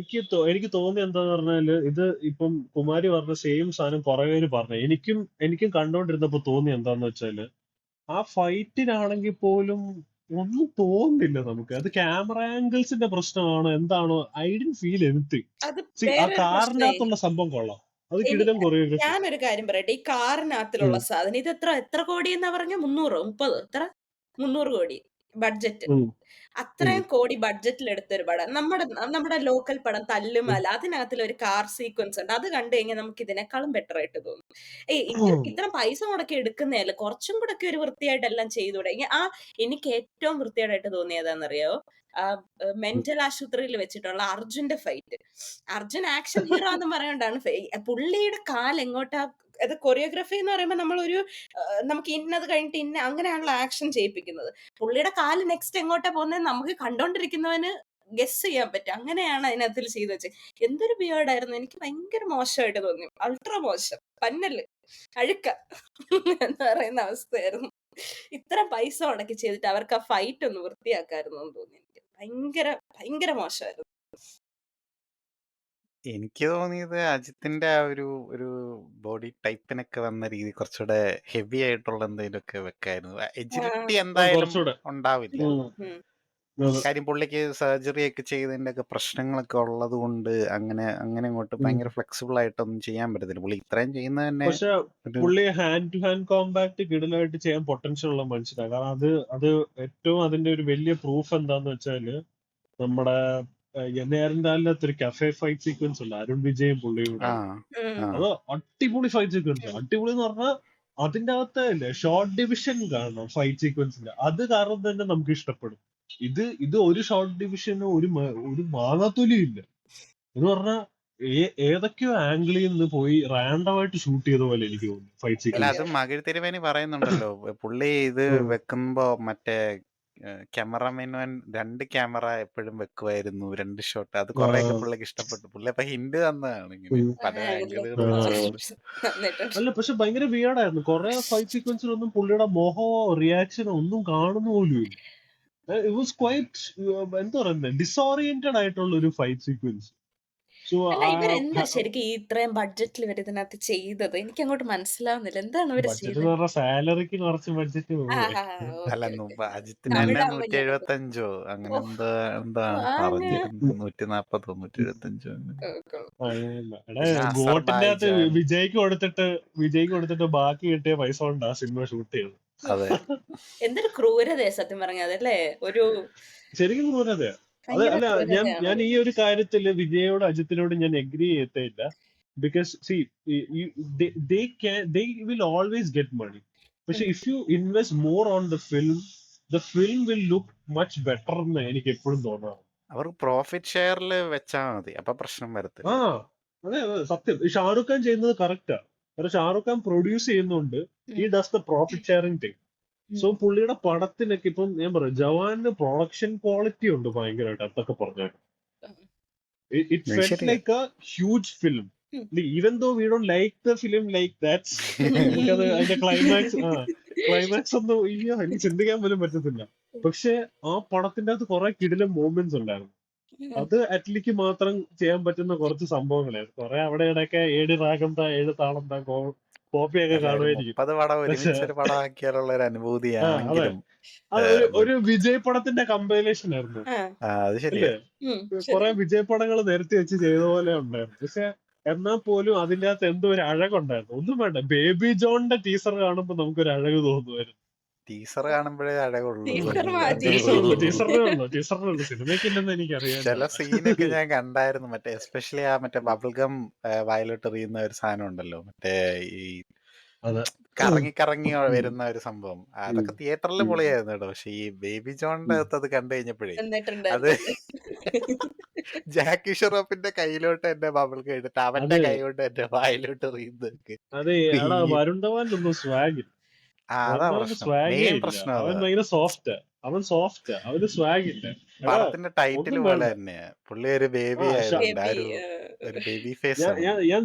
എനിക്ക് തോന്നി എന്താന്ന് പറഞ്ഞാല്, ഇത് ഇപ്പം കുമാരി പറഞ്ഞ സെയിം സാധനം കുറെ പേര് പറഞ്ഞു. എനിക്കും കണ്ടോണ്ടിരുന്നപ്പോ തോന്നി എന്താന്ന് വെച്ചാല്, ആ ഫൈറ്റിനാണെങ്കിൽ പോലും ഒന്നും തോന്നുന്നില്ല നമുക്ക്. അത് ക്യാമറ ആംഗിൾസിന്റെ പ്രശ്നമാണോ എന്താണോ, ഐ ഡിഡ്ന്റ് ഫീൽ എനിത്തിങ്. അത് ആ വേറൊരു പ്രശ്നേ. കാറിനകത്തുള്ള സംഭവം കൊള്ളാം, അത് കിടിലം കൊറിയോഗ്രഫി. ഞാനൊരു കാര്യം പറയട്ടെ, ഈ കാറിനകത്തിലുള്ള സാധനം ഇത് എത്ര കോടി എന്നാ പറഞ്ഞ 300 കോടി ബഡ്ജറ്റ്. അത്രയും കോടി ബഡ്ജറ്റിൽ എടുത്തൊരു പടം. നമ്മുടെ ലോക്കൽ പടം തല്ലുമല, അതിനകത്തിൽ ഒരു കാർ സീക്വൻസ് ഉണ്ട്. അത് കണ്ടു കഴിഞ്ഞാൽ നമുക്ക് ഇതിനേക്കാളും ബെറ്റർ ആയിട്ട് തോന്നും. ഇത്ര പൈസ മുടക്കി എടുക്കുന്നതല്ല, കുറച്ചും കൂടെ ഒക്കെ ഒരു വൃത്തിയായിട്ട് എല്ലാം ചെയ്തുകൂടെ? എനിക്ക് ഏറ്റവും വൃത്തിയായിട്ട് തോന്നിയതാണെന്നറിയോ, മെന്റൽ ആശുപത്രിയിൽ വെച്ചിട്ടുള്ള അർജുന്റെ ഫൈറ്റ്. അർജുൻ ആക്ഷൻ ഹീറോ എന്ന് പറയണ്ടാണ് പുള്ളിയുടെ എങ്ങോട്ടാ. അത് കൊറിയോഗ്രഫി എന്ന് പറയുമ്പോൾ നമുക്ക് ഇന്നത് കഴിഞ്ഞിട്ട് അങ്ങനെയാണല്ലോ ആക്ഷൻ ചെയ്യിപ്പിക്കുന്നത്. പുള്ളിയുടെ നെക്സ്റ്റ് എങ്ങോട്ടാ പോകുന്നത് നമുക്ക് കണ്ടോണ്ടിരിക്കുന്നവന് ഗസ് ചെയ്യാൻ പറ്റും. അങ്ങനെയാണ് അതിനകത്തിൽ ചെയ്തു വെച്ചത്. എന്തൊരു ബിയേർഡായിരുന്നു. എനിക്ക് ഭയങ്കര മോശമായിട്ട് തോന്നി. അൾട്രാ മോശം, പന്നല്, അഴുക്ക എന്ന് പറയുന്ന അവസ്ഥയായിരുന്നു. ഇത്ര പൈസ മുടക്കി ചെയ്തിട്ട് അവർക്ക് ആ ഫൈറ്റ് ഒന്ന് വൃത്തിയാക്കായിരുന്നു എന്ന് തോന്നി. എനിക്ക് ഭയങ്കര ഭയങ്കര മോശമായിരുന്നു. എനിക്ക് തോന്നിയത് അജിത്തിന്റെ ആ ഒരു ബോഡി ടൈപ്പിനൊക്കെ വന്ന രീതി കുറച്ചുകൂടെ ഹെവി ആയിട്ടുള്ള എന്തെങ്കിലുമൊക്കെ വെക്കായിരുന്നു. എജിലിറ്റി എന്തായാലും കുറച്ചുകൂടെ ഉണ്ടാവില്ല. കാര്യം പുള്ളിക്ക് സർജറി ഒക്കെ ചെയ്തതിന്റെ ഒക്കെ പ്രശ്നങ്ങളൊക്കെ ഉള്ളത് കൊണ്ട് അങ്ങനെ അങ്ങോട്ട് ഭയങ്കര ഫ്ലെക്സിബിൾ ആയിട്ടൊന്നും ചെയ്യാൻ പറ്റത്തില്ല. പുള്ളി ഇത്രയും ചെയ്യുന്നത് തന്നെ പക്ഷെ പുള്ളി ഹാൻഡ് ടു ഹാൻഡ് കോമ്പാക്ട് കിടലായിട്ട് ചെയ്യാൻ പൊട്ടൻഷ്യൽ ഉള്ള മനുഷ്യനാണ്. കാരണം അത് ഏറ്റവും അതിന്റെ ഒരു വലിയ പ്രൂഫ് എന്താന്ന് വെച്ചാല്, നമ്മുടെ നേരന്താലിനകത്ത് ഒരു കഫേ ഫൈറ്റ് സീക്വൻസ് ഉണ്ട്, അരുൺ വിജയും പുള്ളിയുടെ. അത് അടിപൊളി ഫൈറ്റ് സീക്വൻസ്. അടിപൊളി എന്ന് പറഞ്ഞാൽ അതിന്റെ അകത്ത് ഷോർട്ട് ഡിവിഷൻ കാണണം ഫൈറ്റ് സീക്വൻസിന്റെ. അത് കാരണം തന്നെ നമുക്ക് ഇഷ്ടപ്പെടും. ഇത് ഒരു ഷോർട്ട് ഡിവിഷന് ഒരു മാങ്ങാത്തൊലിയും ഇല്ല എന്ന് പറഞ്ഞാൽ, ഏതൊക്കെയോ ആംഗിളിൽ നിന്ന് പോയി റാൻഡം ആയിട്ട് ഷൂട്ട് ചെയ്ത പോലെ എനിക്ക് തോന്നുന്നു ഫൈറ്റ് അല്ല, സീക്വൻസ്. അത് മകിഴ് തിരുമേനി പറയുന്നുണ്ടല്ലോ, പുള്ളി ഇത് വെക്കുമ്പോ മറ്റേ ക്യാമറമാൻ 2 ക്യാമറ എപ്പോഴും വെക്കുമായിരുന്നു, 2 ഷോട്ട്. അത് കുറെയൊക്കെ പുള്ളിക്ക് ഇഷ്ടപ്പെട്ടു. പുള്ളി അപ്പൊ ഹിന്റ് തന്നതാണ് ഇങ്ങനെ പല ആംഗിളുകൾ അല്ല, പക്ഷെ ഭയങ്കര വിയേർഡായിരുന്നു. കുറെ ഫൈറ്റ് സീക്വൻസിലൊന്നും പുള്ളിയുടെ മോഹമോ റിയാക്ഷനോ ഒന്നും കാണുന്ന പോലും ഇല്ല. ഇറ്റ് വാസ് ക്വൈറ്റ് എന്താ പറയുന്നത്, ഡിസോറിയന്റഡ് ആയിട്ടുള്ള ഒരു ഫൈറ്റ് സീക്വൻസ്. അല്ല, ഇവരെന്താ ശരിക്കും ഈ ഇത്രയും ബഡ്ജറ്റിൽ ഇവർ ഇതിനകത്ത് ചെയ്തത്? എനിക്ക് അങ്ങോട്ട് മനസ്സിലാവുന്നില്ല. എന്താണ് ഇവര് ബഡ്ജറ്റ് ചെയ്തത്? എന്ന് പറഞ്ഞാൽ സാലറിക്ക് കുറച്ച് ബഡ്ജറ്റ് അല്ല, അജിത്തിന് തന്നെ 175 അങ്ങനെ എന്താണ് പറഞ്ഞിരുന്നത്, 140 175. ഗോട്ടിന്റെ അകത്ത് വിജയ്ക്ക് കൊടുത്തിട്ട് ബാക്കി കിട്ടിയ പൈസ കൊണ്ട് ആ സിനിമ ഷൂട്ട് ചെയ്തത്. അതെ, എന്തൊരു ക്രൂരതയാ സത്യം പറഞ്ഞത്, അല്ലേ? ശരിക്കും ക്രൂരതയാ. അല്ല, ഞാൻ ഈ ഒരു കാര്യത്തില് വിജയോട് അജിത്തിനോട് ഞാൻ എഗ്രി ചെയ്യത്തില്ല. Because C, they will always get money. പക്ഷെ if you invest more on the film will look much better എന്ന് എനിക്ക് എപ്പോഴും തോന്നാറ്. അവർക്ക് പ്രോഫിറ്റ് ഷെയറിൽ വെച്ചാൽ മതി, അപ്പൊ പ്രശ്നം വരത്തില്ല. അതെ, സത്യം. ഷാറുഖ് ഖാൻ ചെയ്യുന്നത് കറക്റ്റാ. കാരണം ഷാറുഖ് ഖാൻ പ്രൊഡ്യൂസ് ചെയ്യുന്നുണ്ട്, he does the profit sharing thing. So പുള്ളിയുടെ പടത്തിനൊക്കെ ഇപ്പം ഞാൻ പറയാം, ജവാന് പ്രൊഡക്ഷൻ ക്വാളിറ്റി ഉണ്ട് ഭയങ്കരമായിട്ട്. അതൊക്കെ പറഞ്ഞാൽ it felt like a huge film. Even though we don't like the film like that, നമുക്കത് അതിന്റെ ക്ലൈമാക്സ് ഒന്നും എനിക്ക് ചിന്തിക്കാൻ പോലും പറ്റത്തില്ല. പക്ഷെ ആ പടത്തിന്റെ അകത്ത് കുറെ കിടിലം മൂവ്മെന്റ്സ് ഉണ്ടായിരുന്നു. അത് അറ്റ്ലിക്ക് മാത്രം ചെയ്യാൻ പറ്റുന്ന കുറച്ച് സംഭവങ്ങളായിരുന്നു. കുറെ അവിടെ ഇടയ്ക്ക് 7 രാഗം താ 7 താളം താ കോപ്പിയൊക്കെ അല്ല, ഒരു കാണുമായിരിക്കും. 30 പടം പക്ഷെ ഒരുമിച്ചൊരു പടമാക്കിയാലുള്ള ഒരു അതെ, അനുഭൂതിയാണെങ്കിലും അത് ഒരു ഏഹ്, ഒരു വിജയ് പടത്തിന്റെ കമ്പൈലേഷൻ ആയിരുന്നു ആ അത് ശരിയാ. അല്ലേ? കുറെ ശരി വിജയ് പടങ്ങൾ നിരത്തി വെച്ച് ചെയ്ത പോലെ ഉണ്ടായിരുന്നു. പക്ഷെ എന്നാൽ പോലും അതിന്റെ അകത്ത് എന്തോ ഒരു അഴകുണ്ടായിരുന്നു. ഒന്നും വേണ്ട, ബേബി ജോണിന്റെ ടീസർ കാണുമ്പോൾ നമുക്കൊരു അഴക് തോന്നുമായിരുന്നു. ടീസർ കാണുമ്പോഴേ അഴകുള്ളൂ. ടീച്ചർ ടീസറിനുള്ളൂ സിനിമയ്ക്കില്ലെന്ന് എനിക്കറിയാം. ചില സീനൊക്കെ ഞാൻ കണ്ടായിരുന്നു. മറ്റേ എസ്പെഷ്യലി ആ മറ്റേ ബബിൾഗം വയലോട്ട് എറിയുന്ന ഒരു സാധനം ഉണ്ടല്ലോ, മറ്റേ ഈ അതെ. കറങ്ങി കറങ്ങി വരുന്ന ഒരു സംഭവം. അതൊക്കെ തിയേറ്ററിൽ പൊളിയായിരുന്നു കേട്ടോ. പക്ഷെ ഈ ബേബി ജോണിന്റെ അകത്ത് അത് കണ്ടു കഴിഞ്ഞപ്പോഴേ അത് എന്നിട്ടുണ്ടായിരുന്നു ജാക്കി ഷെറോഫിന്റെ കയ്യിലോട്ട് എന്റെ ബബിൾഗം എടുത്ത് അവന്റെ അതെ കൈ കൊണ്ട് എന്റെ വായിലോട്ട് എറിയുന്നതൊക്കെ അതെ എടാ, വരുണ്ടവാനൊന്നും സ്വാഗ് അതാ പ്രശ്നം. സ്വാഗേ മെയിൻ ഇല്ല. പ്രശ്നം അവൻ അതാ. ഭയങ്കര സോഫ്റ്റ്. അവന് സ്വാഗ് ഇല്ല. എടാ, പടത്തിന്റെ ടൈറ്റിൽ ഒന്നും പോലെ വേണ്ട. തന്നെയാ. പുള്ളി ഒരു ബേബി ആ ആയതുകൊണ്ട് ബേബി ഒരു ബേബി ഫേസ് ഞാൻ ആണ്. ഞാൻ ഞാൻ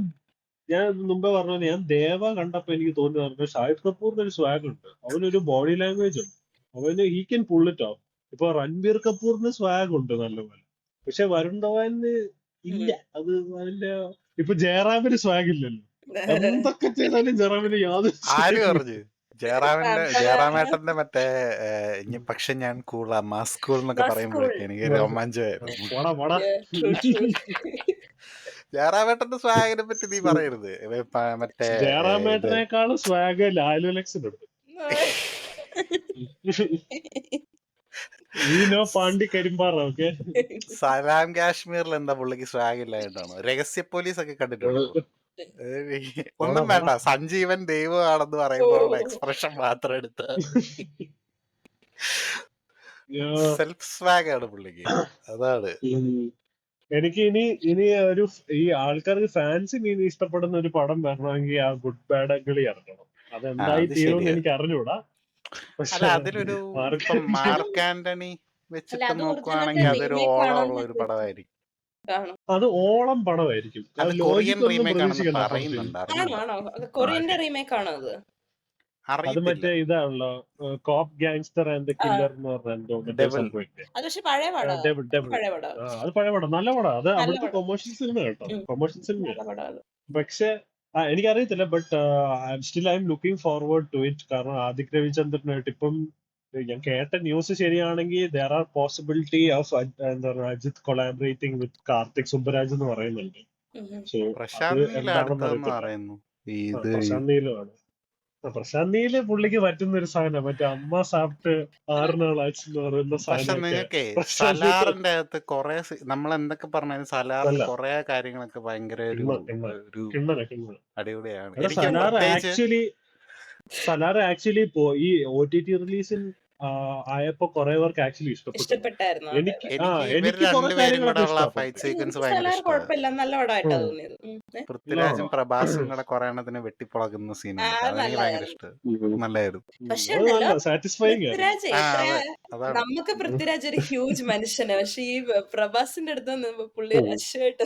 ഞാൻ മുമ്പേ പറഞ്ഞത്, ഞാൻ ദേവ കണ്ടപ്പോ എനിക്ക് തോന്നുന്നു ഷാഹിദ് കപൂറിന് ഒരു സ്വാഗ് ഉണ്ട്. അവനൊരു ബോഡി ലാംഗ്വേജ് ഉണ്ട്. അവന് he can pull it off. ഇപ്പൊ രൺബീർ കപൂറിന് സ്വാഗ് ഉണ്ട് നല്ലപോലെ. പക്ഷെ വരുൺ ധവാന് ഇല്ല. അത് അതിന്റെ ഇപ്പൊ ജയറാമിന് സ്വാഗ് ഇല്ലല്ലോ. എന്തൊക്കെ ചെയ്താലും ജയറാമിന് യാതൊരു ആര് swag ഉം പറഞ്ഞു? ജയറാമേട്ടന്റെ മറ്റേ ഇനി പക്ഷെ ഞാൻ കൂളാ മാസ് കൂൾ എന്നൊക്കെ പറയുമ്പോഴേക്ക് എനിക്ക് ഇല്ല. രോമാഞ്ചമായിരുന്നു. പോടാ. ജയറാമേട്ടന്റെ സ്വാഗിനെ പറ്റി നീ പറയരുത്. മറ്റേ ഇത് ജയറാമേട്ടനേക്കാളും സ്വാഗ് ലാലു ലക്സിനുണ്ട്. പാണ്ടി കരിമ്പാറ. ഓക്കെ, സലാം കാശ്മീരിൽ എന്താ പുള്ളിക്ക് സ്വാഗ് ഇല്ലായിട്ടാണോ? രഹസ്യ പോലീസ് ഒക്കെ കണ്ടിട്ടുണ്ടോ? ഒന്നും വേണ്ട, സഞ്ജീവൻ ദൈവമാണെന്ന് പറയുമ്പോഴുള്ള എക്സ്പ്രഷൻ മാത്രം എടുത്ത സെൽഫ് സ്വാഗ് ആണ് പുള്ളിക്ക്. അതാണ് എനിക്ക് ഇനി ഒരു ഈ ആൾക്കാർക്ക് ഫാൻസിന് ഇനി ഇഷ്ടപ്പെടുന്ന ഒരു പടം വരണമെങ്കിൽ ആ ഗുഡ് ബാഡ് അങ്കിളി ഇറങ്ങണം. അതെന്തായി അത് തീരുമെന്ന് ശരിയാ. എനിക്ക് അറിഞ്ഞൂടാ. അല്ല, പക്ഷെ അതിലൊരു ഇപ്പം മാർക്ക് ആന്റണി വെച്ചിട്ട് അത് നോക്കുവാണെങ്കിൽ ഒറിജിനലിന്റെ അതൊരു റീമേക്ക് ഓളം ആണോ ഉള്ള ഒരു പടമായിരിക്കും. കാണും അത് ഓളം പടമായിരിക്കും. അത് അത് കൊറിയൻ ലോജിക്കൊന്നും റീമേക്ക് ആണെന്ന് പ്രതീക്ഷിക്കണ്ട പടത്തിൽ. പറയുന്നുണ്ട്, ആണോ അറിയില്ല. ആണോ അത് കൊറിയന്റെ റീമേക്ക് ആണോ അത് അത് അറിയത്തില്ല. മറ്റേ ഇതാണല്ലോ, കോപ്പ് ഗാങ്സ്റ്റർ ആൻഡ് ആ കില്ലർ എന്ന് പറഞ്ഞ എന്തോ മറ്റേ ഡെവിൾ സംഭവിക്കുക. അത് പക്ഷെ പഴയ പടാ പഴയ പടാ അത് പഴയ പടം, നല്ല പടം. അത് നല്ല അവിടുത്തെ പടം കൊമേഴ്ഷ്യൽ സിനിമ കേട്ടോ, കൊമേഴ്ഷ്യൽ സിനിമ. നല്ല പടാ അത് പക്ഷെ എനിക്കറിയത്തില്ല. But I'm looking forward to it. കാരണം ആദിക് രവിചന്ദ്രനായിട്ട് ഇപ്പം ഞാൻ കേട്ട ന്യൂസ് ശരിയാണെങ്കിൽ ദർ ആർ പോസിബിലിറ്റി ഓഫ് എന്താ പറയുക അജിത് കൊളാബറേറ്റിംഗ് വിത്ത് കാർത്തിക് സുബ്ബരാജ് എന്ന് പറയുന്നുണ്ട്. സോ അത് പ്രശാന്ത് നീൽ എന്താണെന്ന് അടുത്തതെന്ന് അറിയത്തില്ല. പറയുന്നു. ഇത് പ്രശാന്ത് നീലുമാണ്. പ്രശാന്ത് നീല് പുള്ളിക്ക് പറ്റുന്ന ഒരു സാധനം, മറ്റേ അമ്മ സാപ്പിട്ട് 6 നാളാച്ച് എന്ന് പറയുന്ന പക്ഷെ സാധനമൊക്കെ നിങ്ങൾക്കേ പ്രശാന്ത് നീല് സലാറിന്റെ അകത്ത് കൊറേ നമ്മൾ എന്തൊക്കെ പറഞ്ഞാലും സലാറിൽ നല്ല കൊറേ കാര്യങ്ങളൊക്കെ ഭയങ്കര ഒരു ഒരു കിണ്ണന. അടിപൊളിയാണ്. എടാ, എനിക്ക് പ്രത്യേകിച്ച് സലാർ ആക്ച്വലി ഈ OTT റിലീസിൻ ആയപ്പോ കുറെ പേർക്ക് ആക്ച്വലി ഇഷ്ടപ്പെട്ടു. ഇഷ്ടപ്പെട്ടായിരുന്നു എനിക്ക് ഇവർ എനിക്ക് കുറെ രണ്ടുപേരും കാര്യങ്ങളൊക്കെ കൂടെ ഉള്ള ഇഷ്ടപ്പെട്ടു. ഫൈറ്റ് സീക്വൻസ് ഭയങ്കര സലാർ ഇഷ്ടമാണ്. കുഴപ്പമില്ല നല്ല പടമായിട്ടാ തോന്നിയത് പൃഥ്വിരാജും പ്രഭാസും കൂടെ കുറെ എണ്ണത്തിന് വെട്ടിപ്പൊളക്കുന്ന സീനുണ്ട്. അത് അതെനിക്ക് ഭയങ്കര നല്ലതായിരുന്നു ഇഷ്ടം. നല്ലായിരുന്നു. പക്ഷെ അത് ഉണ്ടല്ലോ നല്ല സാറ്റിസ്ഫൈങ് ആയിരുന്നു. പൃഥ്വിരാജ് എത്ര അതാണ് നമുക്ക് പൃഥ്വിരാജ് ഒരു ഹ്യൂജ് മനുഷ്യനാണ് പക്ഷെ ഈ പ്രഭാസിന്റെ അടുത്ത് വന്നപ്പോ പുള്ളി രക്ഷമായിട്ട്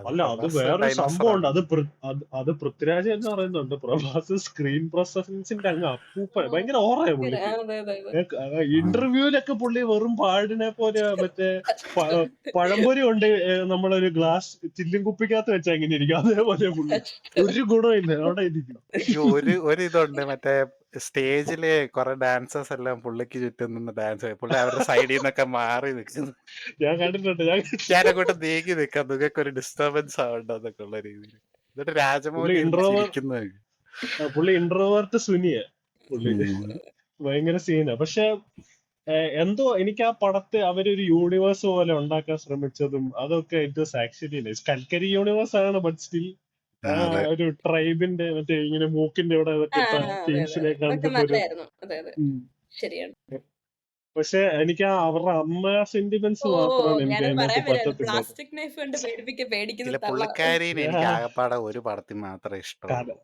അല്ല, അത് വേറൊരു സംഭവം ഉണ്ട്. അത് പൃഥ്വിരാജ് എന്ന് പറയുന്നുണ്ട്. പ്രഭാസ് സ്ക്രീൻ പ്രസൻസിന്റെ അങ്ങ് അപ്പൂപ്പ ഭയങ്കര ഓറയാ പുള്ളിക്ക്. അതെ അതെ അതെ ഇന്റർവ്യൂലൊക്കെ പുള്ളി വെറും പാടിനെ പോലെ മറ്റേ പഴംപൊരി കൊണ്ട് നമ്മളൊരു ഗ്ലാസ് ചില്ലും കുപ്പിക്കകത്ത് വെച്ചാ എങ്ങനെ ഇരിക്കും അതേപോലെ പുള്ളി. ഒരു ഗുണമില്ല, അവിടെ ഇരിക്കും. ഒരു ഇതുണ്ട്, മറ്റേ സ്റ്റേജില് കുറെ ഡാൻസേഴ്സ് എല്ലാം പുള്ളിക്ക് ചുറ്റും നിന്ന് ഡാൻസ് പുള്ളി അവരുടെ സൈഡിൽ നിന്നൊക്കെ മാറി നിൽക്കുന്നു. ഞാൻ കണ്ടിട്ടുണ്ട്. ഞാനങ്ങോട്ട് നീങ്ങി നിൽക്കാം, നിങ്ങൾക്ക് ഒരു ഡിസ്റ്റർബൻസ് ആവണ്ടോ എന്നൊക്കെ ഉള്ള രീതിയിൽ. എന്നിട്ട് രാജമൗലി പുള്ളി ഇൻട്രോവേർട്ട് സുനിയ പുള്ളി ഭയങ്കര സീനാ. പക്ഷെ എന്തോ എനിക്ക് ആ പടത്തെ അവരൊരു യൂണിവേഴ്സ് പോലെ ഉണ്ടാക്കാൻ ശ്രമിച്ചതും അതൊക്കെ ഇറ്റ് വാസ് ആക്ച്വലി നൈസ്. കൽക്കരി യൂണിവേഴ്സ് ആണ്, ബട്ട് സ്റ്റിൽ ഒരു ട്രൈബിന്റെ മറ്റേ ഇങ്ങനെ മൂക്കിന്റെ ഇവിടെ ടീംസിനെ ശരിയാണ്. പക്ഷെ എനിക്ക് അവരുടെ അമ്മ സെന്റിമെന്റ്സ് മാത്രമാണ് എനിക്ക് അതിനകത്ത് പറ്റത്തില്ല. പ്ലാസ്റ്റിക് നൈഫ് കൊണ്ട് പേടിക്കുന്ന പുള്ളിക്കാരിനെ എനിക്ക് ആകപ്പാടെ ഒരു പടത്തിൽ മാത്രമേ ഇഷ്ടമുള്ളൂ.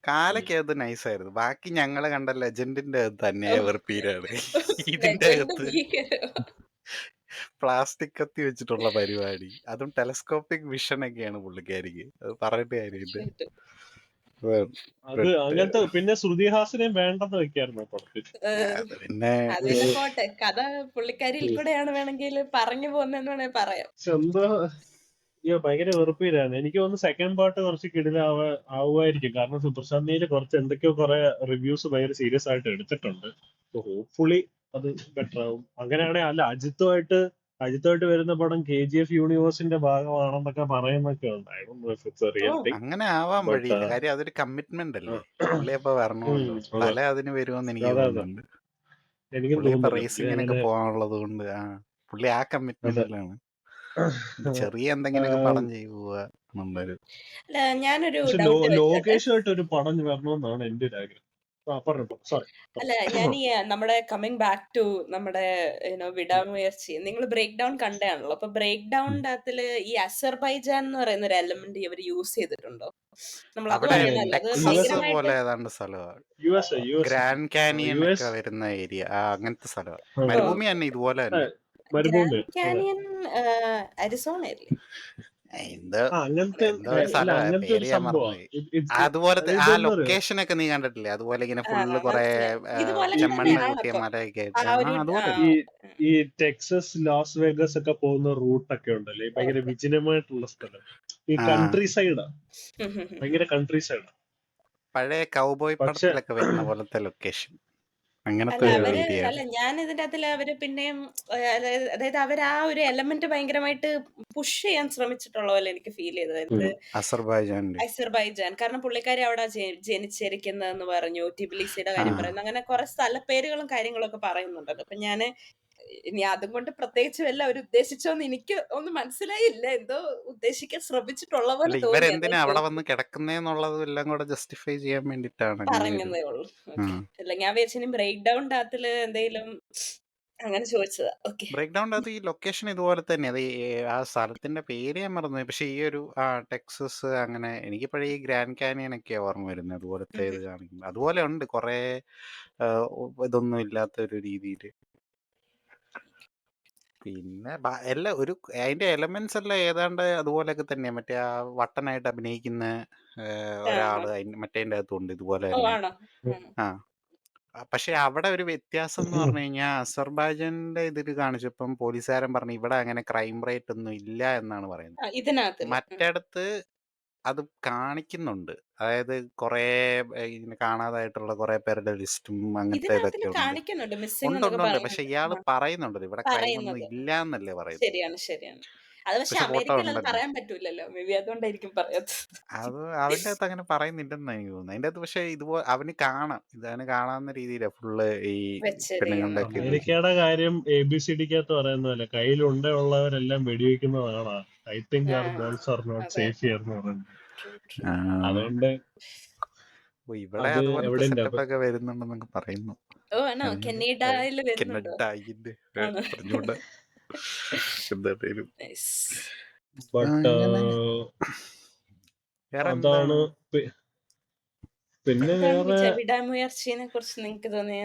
കാലക്കകത്ത് നൈസായിരുന്നു. ബാക്കി ഞങ്ങള് കണ്ട ലെജൻഡിന്റെ തന്നെയാ വെറുപ്പീരാണ്. ഇതിന്റെ അകത്ത് പ്ലാസ്റ്റിക് കത്തി വെച്ചിട്ടുള്ള പരിപാടി, അതും ടെലസ്കോപ്പിക് വിഷൻ ഒക്കെയാണ് പുള്ളിക്കാരിക്ക്. അത് പറഞ്ഞിട്ട് കാര്യമില്ല. അത് അങ്ങനത്തെ പിന്നെ ശ്രുതിഹാസനെയും വേണ്ടെന്ന് വെക്കായിരുന്നു ആ പടത്തിൽ. അത് പിന്നെ അത് പിന്നെ പോട്ടെ, കഥ പുള്ളിക്കാരിയിൽ കൂടെയാണ് വേണമെങ്കിൽ പറഞ്ഞു പോകുന്നതെന്ന് വേണേൽ പറയാം. പക്ഷെ എന്തോ ഭയങ്കര വെറുപ്പീരാണ്. എനിക്ക് തോന്നുന്നു സെക്കൻഡ് പാർട്ട് കുറച്ച് ആവുമായിരിക്കും. കാരണം പ്രശാന്ത് നീല് കുറച്ച് എന്തൊക്കെയോ കുറെ റിവ്യൂസ് ഭയങ്കര സീരിയസ് ആയിട്ട് എടുത്തിട്ടുണ്ട്. ഹോപ്പ്ഫുള്ളി അത് ബെറ്റർ ആവും. അങ്ങനെയാണെങ്കിൽ അല്ല, അജിത്തുമായിട്ട് വരുന്ന പടം KGF യൂണിവേഴ്സിന്റെ ഭാഗമാണെന്നൊക്കെ പറയുന്നൊക്കെ ഉണ്ട്. അങ്ങനെ ആവാൻ വഴിയില്ല. കാര്യം അതൊരു കമ്മിറ്റ്മെന്റ് അല്ലേ. പുള്ളി അപ്പൊ വരണമല്ലോ. തല അതിന് വരുമെന്ന് എനിക്ക് തോന്നുന്നുണ്ട്. എനിക്കും പുള്ളി ഇപ്പൊ തോന്നുന്നു റേസിങ്ങിനൊക്കെ പോകാനുള്ളത് കൊണ്ട് പുള്ളി ആ കമ്മിറ്റ്മെന്റിലാണ്. ചെറിയ എന്തെങ്കിലുമൊക്കെ പടം ചെയ്യുക എന്നുള്ളൊരു. അല്ല, ഞാനൊരു പക്ഷെ ഡൗട്ട് വെച്ചോട്ടെ. ലോകേഷുമായിട്ട് ഒരു പടം വരണമെന്നാണ് എന്റെ ഒരു ആഗ്രഹം. സോറി. അല്ല, ഞാൻ ഈ നമ്മുടെ കമ്മിങ് ബാക്ക് ടു നമ്മുടെ വിടാമുയർച്ചി, നിങ്ങൾ ബ്രേക്ക് ഡൗൺ കണ്ടാണല്ലോ. അപ്പൊ ബ്രേക്ക് ഡൗണിന്റെ അകത്തില് ഈ അസർബൈജാൻ എന്ന് പറയുന്ന ഒരു എലമെന്റ് ഇവർ യൂസ് ചെയ്തിട്ടുണ്ടോ? നമ്മൾ അത് അവിടെ പറയണല്ലോ, അത് ടെക്സസ് ഭയങ്കരമായിട്ട്. പോലെ ഏതാണ്ട് സ്ഥലമാണ്. USA ഗ്രാൻഡ് കാനിയൻ ഒക്കെ വരുന്ന ഏരിയ, അങ്ങനത്തെ സ്ഥലമാണ്. ആ. മരുഭൂമി തന്നെ, ഇതുപോലെ തന്നെ. മരുഭൂമി. ഗ്രാൻഡ് കാനിയൻ അരിസോണ അല്ലേ? എന്തോ അങ്ങനത്തെ എന്തോ ഒരു സ്ഥലമാണ്, അങ്ങനത്തെ പേര് ഒരു ഞാൻ സംഭവം. മറന്നുപോയി. അതുപോലത്തെ ആ ലൊക്കേഷൻ ഒക്കെ നീ കണ്ടിട്ടില്ലേ? അതുപോലെ ഇങ്ങനെ ഫുള്ള് കൊറേ ഇതുപോലെ ചെമ്മണ്ണ് തന്നെയാണ് കൂട്ടിയ അപ്പൊ മലയൊക്കെ ആ ആയിട്ട്. ഒരു അതുപോലെ ഈ ടെക്സസ് ലാസ് വേഗസ് ഒക്കെ പോകുന്ന റൂട്ടൊക്കെ ഉണ്ടല്ലേ, ഭയങ്കര വിജനമായിട്ടുള്ള സ്ഥലം. ഈ കൺട്രി സൈഡാ, ഭയങ്കര കൺട്രി സൈഡാ. പഴയ കൗബോയ് പടത്തിലൊക്കെ വരുന്ന പോലത്തെ ലൊക്കേഷൻ, അങ്ങനത്തെ അല്ല ഒരു അവര് ഏരിയ. അല്ല ഞാൻ ഇതിന്റെ അകത്തില് അവര് പിന്നെയും അതായത് അവർ ആ ഒരു എലമെന്റ് ഭയങ്കരമായിട്ട് പുഷ് ചെയ്യാൻ ശ്രമിച്ചിട്ടുള്ള പോലെ എനിക്ക് ഫീൽ ചെയ്തത് അസർബൈജാൻ. കാരണം പുള്ളിക്കാരി അവിടെ ജനിച്ചിരിക്കുന്നതെന്ന് പറഞ്ഞു, ടിബിലിസിയുടെ കാര്യം പറയുന്നു, അങ്ങനെ കുറെ സ്ഥലപ്പേരുകളും കാര്യങ്ങളൊക്കെ പറയുന്നുണ്ടല്ലോ. അപ്പൊ ഞാന് ഇനി അതും കൊണ്ട് പ്രത്യേകിച്ച് വല്ല അവർ ഉദ്ദേശിച്ചോന്ന് എനിക്ക് ഒന്നും മനസ്സിലായില്ല. എന്തോ ഉദ്ദേശിക്കാൻ ശ്രമിച്ചിട്ടുള്ള പോലെ തോന്നി. ഇവരെന്തിനാ അവിടെ വന്ന് കിടക്കുന്നേന്നുള്ളതും എല്ലാം കൂടെ ജസ്റ്റിഫൈ ചെയ്യാൻ വേണ്ടിട്ടാണ് പറഞ്ഞതേ ഉള്ളൂ. അല്ല, ഞാൻ വിചാരിച്ചു ബ്രേക്ക് ഡൗൺ ഡാത്തില് എന്തെങ്കിലും അങ്ങനെ ചോദിച്ചതാ. ഓക്കെ. ബ്രേക്ക് ഡൗൺ അത് ഈ ലൊക്കേഷൻ ഇതുപോലെ തന്നെ. അത് ആ സ്ഥലത്തിന്റെ പേര് ഞാൻ മറന്നു. പക്ഷെ ഈ ഒരു ടെക്സസ് അങ്ങനെ എനിക്കിപ്പോഴേ ഈ ഗ്രാൻഡ് കാനിയൻ ഒക്കെ ഓർമ്മ വരുന്നത്. അതുപോലത്തെ ഇത് കാണിക്കുന്നത് അതുപോലെ ഉണ്ട്, കുറെ ഇതൊന്നും ഇല്ലാത്ത ഒരു രീതിയിൽ. പിന്നെ എല്ലാം ഒരു അതിന്റെ എലമെന്റ്സ് എല്ലാം ഏതാണ്ട് അതുപോലെയൊക്കെ തന്നെയാ. മറ്റേ ആ വട്ടനായിട്ട് അഭിനയിക്കുന്ന ഒരാള് മറ്റേന്റെ അകത്തുണ്ട് ഇതുപോലെ തന്നെ. പക്ഷെ അവിടെ ഒരു വ്യത്യാസം എന്ന് പറഞ്ഞു കഴിഞ്ഞാൽ, അസർബൈജാന്റെ ഇതിൽ കാണിച്ചപ്പം പോലീസുകാരൻ പറഞ്ഞു ഇവിടെ അങ്ങനെ ക്രൈം റേറ്റ് ഒന്നും ഇല്ല എന്നാണ് പറയുന്നത്. മറ്റിടത്ത് അത് കാണിക്കുന്നുണ്ട്. അതായത് കുറെ ഇങ്ങനെ കാണാതായിട്ടുള്ള കുറെ പേരുടെ ലിസ്റ്റും അങ്ങനത്തെ ഇതൊക്കെ ഉണ്ട്. പക്ഷെ ഇയാള് പറയുന്നുണ്ടല്ലോ ഇവിടെ ക്രൈം ഒന്നും ഇല്ല എന്നല്ലേ പറയുന്നത്. ശരിയാണ്. അത് പക്ഷെ അമേരിക്കയിൽ അത് പറയാൻ പറ്റൂലല്ലോ, മേ ബി അതുകൊണ്ടായിരിക്കും പറയാത്തത്. അത് അതിന്റെ അകത്ത് അങ്ങനെ പറയുന്നില്ലെന്ന് എനിക്ക് തോന്നുന്നു. അതിന്റെ അകത്ത് പക്ഷെ ഇതുപോലെ അവന് കാണാം, ഇതാണ് കാണാവുന്ന രീതിയിലാണ് ഫുള്ള് ഈ പെണ്ണുങ്ങളുടെ ഒക്കെ. അമേരിക്കയുടെ കാര്യം ABCDക്കകത്ത് പറയുന്ന പോലെ കയ്യിലുള്ളവരെല്ലാം വെടിവെക്കുന്നതാണ്. I think our balls are not safe here എന്ന് പറയുന്നത്. അതുകൊണ്ട് ഇവിടെ അതുപോലെ സെറ്റപ്പ് ഒക്കെ വരുന്നുണ്ടെന്നൊക്കെ പറയുന്നു. അതാണ്. പിന്നെ വേറെ വിടാമുയർച്ചയെ കുറിച്ച് നിങ്ങൾക്ക് തോന്നിയ,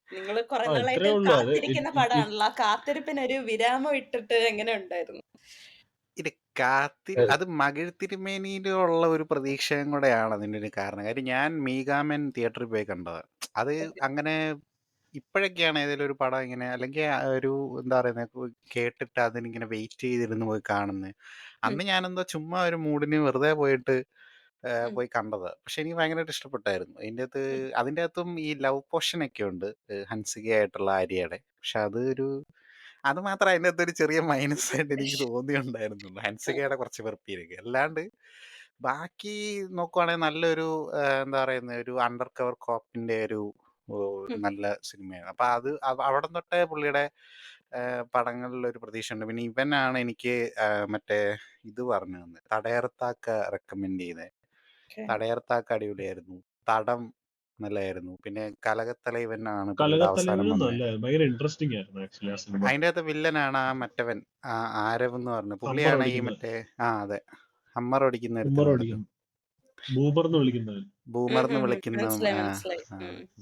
നിങ്ങൾ കുറെ നാളായിട്ട് കാത്തിരിക്കുന്ന പടമാണല്ലോ, ആ കാത്തിരിപ്പിനൊരു വിരാമം ഇട്ടിട്ട് എങ്ങനെ ഉണ്ടായിരുന്നു? അത് മകിഴ് തിരുമേനിയിലുള്ള ഒരു പ്രതീക്ഷയും കൂടെയാണ് അതിൻ്റെ ഒരു കാരണം. കാര്യം ഞാൻ മീഗാമൻ തിയേറ്ററിൽ പോയി കണ്ടത്. അത് അങ്ങനെ ഇപ്പോഴൊക്കെയാണ് ഏതെങ്കിലും ഒരു പടം ഇങ്ങനെ, അല്ലെങ്കിൽ ഒരു എന്താ പറയുന്നത്, കേട്ടിട്ട് അതിനിങ്ങനെ വെയിറ്റ് ചെയ്തിരുന്ന് പോയി കാണുന്നത്. അന്ന് ഞാനെന്തോ ചുമ്മാ ഒരു മൂഡിന് വെറുതെ പോയി കണ്ടത്. പക്ഷെ എനിക്ക് ഭയങ്കരമായിട്ട് ഇഷ്ടപ്പെട്ടായിരുന്നു. അതിൻ്റെ അകത്തും ഈ ലവ് പോർഷൻ ഒക്കെ ഉണ്ട്, ഹൻസികയായിട്ടുള്ള ആര്യയുടെ. പക്ഷെ അത് മാത്രമേ അതിൻ്റെ അകത്തൊരു ചെറിയ മൈനസ് ആയിട്ട് എനിക്ക് തോന്നിയുണ്ടായിരുന്നുള്ളൂ, ഹൻസികയുടെ കുറച്ച് വെറുപ്പിയിലേക്ക്. അല്ലാണ്ട് ബാക്കി നോക്കുവാണെങ്കിൽ നല്ലൊരു എന്താ പറയുന്നത്, ഒരു അണ്ടർ കവർ കോപ്പിന്റെ ഒരു നല്ല സിനിമയാണ്. അപ്പൊ അവിടെ തൊട്ടേ പുള്ളിയുടെ പടങ്ങളിൽ ഒരു പ്രതീക്ഷയുണ്ട്. പിന്നെ ഇവനാണ് എനിക്ക് മറ്റേ ഇത് പറഞ്ഞു തന്നെ, തടയർത്താക്ക റെക്കമെൻഡ് ചെയ്തേ. തടയർത്താക്ക അടിപൊളിയായിരുന്നു, തടം നല്ലതായിരുന്നു. പിന്നെ കലകത്തല ഇവനാണ് അവസാനം വന്നത്. അതിന്റെ അകത്ത് വില്ലനാണ് ആ മറ്റവൻ ആരവ് എന്ന് പറഞ്ഞു, പുള്ളിയാണ് ഈ മറ്റേ അതെ ഹമ്മർ ഓടിക്കുന്ന ബൂമർന്ന് വിളിക്കുന്ന.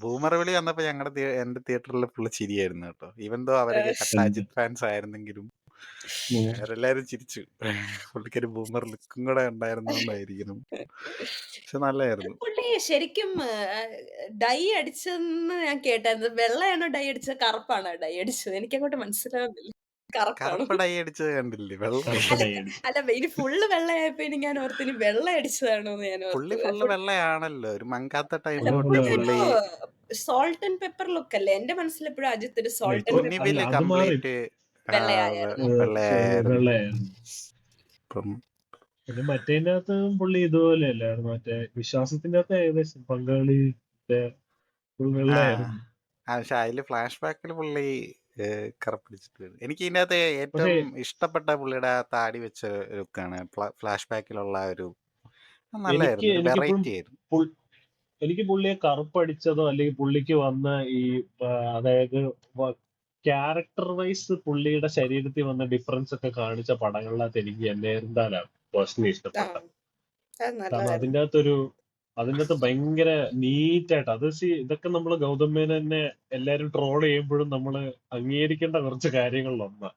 ബൂമർ വിളി വന്നപ്പോ എന്റെ തിയേറ്ററിൽ ഫുള്ള് ചിരിയായിരുന്നു കേട്ടോ. ഇവന്തോ അവരൊക്കെ കട്ട അജിത് ഫാൻസ് ആയിരുന്നെങ്കിലും അവരെല്ലാരും ചിരിച്ചു. പുള്ളിക്കൊരു ബൂമർ ലുക്കും കൂടെ ഉണ്ടായിരുന്നോണ്ടായിരിക്കണം. പക്ഷെ നല്ലതായിരുന്നു. പുള്ളി ശരിക്കും ഡൈ അടിച്ചെന്ന് ഞാൻ കേട്ടായിരുന്നു. വെള്ളയാണോ ഡൈ അടിച്ചത്, കറുപ്പാണോ ഡൈ അടിച്ചത്? എനിക്കങ്ങോട്ട് മനസ്സിലാവുന്നില്ല. കറുപ്പാണോ? കറുപ്പ് ഡൈ അടിച്ചത് കണ്ടില്ലേ? വെള്ള കറുപ്പ് അല്ല ഡൈ അടിച്ചു. അല്ല ഇനി ഫുള്ള് വെള്ളയായപ്പോ ഇനി ഞാൻ ഓർത്ത് ഇനി വെള്ള അടിച്ചതാണോ എന്ന് ഞാൻ പുള്ളി ഓർത്ത്. ഫുള്ള് വെള്ളയാണല്ലോ. ഒരു മങ്കാത്ത ടൈം അല്ല തൊട്ട് ഫുള്ള് പുള്ളി വെള്ള. എന്തോ സോൾട്ട് ആൻഡ് പെപ്പർ ലുക്ക് അല്ലേ? എന്റെ മനസ്സിൽ എപ്പോഴും അജിത്ത് ഒരു സോൾട്ട് ആൻഡ് പെപ്പർ തുന്നിവില് അത് മാറി കംപ്ലീറ്റ് വെള്ളയായിരുന്നു. വെള്ളയായിരുന്നു. വെള്ളയായിരുന്നു. ഇപ്പം പിന്നെ മറ്റേതിന്റെ അകത്ത് പുള്ളി ഇതുപോലെ അല്ലായിരുന്നു. മറ്റേ വിശ്വാസത്തിന്റെ അകത്ത് ഏകദേശം പങ്കാളി full ആ വെള്ളയായിരുന്നു. പക്ഷെ അതില് ഫ്ലാഷ് ബാക്കിൽ പുള്ളി കറപ്പിടിച്ചിട്ട് വരും. എനിക്ക് ഇതിന്റെ അകത്ത് പക്ഷെ ഏറ്റവും ഇഷ്ടപ്പെട്ട പുള്ളിയുടെ ആ താടി വെച്ച ലുക്കാണ്. ഫ്ലാഷ് ബാക്കിലുള്ള ഒരു നല്ലതായിരുന്നു. ഒരു എനിക്കിപ്പോഴും വെറൈറ്റി ആയിരുന്നു. എനിക്ക് പുള്ളിയെ കറുപ്പടിച്ചതോ അല്ലെങ്കിൽ പുള്ളിക്ക് വന്ന ഈ അതായത് ക്യാരക്ടർ വൈസ് പുള്ളിയുടെ ശരീരത്തിൽ വന്ന ഡിഫറൻസ് ഒക്കെ കാണിച്ച പടങ്ങളിനകത്ത് എനിക്ക് എന്തായാലും പേഴ്സണലി ആ ഇഷ്ടപ്പെട്ട. അത് കാരണം നല്ലതായിരുന്നു. അതിൻ്റെ അകത്ത് ഭയങ്കര നീറ്റായിട്ട് അത് ഇതൊക്കെ നമ്മൾ ഗൗതം മേനോനെ എല്ലാരും ട്രോൾ ചെയ്യുമ്പോഴും നമ്മൾ അംഗീകരിക്കേണ്ട കുറച്ച് കാര്യങ്ങളിലൊന്നാണ്.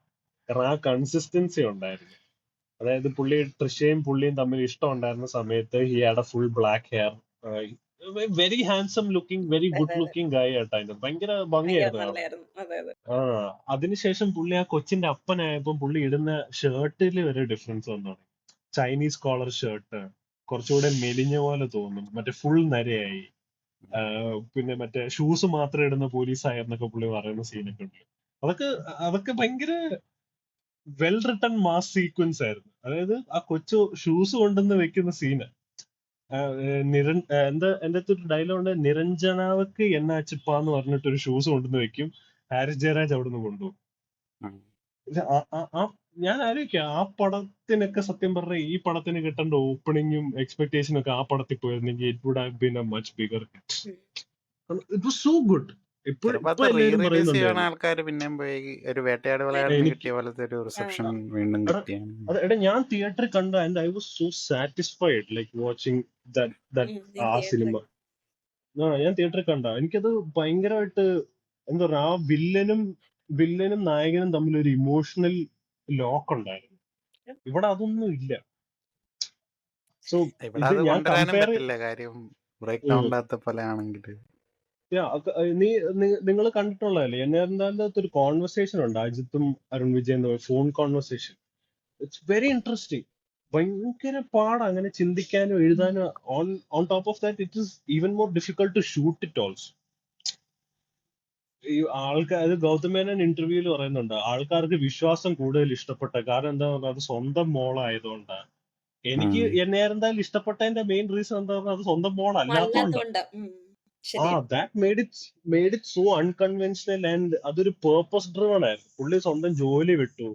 കാരണം ആ കൺസിസ്റ്റൻസി ഉണ്ടായിരുന്നു. അതായത് തൃശ്ശയും പുള്ളിയും തമ്മിൽ ഇഷ്ടം ഉണ്ടായിരുന്ന സമയത്ത് he had A full black hair, very handsome looking, very good അതെ ലുക്കിംഗ് ഗായ് ആയിട്ട്. അതിന്റെ ഭയങ്കര ഭയങ്കര ഭംഗിയായിരുന്നു കാണാൻ. നല്ലതായിരുന്നു. അതെ അതെ. അതിനുശേഷം പുള്ളി ആ കൊച്ചിന്റെ അപ്പനായപ്പോൾ പുള്ളി ഇടുന്ന ഷർട്ടിൽ ഒരു ഡിഫറൻസ് വന്നു. ചൈനീസ് കോളർ ഷർട്ട് കുറച്ചുകൂടെ മെലിഞ്ഞ പോലെ തോന്നും, മറ്റേ ഫുൾ നരയായി. പിന്നെ മറ്റേ ഷൂസ് മാത്രം ഇടുന്ന പോലീസായെന്നൊക്കെ പുള്ളി പറയുന്ന സീനൊക്കെ ഉണ്ട്. അതൊക്കെ ഭയങ്കര വെൽ റിട്ടൺ മാസ് സീക്വൻസ് ആയിരുന്നു. അതായത് ആ കൊച്ചു ഷൂസ് കൊണ്ടുവന്ന് വെക്കുന്ന സീന്, എന്റെ അടുത്ത് ഒരു ഡയലോഗ് ഉണ്ട്, നിരഞ്ജനാവക്ക് എന്നാച്ചിപ്പാന്ന് പറഞ്ഞിട്ട് ഒരു ഷൂസ് കൊണ്ടുവന്ന് വെക്കും, ഹാരിസ് ജയരാജ് അവിടുന്ന് കൊണ്ടുപോകും. ഞാൻ ആലോചിക്കാം, ആ പടത്തിനൊക്കെ സത്യം പറഞ്ഞ ഈ പടത്തിന് കിട്ടേണ്ട ഓപ്പണിങ്ങും എക്സ്പെക്ടേഷനും ഒക്കെ ആ പടത്തിൽ പോയിരുന്നെങ്കിൽ it would have been a much bigger hit. It was so good. ഇപ്പൊ റീ എല്ലാവരും റിലീസ് ചെയ്യണ പറയുന്നുണ്ടായിരുന്നു. ആൾക്കാർ പിന്നെയും പോയി ഒരു വേട്ടയാട് വിളയാടിന് എനിക്ക് കിട്ടിയ പോലത്തെ ഒരു റിസപ്ഷൻ വീണ്ടും കിട്ടിയാണ്. എടാ ഞാൻ തിയേറ്ററിൽ കണ്ട and I was so satisfied like watching ആ സിനിമ. ഞാൻ തിയേറ്ററിൽ കണ്ട എനിക്കത് ഭയങ്കരമായിട്ട് എന്താ പറയാ, ആ വില്ലനും നായകനും തമ്മിൽ ഒരു ഇമോഷണൽ ലോക്ക് ഉണ്ടായിരുന്നു. ഇവിടെ അതൊന്നും ഇല്ല. സോ ഇവിടെ ഇത് അത് ഞാൻ കൊണ്ടുവരാനും കമ്പയർ പറ്റില്ല. കാര്യം ബ്രേക്ക് ഡൗണിനകത്ത പോലെ ആണെങ്കിൽ നിങ്ങൾ കണ്ടിട്ടുള്ളതല്ലേ, എന്നാലും ഒരു കോൺവെർസേഷൻ ഉണ്ട് അജിത്തും Arun Vijayan, phone conversation. It's very interesting. ഭയങ്കര പാടാ അങ്ങനെ ചിന്തിക്കാനും എഴുതാനും. On top of that it is even more difficult to shoot it also. ഈ ആൾക്കാർ ഗൗതം മേനോൻ ഇന്റർവ്യൂവിൽ പറയുന്നുണ്ട്, ആൾക്കാർക്ക് വിശ്വാസം കൂടുതൽ ഇഷ്ടപ്പെട്ട കാരണം എന്താ പറഞ്ഞാൽ അത് സ്വന്തം മോളായതുകൊണ്ടാണ്. എനിക്ക് എന്നെ എന്തായാലും ഇഷ്ടപ്പെട്ടതിന്റെ മെയിൻ റീസൺ എന്താ പറഞ്ഞാൽ അത് സ്വന്തം മോളല്ലാത്തോണ്ടാണ്. That made it so unconventional and അതൊരു പേർപ്പസ് ഡ്രിവൺ ആയിരുന്നു. പുള്ളി സ്വന്തം ജോലി വിട്ടു,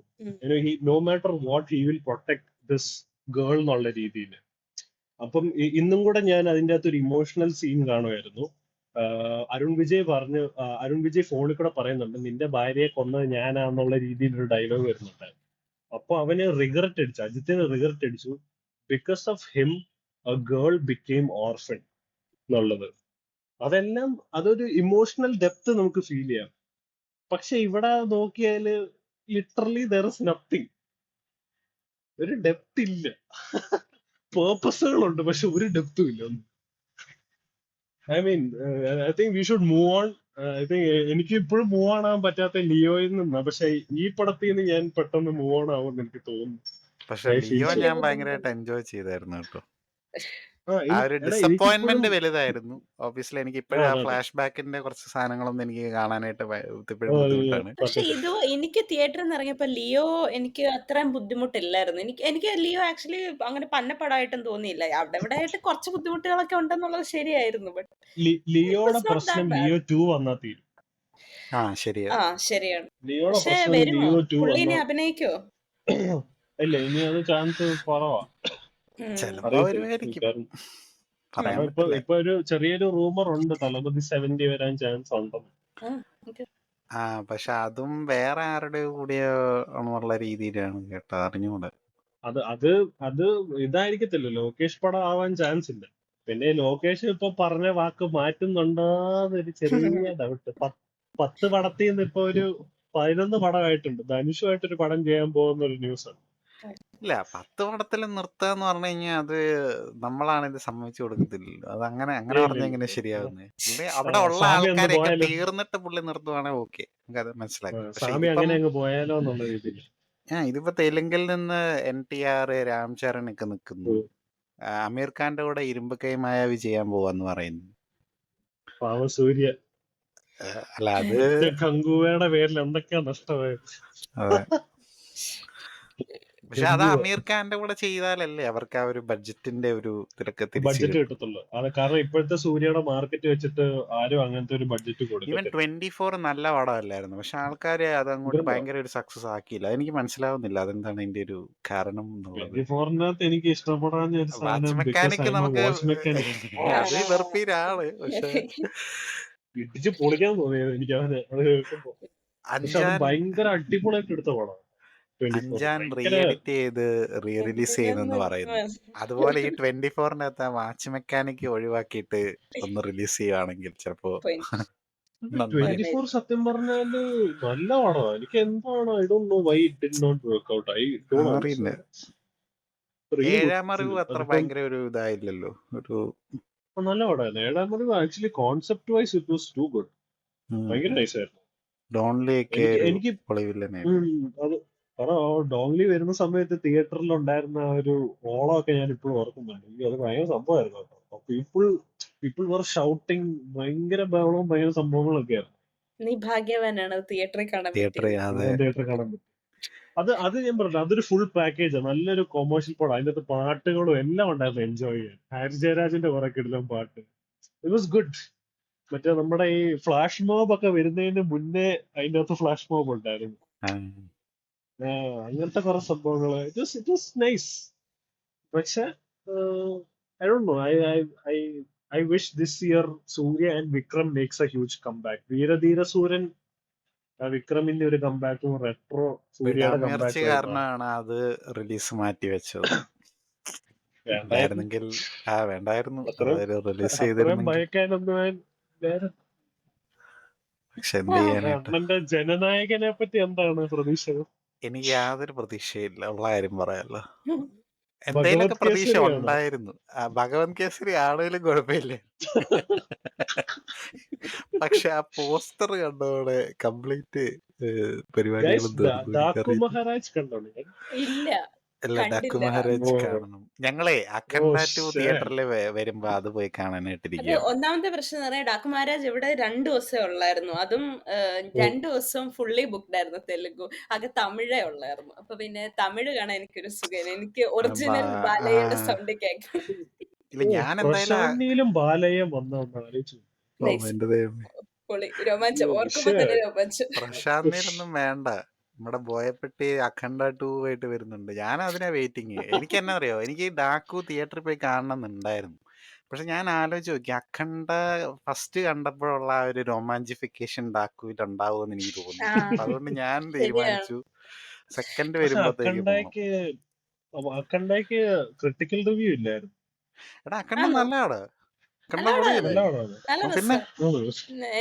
no matter what he will protect this girl എന്നുള്ള രീതിയിൽ. അപ്പം ഇന്നും കൂടെ ഞാൻ അതിൻ്റെ അകത്ത് ഒരു ഇമോഷണൽ സീൻ കാണുമായിരുന്നു. അരുൺ വിജയ് ഫോണിൽ കൂടെ പറയുന്നുണ്ട്, നിന്റെ ഭാര്യയെ കൊന്നത് ഞാനാന്നുള്ള രീതിയിലൊരു ഡയലോഗ് വരുന്നുണ്ട്. അപ്പൊ അവന് റിഗ്രറ്റ് അടിച്ചു, അജിത്തിന് റിഗ്രറ്റ് അടിച്ചു, because of him A girl became orphan എന്നുള്ളത്. അതെല്ലാം അതൊരു ഇമോഷണൽ ഡെപ്ത് നമുക്ക് ഫീൽ ചെയ്യാം. പക്ഷെ ഇവിടെ നോക്കിയാല് ലിറ്ററലി ദർ ഇസ് നത്തിങ്. ഒരു ഡെപ്ത് ഇല്ല. പേർപ്പസുകളുണ്ട് പക്ഷെ ഒരു ഡെപ്തും ഇല്ല. I mean I think we should move on. I think എനിക്ക് ഇപ്പോഴും മൂവ് ഓൺ ആവാൻ പറ്റാത്ത ലിയോയിൽ നിന്നാ, പക്ഷെ ഈ പടത്തിൽ നിന്ന് ഞാൻ പെട്ടെന്ന് മൂവ് ഓൺ ആവുമെന്ന് എനിക്ക് തോന്നുന്നു. പക്ഷെ ലിയോ ഞാൻ ഭയങ്കരമായിട്ട് എൻജോയ് ചെയ്തായിരുന്നു കേട്ടോ. ആ ഒരു എനിക്കിപ്പോഴും ഡിസപ്പോയിന്റ്മെന്റ് വലുതായിരുന്നു. ഓബിയസ്ലി എനിക്ക് ഇപ്പോഴും ആ ഫ്ലാഷ് ബാക്കിന്റെ കുറച്ച് സാധനങ്ങളൊന്നും എനിക്ക് കാണാനായിട്ട് ഇപ്പോഴും ബുദ്ധിമുട്ടാണ്. പക്ഷെ എനിക്ക് തിയേറ്ററിൽ നിന്ന് ഇറങ്ങിയപ്പോ ലിയോ എനിക്ക് അത്രയും ബുദ്ധിമുട്ടില്ലായിരുന്നു. എനിക്ക് ലിയോ ആക്ച്വലി അങ്ങനെ പന്നപ്പടമായിട്ടും തോന്നിയില്ല. അവിടെ ആയിട്ട് കുറച്ച് ബുദ്ധിമുട്ടുകളൊക്കെ ഉണ്ടെന്നുള്ളത് ശരിയായിരുന്നു. ലിയോയുടെ പ്രശ്നം ലിയോ 2 വന്നാ തീരും. ശരിയാണ്. ലിയോയുടെ പക്ഷെ പ്രശ്നം വരുമോ ലിയോ 2 പുള്ളി ഇനി അഭിനയിക്കോ? ഇല്ല, ഇനി അത് ചാൻസ് കുറവാ. ഇപ്പൊ ഒരു ചെറിയൊരു റൂമർ ഉണ്ട് തലപതി 70 വരാൻ ചാൻസ് ഉണ്ടെന്ന്. പക്ഷെ അതും വേറെ ആരുടെ കൂടിയോ എന്നുള്ള രീതിയിലാണ് കേട്ടോ, അറിഞ്ഞുകൂടെ. അത് ഇതായിരിക്കത്തില്ല, ലോകേഷ് പടം ആവാൻ ചാൻസ് ഇല്ല. പിന്നെ ലോകേഷ് ഇപ്പൊ പറഞ്ഞ വാക്ക് മാറ്റുന്നുണ്ടോന്നൊരു ചെറിയ ഡൗട്ട്. 10 പടത്തിൽ നിന്ന് ഇപ്പൊ ഒരു 11 പടമായിട്ടുണ്ട്. ധനുഷുമായിട്ടൊരു പടം ചെയ്യാൻ പോകുന്ന ഒരു ന്യൂസ് ആണ്. ഇല്ല 10 പടത്തിൽ നിർത്തുക എന്ന് പറഞ്ഞു കഴിഞ്ഞാൽ അത് നമ്മളാണ് ഇത് സമ്മതിച്ചു കൊടുക്കത്തില്ലല്ലോ. അത് അങ്ങനെ അങ്ങനെ ഇല്ല, പറഞ്ഞാൽ ഇല്ല, എങ്ങനെ ഇല്ല. ശരിയാവുന്നത്? പുള്ളി അവിടെ ഉള്ള സ്വാമി ഒന്ന് ആൾക്കാരെയൊക്കെ പോയാലോ? തീർന്നിട്ട് പുള്ളി നിർത്തുവാണെങ്കിൽ ഓക്കെ, നമുക്കത് മനസ്സിലാക്കാം. പക്ഷെ സ്വാമി ഇതിപ്പം അങ്ങനെ അങ്ങ് പോയാലോ എന്നുള്ള രീതിയിൽ. ഇതിപ്പോ തെലുങ്കിൽ നിന്ന് NTR, രാം ചരൺ ഒക്കെ നിൽക്കുന്നു. അമീർ ഖാന്റെ കൂടെ ഇരുമ്പ് കൈ മായാവി ചെയ്യാൻ പോവാന്ന് പറയുന്നു. പാവം സൂര്യ അല്ല അത് കങ്കുവയുടെ പേരിൽ എന്തൊക്കെയാ നഷ്ടമായത്. അതെ. പക്ഷെ അത് എന്തുവാ അമീർ ഖാന്റെ കൂടെ ചെയ്താലല്ലേ അവർക്ക് ആ ഒരു ബഡ്ജറ്റിന്റെ ഒരു തിരക്ക് തിരിച്ചു ബഡ്ജറ്റ് കിട്ടും. കിട്ടത്തുള്ളൂ. അത് കാരണം ഇപ്പോഴത്തെ സൂര്യയുടെ മാർക്കറ്റ് വെച്ചിട്ട് ആരും അങ്ങനത്തെ ഒരു ബഡ്ജറ്റ് ഈവൻ കൊടുക്കത്തില്ല. 24 നല്ല പടമല്ലായിരുന്നു, പക്ഷെ ആൾക്കാര് അത് അങ്ങോട്ട് ഇതെന്താ ഭയങ്കര ഒരു സക്സസ് ആക്കിയില്ല. അതെനിക്ക് മനസ്സിലാവുന്നില്ല അതെന്താണ് അതിന്റെ ഒരു കാരണം എന്നുള്ളത്. 24-നകത്ത് എനിക്ക് ഇഷ്ടപ്പെടാൻ ഒരു വാച്ച് സാധനം because mechanic I M A നമുക്ക് വാച്ച് മെക്കാനിക്. അത് വെറുപ്പീരാണ്. പക്ഷെ ഇടിച്ച് പൊളിക്കാൻ തോന്നിയത് എനിക്ക് അത് കേൾക്കുമ്പോ. പക്ഷെ അത് അഞ്ചാൻ ഭയങ്കര അടിപൊളിയായിട്ട് എടുത്ത പടം 24. അഞ്ചാൻ റീ ഭയങ്കര എഡിറ്റ് ചെയ്ത് റീ റിലീസ് ചെയ്യുന്നെന്ന് പറയുന്നു. അതുപോലെ ഈ 24-നകത്ത് വാച്ച് മെക്കാനിക് ഒഴിവാക്കിയിട്ട് ഒന്ന് റിലീസ് ചെയ്യുവാണെങ്കിൽ ചിലപ്പോ നന്നായി. 24 സത്യം പറഞ്ഞാല് നല്ല പടമാണ്. എനിക്ക് എന്താണ് I don't know why it did not work out. I don't അറിയില്ല. അണ്ടർസ്റ്റാൻഡ്. റിയലി ഏഴാം അറിവ് അത്ര അതിപ്പം ഭയങ്കര ഒരു ഇതായില്ലല്ലോ. ഒരു നല്ല പടമായിരുന്നു. 7-ാമത് actually concept wise it was too good. ഭയങ്കര നൈസ് ആയിരുന്നു. ഡോൺലിയൊക്കെ എനിക്ക് ഒരു എനിക്ക് പൊളിവില്ലനായിരുന്നു. അത് കാരണം ഡോങ്ലി വരുന്ന സമയത്ത് തിയേറ്ററിൽ ഉണ്ടായിരുന്ന ആ ഒരു ഓളമൊക്കെ ഞാൻ ഇപ്പോഴും ഓർക്കുന്നുണ്ട്. എനിക്ക് അത് ഭയങ്കര സംഭവമായിരുന്നു കേട്ടോ. പീപ്പിൾ വർ ഷൗട്ടിങ്, ഭയങ്കര ബഹളവും ഭയങ്കര സംഭവങ്ങളൊക്കെ ആയിരുന്നു. നീ ഭാഗ്യവാനാണ് തിയേറ്ററിൽ കാണാൻ തിയേറ്ററിൽ പറ്റിയത്. അതെ തിയേറ്ററിൽ കാണാൻ പറ്റും. അത് ഞാൻ പറഞ്ഞു, അതൊരു ഫുൾ പാക്കേജ്, നല്ലൊരു കൊമേഴ്ഷ്യൽ പടം. അതിന്റെ അകത്ത് പാട്ടുകളും എല്ലാം ഉണ്ടായിരുന്നു എൻജോയ് ചെയ്യാൻ. ഹാരി ജയരാജിന്റെ കുറെ കിടിലൻ പാട്ട്. It was good. മറ്റേ നമ്മുടെ ഈ ഫ്ലാഷ് മോബ് ഒക്കെ വരുന്നതിന് മുന്നേ അതിന്റെ അകത്ത് ഫ്ലാഷ് മോബ് ഉണ്ടായിരുന്നു. അങ്ങനത്തെ കുറെ സംഭവങ്ങള്. It was nice. പക്ഷെ I don't know, I wish this year Surya and Vikram makes a huge comeback. Veeradheera Sooran വിക്രമിന്റെ ഒരു കംബാക്കും റെട്രോ സൂര്യയുടെ വിടാമിർച്ചി കംബാക്കും കാരണമാണ് അത് റിലീസ് മാറ്റി വെച്ചത്. ഉണ്ടായിരുന്നെങ്കിൽ വേണ്ടായിരുന്നു അതൊരു റിലീസ് അത്രയും ചെയ്തിരുന്നെങ്കിൽ. ഭയക്കാനൊന്നും പക്ഷെ എന്ത് ചെയ്യാനായിട്ട്, അണ്ണന്റെ ജനനായകനെ പറ്റി എന്താണ് പ്രതീക്ഷ? എനിക്ക് യാതൊരു പ്രതീക്ഷയില്ല, ഉള്ള കാര്യം പറയാലോ. ഭഗവത് എന്തെങ്കിലുമൊക്കെ പ്രതീക്ഷ കേസരിയാണോ? ഉണ്ടായിരുന്നു. ഭഗവത് കേസരി ആണെങ്കിലും കുഴപ്പമില്ല. പക്ഷെ ആ പോസ്റ്റർ കണ്ടോടെ കംപ്ലീറ്റ് പരിപാടികളും തീർന്നു. ഡാക്കു മഹാരാജ് കണ്ടോ നിങ്ങൾ? ഇല്ല, അല്ല ഡാക്കു കണ്ടില്ല. മഹാരാജ് കാണണം. ഞങ്ങളെ അഖണ്ഡ 2 തിയേറ്ററിൽ വരുമ്പോ അത് പോയി അത് കാണാനായിട്ടിരിക്കുകയാണ്. ഒന്നാമത്തെ പ്രശ്നം എന്ന് പറയാൻ, ഡാക്കു മഹാരാജ് ഇവിടെ 2 ദിവസമേ ഉള്ളായിരുന്നു. അതും 2 ദിവസവും ഫുള്ളി ബുക്ക്ഡ് ആയിരുന്നു. തെലുഗു ആകെ തമിഴേ ഉള്ളായിരുന്നു. അപ്പൊ പിന്നെ തമിഴ് കാണാൻ എനിക്കൊരു സുഖം. എനിക്ക് ഒറിജിനൽ ബാലയുടെ സൗണ്ട് കേൾക്കണം. ഇല്ല ഞാൻ എന്തായാലും പ്രശാന്തിയിലും ബാലയും വന്നോന്ന് ആലോചിച്ചു. എന്റെ ദൈവമേ, പൊളി രോമാഞ്ചം, ഓർക്കുമ്പോ തന്നെ രോമാഞ്ചം. പ്രശാന്തിനൊന്നും വേണ്ട. നമ്മുടെ ബോയപ്പെട്ടി അഖണ്ഡ 2 ആയിട്ട് വരുന്നുണ്ട്. ഞാൻ അതിനാ വെയിറ്റിങ്. എനിക്ക് എന്നാ അറിയോ, എനിക്ക് ഡാക്കു തിയേറ്ററിൽ പോയി കാണണം എന്നുണ്ടായിരുന്നു. പക്ഷെ ഞാൻ ആലോചിച്ച് നോക്കി, അഖണ്ഡ ഫസ്റ്റ് കണ്ടപ്പോഴുള്ള ആ ഒരു റൊമാൻറ്റിഫിക്കേഷൻ ഡാക്കുവിൽ ഉണ്ടാവുമെന്ന് എനിക്ക് തോന്നി. അപ്പൊ അതുകൊണ്ട് ഞാൻ തീരുമാനിച്ചു സെക്കൻഡ് വരുമ്പോഴത്തേക്ക് പോകണം. അഖണ്ഡയ്ക്ക് ക്രിട്ടിക്കൽ റിവ്യൂ ഇല്ലായിരുന്നു. എടാ അഖണ്ഡ നല്ലതാണ്. അഖണ്ഡ പൊളിയല്ലേ? നല്ല പിന്നെ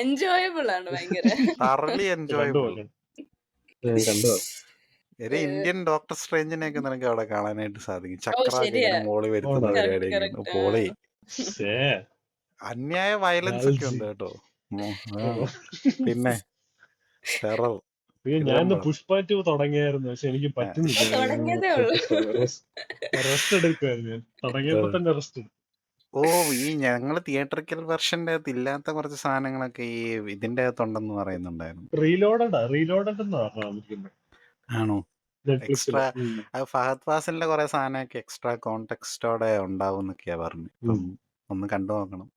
എൻജോയബിൾ ആണ്, ഭയങ്കര thoroughly enjoyable. കണ്ടു. ഒരു ഇന്ത്യൻ ഡോക്ടർ സ്ട്രേഞ്ചിനെ ഒക്കെ നിനക്ക് അവിടെ കാണാനായിട്ട് സാധിക്കും. ചക്രമൊക്കെ ഇങ്ങനെ മോളി വരുത്തുന്ന പരിപാടിയൊക്കെ പൊളി. അന്യായ വയലൻസ് ഒക്കെ ഉണ്ട് കേട്ടോ. പിന്നെ ടെറർ. ഞാൻ പുഷ്പ 2 തുടങ്ങിയായിരുന്നു, പക്ഷെ എനിക്ക് തുടങ്ങിയതേ ഉള്ളൂ. റെസ്റ്റ് എടുക്കുമായിരുന്നു. ഞാൻ തുടങ്ങിയപ്പോ തന്നെ റെസ്റ്റ് എടുത്തു. ഈ ഞങ്ങള് തിയേറ്ററിക്കൽ വെർഷന്റെ അകത്ത് ഇല്ലാത്ത കുറച്ച് സാധനങ്ങളൊക്കെ ഈ ഇതിന്റെ അകത്തുണ്ടെന്ന് പറയുന്നുണ്ടായിരുന്നു. റീലോഡഡ് എന്ന് പറഞ്ഞിരിക്കുന്നത്. ആണോ? എക്സ്ട്രാ ഫഹദ് ഫാസിലിന്റെ കുറെ സാധനമൊക്കെ എക്സ്ട്രാ കോണ്ടെക്സ്റ്റോടെ ഉണ്ടാവും എന്നൊക്കെയാ പറഞ്ഞു. അപ്പം ഒന്ന് കണ്ടു നോക്കണം.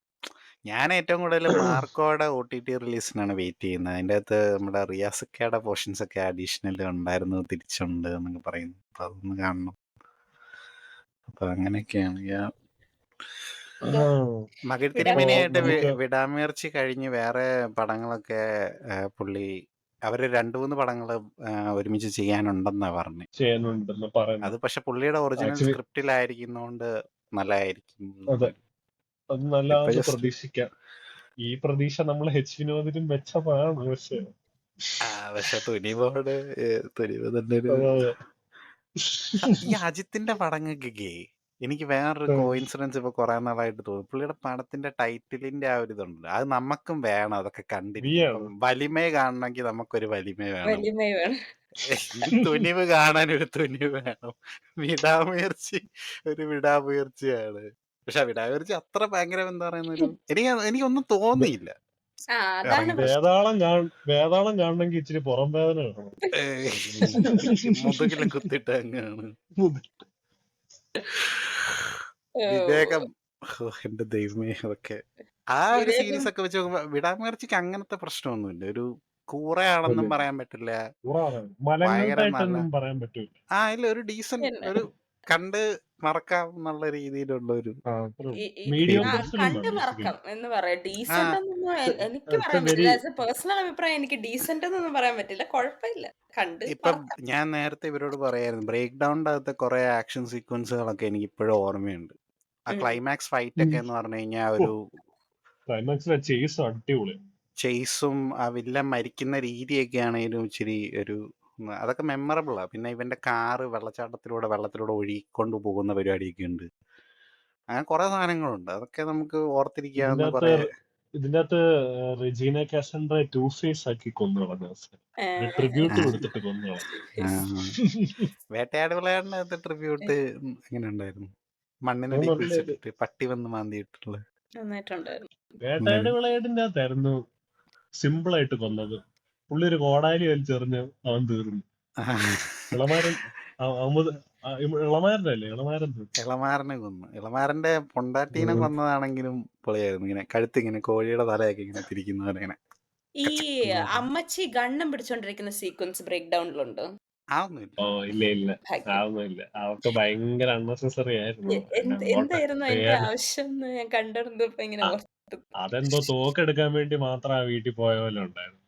ഞാൻ ഏറ്റവും കൂടുതൽ മാർക്കോയുടെ OTT റിലീസിനാണ് വെയിറ്റ് ചെയ്യുന്നത്. അതിൻ്റെ അകത്ത് നമ്മുടെ റിയാസിക്കയുടെ പോർഷൻസ് ഒക്കെ അഡീഷണൽ ഉണ്ടായിരുന്നു, തിരിച്ചുണ്ട് എന്നൊക്കെ പറയുന്നു. അപ്പൊ അതൊന്ന് കാണണം. അപ്പൊ അങ്ങനെയൊക്കെയാണ്. മകിഴ് തിരുമേനിയായിട്ട് വിടാമേർച്ചി കഴിഞ്ഞ് വേറെ പടങ്ങളൊക്കെ പുള്ളി അവര് 2-3 പടങ്ങൾ ഒരുമിച്ച് ചെയ്യാനുണ്ടെന്നാ പറഞ്ഞു. അത് പക്ഷെ പുള്ളിയുടെ ഒറിജിനൽ സ്ക്രിപ്റ്റിലായിരിക്കുന്നോണ്ട് നല്ലതായിരിക്കും. അത് നല്ലതാണെന്ന് പ്രതീക്ഷിക്കാം. ഈ പ്രതീക്ഷ നമ്മൾ വിനോദിനും വെച്ചതാണ്. പക്ഷെ പക്ഷെ തുനിവോട് തുനിവ് തന്നെ ഒരു അതെ. ഈ അജിത്തിന്റെ പടങ്ങൾക്കൊക്കെ എനിക്ക് വേറൊരു കോയിൻസിഡൻസ് ഇപ്പൊ കുറെ നാളായിട്ട് തോന്നും. പുള്ളിയുടെ പടത്തിന്റെ ടൈറ്റിലിന്റെ ആ ഒരു ഇതുണ്ട്, അത് നമുക്കും വേണം അതൊക്കെ കണ്ടിരിക്കാൻ. ഇപ്പം ആണ്. വലിമയെ കാണണമെങ്കിൽ നമുക്കൊരു വലിമ വേണം, വലിമ വേണം. ഈ തുനിവ് കാണാൻ ഒരു തുനിവ് വേണം, വിടാമുയർച്ചി ഒരു വിടാമുയർച്ചയാണ്. പക്ഷെ ആ വിടാമുയർച്ചി അത്ര ഭയങ്കര എന്താ പറയുന്ന ഒരു എനിക്കൊന്നും തോന്നിയില്ല. ആ അതാണ് ഇറങ്ങി പ്രശ്നം. വേതാളം കാണണമെങ്കിൽ ഇച്ചിരി പുറം വേദന വേണം. മുതുകില് കുത്തിട്ട് അങ്ങാണ് ഓ, വിവേകം. എന്റെ ദൈവമേ, അതൊക്കെ ആ ഒരു വിവേകം സീരീസ് ഒക്കെ വെച്ച് നോക്കുമ്പോ വിടാമുയർച്ചിക്ക് അങ്ങനത്തെ പ്രശ്നമൊന്നുമില്ല. ഒരു കൂറയാണെന്നും അതെ. പറയാൻ പറ്റില്ല, ഉറാണ്. ഭയങ്കര നല്ല മലങ്ങളുടേതായിട്ടൊന്നും പറയാൻ പറ്റൂല. ഇല്ല, ഒരു ഡീസന്റ്, പിന്നെ ഒരു കണ്ട് മറക്കാം എന്നുള്ള രീതിയിലുള്ള ഒരു മീഡിയം ഫീലിംഗ്. ഫിലിം കണ്ടു ആണ് ബേസിക്കലി. മറക്കാം എന്ന് പറയാം. ആ ഡീസന്റ് എന്നൊന്നും എനിക്ക് ഇറ്റ്സ് പറയാൻ എ വെരി പറ്റില്ല. ആസ് എ പേഴ്സണൽ അഭിപ്രായം എനിക്ക് ഡീസന്റ് എന്നൊന്നും പറയാൻ പറ്റില്ല. കുഴപ്പമില്ല, കണ്ട് ഇപ്പം മറക്കാം. ഞാൻ നേരത്തെ ഇവരോട് പറയായിരുന്നു, ബ്രേക്ക് ഡൗണിന്റെ അകത്തെ കുറെ ആക്ഷൻ സീക്വൻസുകളൊക്കെ എനിക്ക് ഇപ്പോഴും ഓർമ്മയുണ്ട്. ആ ഉം. ക്ലൈമാക്സ് ഫൈറ്റ് ഒക്കെ എന്ന് പറഞ്ഞു കഴിഞ്ഞാൽ ഒരു ക്ലൈമാക്സിലെ ചേസ് അടിപൊളി. ചേസും ആ വില്ലൻ മരിക്കുന്ന രീതിയൊക്കെ ആണെങ്കിലും ഇച്ചിരി ഒരു അതൊക്കെ മെമ്മറബിളാ. പിന്നെ ഇവന്റെ കാറ് വെള്ളത്തിലൂടെ ഒഴുകിക്കൊണ്ട് പോകുന്ന പരിപാടിയൊക്കെ ഉണ്ട്. അങ്ങനെ കുറെ സാധനങ്ങളുണ്ട്, അതൊക്കെ നമുക്ക് ഇതിന്റെ ഓർത്തിരിക്കാവുന്ന അകത്ത് കുറെ. ഇതിന്റെ അകത്ത് റെജീന കാസൻഡ്ര ടൂ ഫേസ് ആക്കി കൊന്നു കളഞ്ഞ ട്രിബ്യൂട്ട് കൊടുത്തിട്ട് കൊന്നു കളഞ്ഞു. വേട്ടയാട് വിളയാടിന്റെ അകത്തെ ട്രിബ്യൂട്ട് എങ്ങനെ ഉണ്ടായിരുന്നു? മണ്ണിനടി കുഴിച്ചിട്ടിട്ട് പട്ടി വന്ന് മാന്തിയിട്ടുള്ള നന്നായിട്ടുണ്ടായിരുന്നു. വേട്ടയാട് വിളയാടിന്റെ അകത്തായിരുന്നു സിമ്പിൾ ആയിട്ട് കൊന്നത്. പുള്ളി ഒരു കോടാലി വലിച്ചെറിഞ്ഞ് അവൻ തീർന്നു. ഇളമാരൻ ഇളമാരനല്ലേ ഇളമാരനെ കൊന്നു. ഇളമാരന്റെ പൊണ്ടാട്ടീനെ കൊന്നതാണെങ്കിലും പൊളിയായിരുന്നു. ഇങ്ങനെ കഴുത്തിങ്ങനെ കോഴിയുടെ തലയൊക്കെ ഇങ്ങനെ തിരിക്കുന്നവരെ ഇങ്ങനെ ഈ അമ്മച്ചി ഗണ്ണം പിടിച്ചോണ്ടിരിക്കുന്ന സീക്വൻസ് ബ്രേക്ക് ഡൗണിലുണ്ടോ? ആവുന്നില്ല. ഇല്ല ഭാഗ്യം. ആവുന്നില്ല. അവർക്ക് ഭയങ്കര അൺനെസസറി ആയിരുന്നു. എന്തായിരുന്നു അതിന്റെ ആവശ്യം എന്ന് ഞാൻ കണ്ടിരുന്നപ്പോ ഇങ്ങനെ ഓർത്തു. അതെന്തോ തോക്കെടുക്കാൻ വേണ്ടി മാത്രം ആ വീട്ടിൽ പോയ പോലെ ഉണ്ടായിരുന്നു.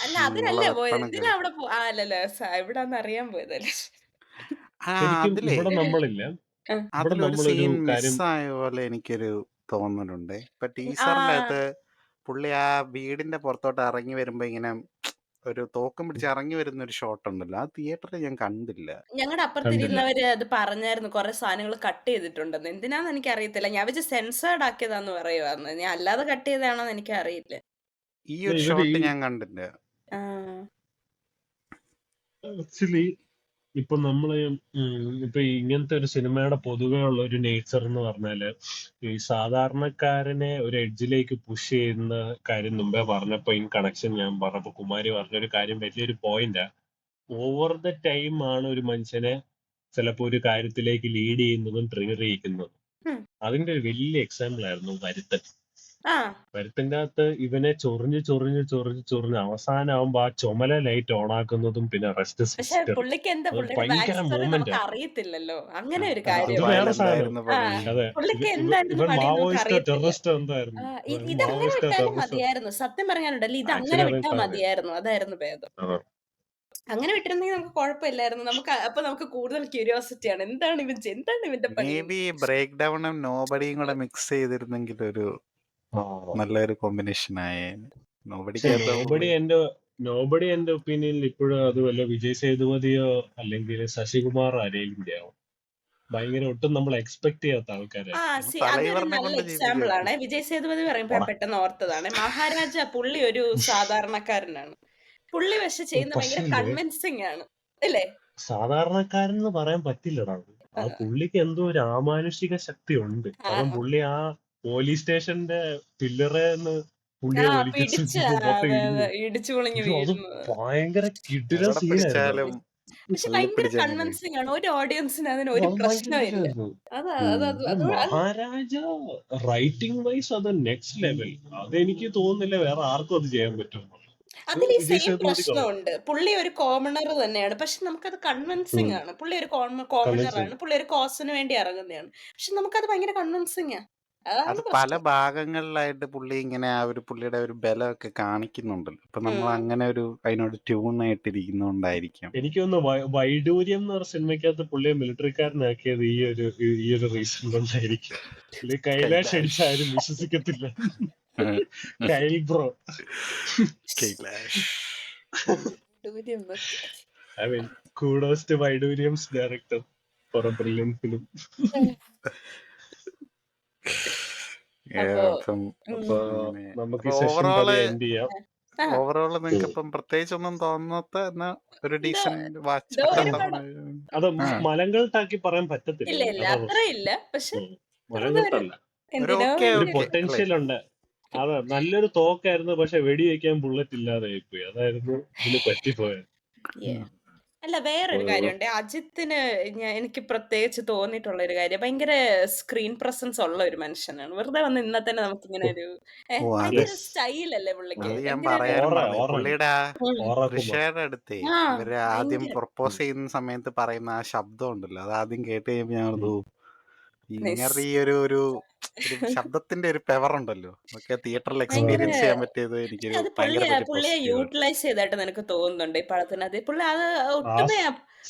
അല്ല അതിനല്ലേ പോയത്, എന്തിനാ അവിടെ അല്ലല്ല എവിടാന്ന് അറിയാൻ പോയതല്ലേ. ശരിക്കും ഇവിടെ നമ്മളില്ല, ഇവിടെ അതിലൊരു നമ്മളൊരു സീൻ കാര്യം മിസ്സായ പോലെ എനിക്കൊരു തോന്നലുണ്ട്. ഇപ്പൊ ടീച്ചറിന്റെ അകത്ത് പുള്ളി ആ വീടിന്റെ പുറത്തോട്ട് ഇറങ്ങി വരുമ്പോ ഇങ്ങനെ ഒരു തോക്കും പിടിച്ച് ഇറങ്ങി വരുന്ന ഒരു ഷോട്ട് ഉണ്ടല്ലോ, ആ തിയേറ്ററിൽ ഞാൻ കണ്ടില്ല. ഞങ്ങളുടെ അപ്പുറത്തിരുന്നവര് അത് പറഞ്ഞായിരുന്നു, കുറെ സാധനങ്ങൾ കട്ട് ചെയ്തിട്ടുണ്ടെന്ന്. എന്തിനാന്ന് എനിക്ക് അറിയത്തില്ല. ഞാൻ വെച്ച് സെൻസേർഡ് ആക്കിയതാന്ന് പറയുവാന്ന്. ഞാൻ അല്ലാതെ കട്ട് ചെയ്തതാണോന്ന് എനിക്ക് അറിയില്ല. ഈ ഒരു ഷോട്ട് ഞാൻ കണ്ടില്ല. ആക്ച്വലി ഇപ്പൊ നമ്മള് ഇപ്പൊ ഇങ്ങനത്തെ ഒരു സിനിമയുടെ പൊതുവെ ഉള്ള ഒരു നേച്ചർ എന്ന് പറഞ്ഞാല് ഈ സാധാരണക്കാരനെ ഒരു എഡ്ജിലേക്ക് പുഷ് ചെയ്യുന്ന കാര്യം മുമ്പേ പറഞ്ഞപ്പോ ഇൻ കണക്ഷൻ ഞാൻ പറഞ്ഞപ്പോ കുമാരി പറഞ്ഞൊരു കാര്യം വലിയൊരു പോയിന്റാ. ഓവർ ദ ടൈം ആണ് ഒരു മനുഷ്യനെ ചിലപ്പോ ഒരു കാര്യത്തിലേക്ക് ലീഡ് ചെയ്യുന്നതും ട്രിഗർ ചെയ്യിക്കുന്നതും. അതിന്റെ ഒരു വലിയ എക്സാമ്പിൾ ആയിരുന്നു വരുത്തൻ. വരുത്തിന്റെ അകത്ത് ഇവനെ ചൊറിഞ്ഞ് അവസാനമാകുമ്പോ ആ ചുമല ലൈറ്റ് ഓൺ ആക്കുന്നതും പിന്നെ റെസ്റ്റ് പക്ഷെ സിസ്റ്റർ പുള്ളിക്ക് എന്താ പുള്ളിയുടെ ബാക്ക് ഭയങ്കര സ്റ്റോറി മൂമെന്റ് നമുക്ക് ആണ്. അറിയത്തില്ലല്ലോ. അങ്ങനെ ഒരു അത് കാര്യം. വേറെ സാധനം. എന്തായിരുന്നു പണി? അതെ, പുള്ളിക്ക് എന്തായിരുന്നു പണി നമുക്ക് മാവോയിസ്റ്റോ അറിയത്തില്ല. ടെററിസ്റ്റോ എന്തായിരുന്നു? ഇതങ്ങനെ മാവോയിസ്റ്റോ വിട്ടാലും ടെററിസ്റ്റോ മതിയായിരുന്നു. സത്യം പറയാനുണ്ടല്ലോ, ഇത് അങ്ങനെ ആക്ച്വലി വിട്ടാ അതെ. മതിയായിരുന്നു. അതായിരുന്നു ഭേദം. അങ്ങനെ വിട്ടിരുന്നെങ്കിൽ നമുക്ക് കുഴപ്പമില്ലായിരുന്നു. നമുക്ക് കൂടുതൽ ക്യൂരിയോസിറ്റി ആണ്, എന്താണ് ഇവന്റെ പണി. മേ ബി ബ്രേക്ക് ഡൗണും നോബഡിയും കൂടെ മിക്സ് ചെയ്തിരുന്നെങ്കിൽ ഒരു നല്ലൊരു കോമ്പിനേഷൻ ആയേനെ. നോബഡി എന്റെ ഒപ്പീനിയനിൽ ഇപ്പോഴും അത് വല്ല വിജയ് സേതുപതിയോ അല്ലെങ്കിൽ ശശികുമാർ ആരെങ്കിലും ആവും. ഭയങ്കര ഒട്ടും നമ്മൾ എക്സ്പെക്ട് ചെയ്യാത്ത ആൾക്കാരെ. അതൊരു നല്ല എക്സാമ്പിൾ ആണ്. വിജയ് സേതുപതി പറയുമ്പോ പെട്ടെന്ന് ഓർത്തതാണ്. മഹാരാജ പുള്ളി ഒരു സാധാരണക്കാരനാണ്. പുള്ളി പക്ഷെ ചെയ്യുന്ന ഭയങ്കര കൺവിൻസിങ് ആണ് അല്ലേ? സാധാരണക്കാരൻ എന്ന് പറയാൻ പറ്റില്ലടാ. ആ പുള്ളിക്ക് എന്തോ ഒരു അമാനുഷിക ശക്തി ഉണ്ട്. കാരണം പുള്ളി ആ പോലീസ് സ്റ്റേഷന്റെ പില്ലറേന്ന് പുള്ളിയെ ഇടിച്ചു പൊളിഞ്ഞു അത് ഭയങ്കര കിടില സീനായിരുന്നു. പക്ഷെ ഭയങ്കര കൺവിൻസിങ് ആണ്. ഒരു ഓഡിയൻസിന് അതിന് ഒരു പ്രശ്നമില്ല. മഹാരാജ റൈറ്റിംഗ് വൈസ് അത് നെക്സ്റ്റ് ലെവൽ. അതെനിക്ക് തോന്നുന്നില്ല വേറെ ആർക്കും അത് ചെയ്യാൻ പറ്റും. അതിൽ ഈ സെയിം പ്രശ്നമുണ്ട്. പുള്ളി ഒരു കോമണർ തന്നെയാണ്, പക്ഷെ നമുക്കത് കൺവിൻസിങ് ആണ്. പുള്ളി ഒരു കോമണർ ആണ്, പുള്ളി ഒരു കോസിന് വേണ്ടി ഇറങ്ങുന്നതാണ്, പക്ഷെ നമുക്കത് ഭയങ്കര കൺവിൻസിങ് ആണ്. അത് പല ഭാഗങ്ങളിലായിട്ട് പുള്ളി ഇങ്ങനെ ആ ഒരു പുള്ളിയുടെ ഒരു ബലമൊക്കെ കാണിക്കുന്നുണ്ടല്ലോ. അപ്പൊ നമ്മൾ അങ്ങനെ ഒരു അതിനോട് ട്യൂൺ ആയിട്ടിരിക്കുന്നോണ്ടായിരിക്കാം. എനിക്കൊന്ന് വൈഡൂര്യം എന്ന് പറഞ്ഞ സിനിമയ്ക്കകത്ത് പുള്ളിയെ മിലിറ്ററിക്കാരനാക്കിയത് ഈ ഒരു റീസൺ കൊണ്ടായിരിക്കും. പുള്ളി കൈലാഷ് അടിച്ചാരും വിശ്വസിക്കത്തില്ല. കൈൽ ബ്രോ കൈലാഷ് വൈഡൂര്യം നോക്കി. I mean, kudos to Vaiduriam's director for a brilliant film. അപ്പോ അപ്പം അപ്പൊ അങ്ങനെ നമുക്ക് അപ്പൊ ഈ സെഷൻ ഓവറോള് എൻഡ് ചെയ്യാം. ആ ഓവറോള് നിങ്ങൾക്ക് ഇപ്പം പ്രത്യേകിച്ച് ഒന്നും തോന്നാത്ത എന്നാ ഒരു ഇതോ ഡീസന്റ് വാച്ച് ഇതോ പറ്റത്ത ഒരുപാട് അത് ആ മലങ്കൾട്ടാക്കി പറയാൻ പറ്റത്തില്ല, ഇല്ല ഇല്ല അതാ അത്ര പ്രശ്നം. ഇല്ല, പക്ഷെ ഉം. വെറുതെ ഒരു മലങ്കൾട്ടല്ല, ഒരു എന്തിനോ ഓക്കെ ഒരു വേണ്ടി ഓക്കെ അല്ലേ? പൊട്ടൻഷ്യൽ ഉണ്ട്. അത് നല്ലൊരു തോക്കായിരുന്നു, പക്ഷെ വെടി വെക്കാൻ ബുള്ളറ്റ് ഇല്ലാതെ ആയിപ്പോയി. അതായിരുന്നു ഇതിന് പറ്റിപ്പോയത്. Yeah. അല്ല വേറൊരു കാര്യമുണ്ട്, അജിത്തിന് എനിക്ക് പ്രത്യേകിച്ച് തോന്നിയിട്ടുള്ള ഒരു കാര്യം, ഭയങ്കര സ്ക്രീൻ പ്രസൻസ് ഉള്ള ഒരു മനുഷ്യനാണ്. വെറുതെ വന്ന് ഇന്ന തന്നെ നമുക്ക് ഇങ്ങനെ ഒരു ഓ അത് ഭയങ്കര യെസ്, സ്റ്റൈലല്ലേ പുള്ളിക്ക്, അത് ഞാൻ ഭയങ്കര ഒരു പറയാനും ഓറ പറഞ്ഞു. ഓറ പുള്ളിയുടെ ആ ഉം. ഓറ കുമാർ. തൃശ്ശയുടെ അടുത്തേ ആ ഇവര് ആദ്യം ഭയങ്കര പ്രൊപ്പോസ് ചെയ്യുന്ന സമയത്ത് പറയുന്ന ആ ശബ്ദം ഉണ്ടല്ലോ, അത് ആദ്യം കേട്ട് കഴിയുമ്പോൾ ഞാൻ ഉം. ഓർത്തു, ഇങ്ങനെ ഈ ഒരു ശബ്ദത്തിന്റെ ഒരു പെവറുണ്ടല്ലോ, ഒക്കെ തിയേറ്ററിൽ ആ, ഭയങ്കര എക്സ്പീരിയൻസ് ചെയ്യാൻ പറ്റിയത് പക്ഷെ എനിക്കൊരു അത് ഭയങ്കര വലിയ പുള്ളിയെ പോസിറ്റീവാണ്. യൂട്ടിലൈസ് ചെയ്തായിട്ട് നിനക്ക് തോന്നുന്നുണ്ട് ഈ പടത്തിനകത്ത്. പുള്ളി അത് ആ ഒട്ടുമേ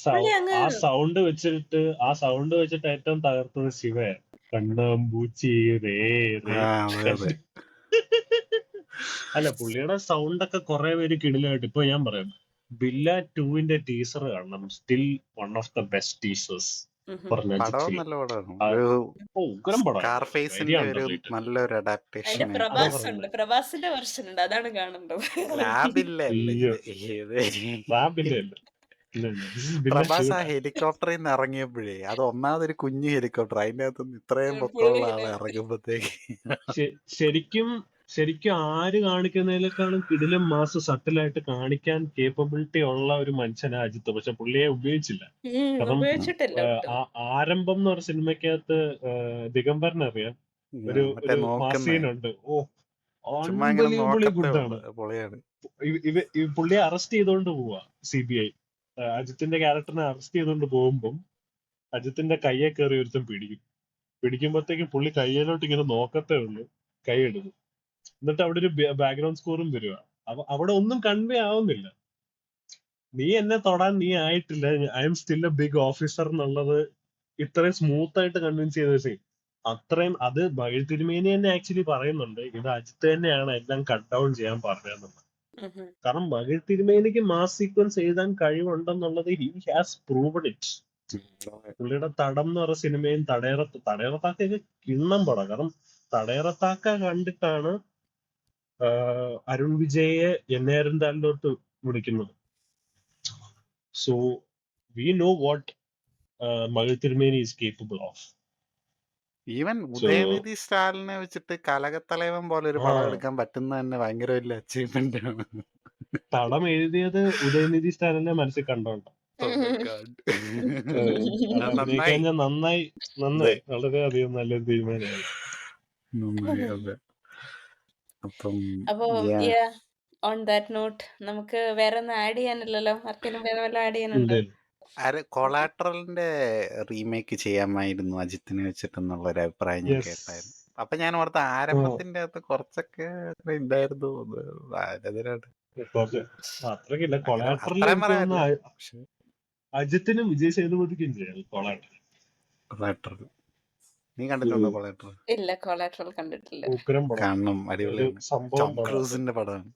പുള്ളി അങ്ങ് ആ സൗണ്ട് വെച്ചിട്ട് ഏറ്റവും തകർത്തത് ശിവയാണ്. കണ്ണാമ്പൂച്ചി റേ റേ ആ അതെ അതെ. അല്ല, പുള്ളിയുടെ സൗണ്ട് ഒക്കെ കുറെ പേര് കിടിലായിട്ട്. ഇപ്പൊ ഞാൻ പറയാം, ബില്ല 2-ന്റെ ടീസർ കാണണം. Still one of the best teasers for Ajith പടവും ഫിലിം. നല്ല പടമാണ്. ഒരു ഉഗ്രം പടമായിരുന്നു, വെരി സ്കാർഫേസിന്റെ ഒരു അണ്ടർറേറ്റഡ്. നല്ലൊരു അതിന്റെ അഡാപ്റ്റേഷൻ ആയിട്ട് അതാ പ്രഭാസ് ഉണ്ട്, പറയുന്നത്. പ്രഭാസിന്റെ വെർഷൻ ഉണ്ട്, അതാണ് കാണേണ്ടത്. ലാബില്ല അല്ലേ അയ്യോ, ഇത് റാബിന്റെ അല്ല, ഇല്ല ഇല്ല, ദിസ് ഇസ് ബില്ല പ്രഭാസ് ആ 2. ഹെലികോപ്റ്ററിൽ നിന്ന് ഇറങ്ങിയപ്പോഴേ, അത് ഒന്നാമതൊരു കുഞ്ഞു ഹെലികോപ്റ്റർ, അതിന്റെ അകത്തുനിന്ന് ഇത്രയും പൊക്കമുള്ള പുള്ളി ആളെ ഇറങ്ങുമ്പോഴത്തേക്ക് ശരിക്കും ആര് കാണിക്കുന്നതിനേക്കാളും കിടിലം മാസ് സട്ടിലായിട്ട് കാണിക്കാൻ കേപ്പബിലിറ്റി ഉള്ള ഒരു മനുഷ്യനാ അജിത്ത്. പക്ഷെ പുള്ളിയെ ഉപയോഗിച്ചില്ല. കാരണം ഉപയോഗിച്ചിട്ടില്ല ഒട്ടും. ആരംഭം എന്ന് പറഞ്ഞ സിനിമയ്ക്കകത്ത് ദിഗംബരനെ അറിയാം, ഒരു മറ്റേ നോക്കുന്ന മാസീനുണ്ട്. ഓ, ചുമ്മാ ഇങ്ങനെ അൺബിലീവബിളി നോക്കത്തേ ഗുഡാണ്. ഉള്ളു, പൊളിയാണ്. പുള്ളിയെ അറസ്റ്റ് ചെയ്തുകൊണ്ട് പോവാ CBI. അജിത്തിന്റെ ക്യാരക്ടറിനെ അറസ്റ്റ് ചെയ്തുകൊണ്ട് പോകുമ്പം അജിത്തിന്റെ കയ്യെ കയറി ഒരുത്തം പിടിക്കുമ്പോഴത്തേക്കും പുള്ളി കയ്യിലോട്ട് ഇങ്ങനെ നോക്കത്തേ ഉള്ളൂ, കൈ എടുക്കും. എന്നിട്ട് അവിടെ ഒരു ബാക്ക്ഗ്രൗണ്ട് സ്കോറും വരിക. അവിടെ ഒന്നും കൺവേ ആവുന്നില്ല. നീ എന്നെ തൊടാൻ നീ ആയിട്ടില്ല, I'm still a big officer എന്നുള്ളത് ഇത്രയും സ്മൂത്ത് ആയിട്ട് കൺവിൻസ് ചെയ്ത അത്രയും. അത് ബൈൽ തിരുമേനി തന്നെ ആക്ച്വലി പറയുന്നുണ്ട്, ഇത് അജിത്ത് തന്നെയാണ് എല്ലാം കട്ട് ഡൗൺ ചെയ്യാൻ പറഞ്ഞതെന്നുള്ളത്. കാരണം മകിഴ് തിരുമേനിക്ക് മാസ് സീക്വൻസ് എഴുതാൻ കഴിവുണ്ടെന്നുള്ളത് ഹി ഹാസ് പ്രൂവഡ് ഇറ്റ്. പുള്ളിയുടെ തടം എന്ന് പറഞ്ഞ സിനിമയും തടയറത്താക്കൊക്കെ കിണ്ണം പടം. കാരണം തടയറത്താക്ക കണ്ടിട്ടാണ് അരുൺ വിജയെ എന്നേരന്താലിലോട്ട് വിളിക്കുന്നത്. സോ വി നോ വാട്ട് മകിഴ് Thirumeni is capable of. Even Udhayanidhi സ്റ്റാലിനെ വെച്ചിട്ട് കലകത്തലവൻ പോലെ ഒരു പടം എടുക്കാൻ പറ്റുന്ന തന്നെ ഭയങ്കര വലിയ അച്ചീവ്മെന്റ് ആണ്. തടം എഴുതിയത് ഉദയനിധി സ്റ്റാലിനെ മനസ്സിൽ കണ്ടോണ്ട. അഭിനയിക്കാൻ നന്നായി വളരെയധികം നല്ലൊരു തീരുമാനമായി. അപ്പം അപ്പൊ ഓൺ ദാറ്റ് നോട്ട് നമുക്ക് വേറെ ഒന്നും ആഡ് ചെയ്യാനില്ലല്ലോ. ആർക്കെങ്കിലും വേറെ വല്ല ആഡ് ചെയ്യാനുണ്ടോ? കൊളാട്രലിന്റെ റീമേക്ക് ചെയ്യാമായിരുന്നു അജിത്തിനെ വെച്ചിട്ടെന്നുള്ള ഒരു അഭിപ്രായം ഞാൻ കേട്ടായിരുന്നു. അപ്പൊ ഞാൻ ഓർത്ത ആരംഭത്തിന്റെ അകത്ത് കുറച്ചൊക്കെ ഉണ്ടായിരുന്നു. അത്രക്കില്ല. കൊളാട്രൽ അജിത്തിനും വിജയ് സേതുപതിക്കും ചെയ്യാം. കൊളാട്രൽ നീ കണ്ടിട്ടുണ്ടോ? കൊളാട്രൽ ഇല്ല, കൊളാട്രൽ കണ്ടിട്ടില്ല. കാണണം, അടിപൊളിയാണ്. ടോം ക്രൂസിന്റെ പടമാണ്.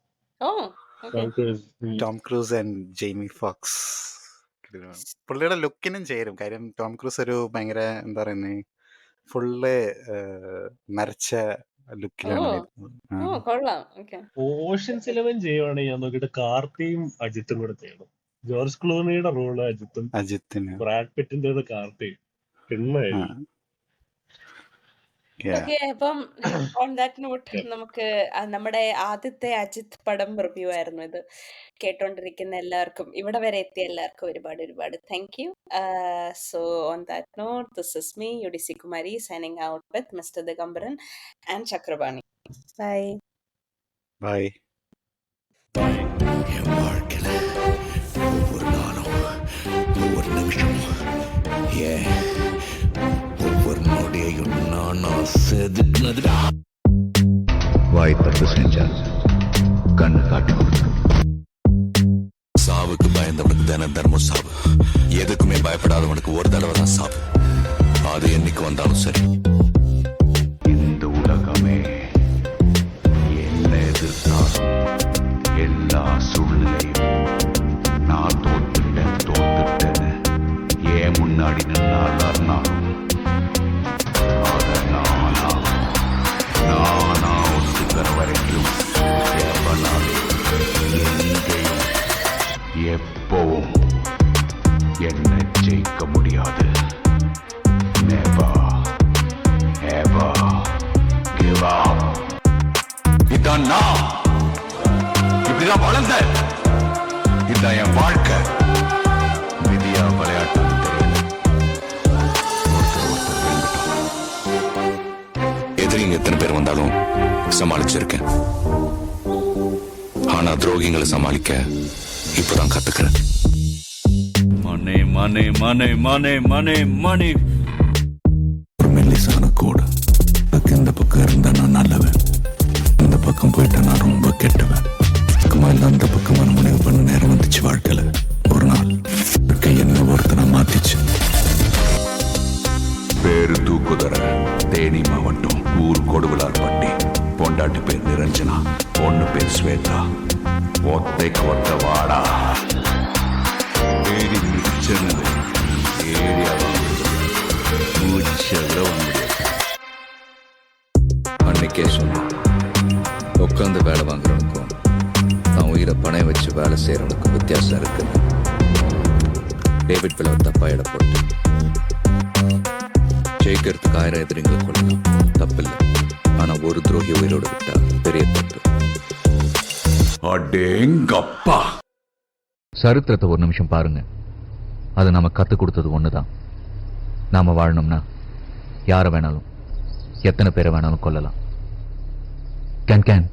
Tom Cruise and Jamie Foxx. പുള്ളിയുടെ ലുക്കിനും ചേരും. കാര്യം ടോം ക്രൂസ് ഒരു ഭയങ്കര എന്താ പറയുന്നത്, ഫുള്ള് നരച്ച ലുക്കിലാണ് വരുന്നത്. ഓഷ്യൻസ് 11 ചെയ്യുവാണെങ്കിൽ ഞാൻ നോക്കിയിട്ട് കാർത്തിയും അജിത്തും കൂടെ ചെയ്യണം. ജോർജ് ക്ലൂണിയുടെ റോള് അജിത്തിന്, ബ്രാഡ് പിറ്റിന്റേത് കാർത്തിയും. അപ്പം ഓൺ ദാറ്റ് നോട്ട് നമുക്ക് നമ്മുടെ ആദ്യത്തെ അജിത്ത് പടം റിവ്യൂ ആയിരുന്നു ഇത്. കേട്ടോണ്ടിരിക്കുന്ന എല്ലാവർക്കും, ഇവിടെ വരെ എത്തിയ എല്ലാവർക്കും ഒരുപാട് thank you. So on that note, this is me UDC Kumari signing out with mister Digambaran and Chakrapani. Bye bye. ஒவ்வொரு நாளும், ஒவ்வொரு நிமிஷமும், ஒவ்வொரு நொடியையும் நான் செதுக்குனதுடா. வாய் தப்பு செஞ்சால் கண் காட்டி கொடுத்துரும். சாவுக்கு பயந்தவனுக்கு தினம் தினமும் சாவு. எதுக்குமே பயப்படாதவனுக்கு ஒரு தடவை தான் சாவு. அது என்னைக்கு வந்தாலும் சரி. இந்த உலகமே என்ன எதிர்த்தாலும் எல்லா சூழ்நிலையும் அப்படிதான் வளர்ந்த. இதுதான் என் வாழ்க்கை. விதியா விளையாட்டு எதிரிங்க எத்தனை பேர் வந்தாலும் சமாளிச்சிருக்கேன். ஆனா துரோகிங்களை சமாளிக்க இப்பதான் கத்துக்கிறேன். மனே மனே மனே மனே மனே மனே. ஒரு மெல்லிசான கோடு. இந்த பக்கம் இருந்தா நான் நல்லவன், இந்த பக்கம் போயிட்டா நான் ரொம்ப கெட்டவன். அந்த பக்கம் முடிவு பண்ண நேரம் வந்துச்சு. வாழ்க்கையில ஒரு நாள் என்ன ஒருத்தனை மாத்திச்சு. பேரு தூக்குதர, தேனி மாவட்டம், ஊர் கொடுவிலார்பட்டி. பொண்டாட்டி பேர் நிரஞ்சனா, பொண்ணு பேர் ஸ்வேதா. ஒத்தைக்கு ஒத்த வாடா. ஏரி மிச்சனது ஏரியாவா மூச்சல வந்து அன்னைக்கே சொன்னேன், உட்காந்து வேலை வாங்குறவனுக்கும் நான் உயிரை பணைய வச்சு வேலை செய்யறவனுக்கும் வித்தியாசம் இருக்கு. டேவிட் பிளவ தப்பா இட போட்டு ஜெயிக்கிறதுக்கு 1000 எதிரிங்களை கொள்ளலாம், தப்பில்லை. ஆனா ஒரு துரோகி உயிரோடு விட்டா பெரிய தப்பு. அடேங்கப்பா. சரித்திரத்தை ஒரு நிமிஷம் பாருங்க. அது நாம கத்துக் கொடுத்தது ஒண்ணுதான். நாம வாழணும்னா யாரை வேணாலும் எத்தனை பேரை வேணாலும் கொல்லலாம். கேன்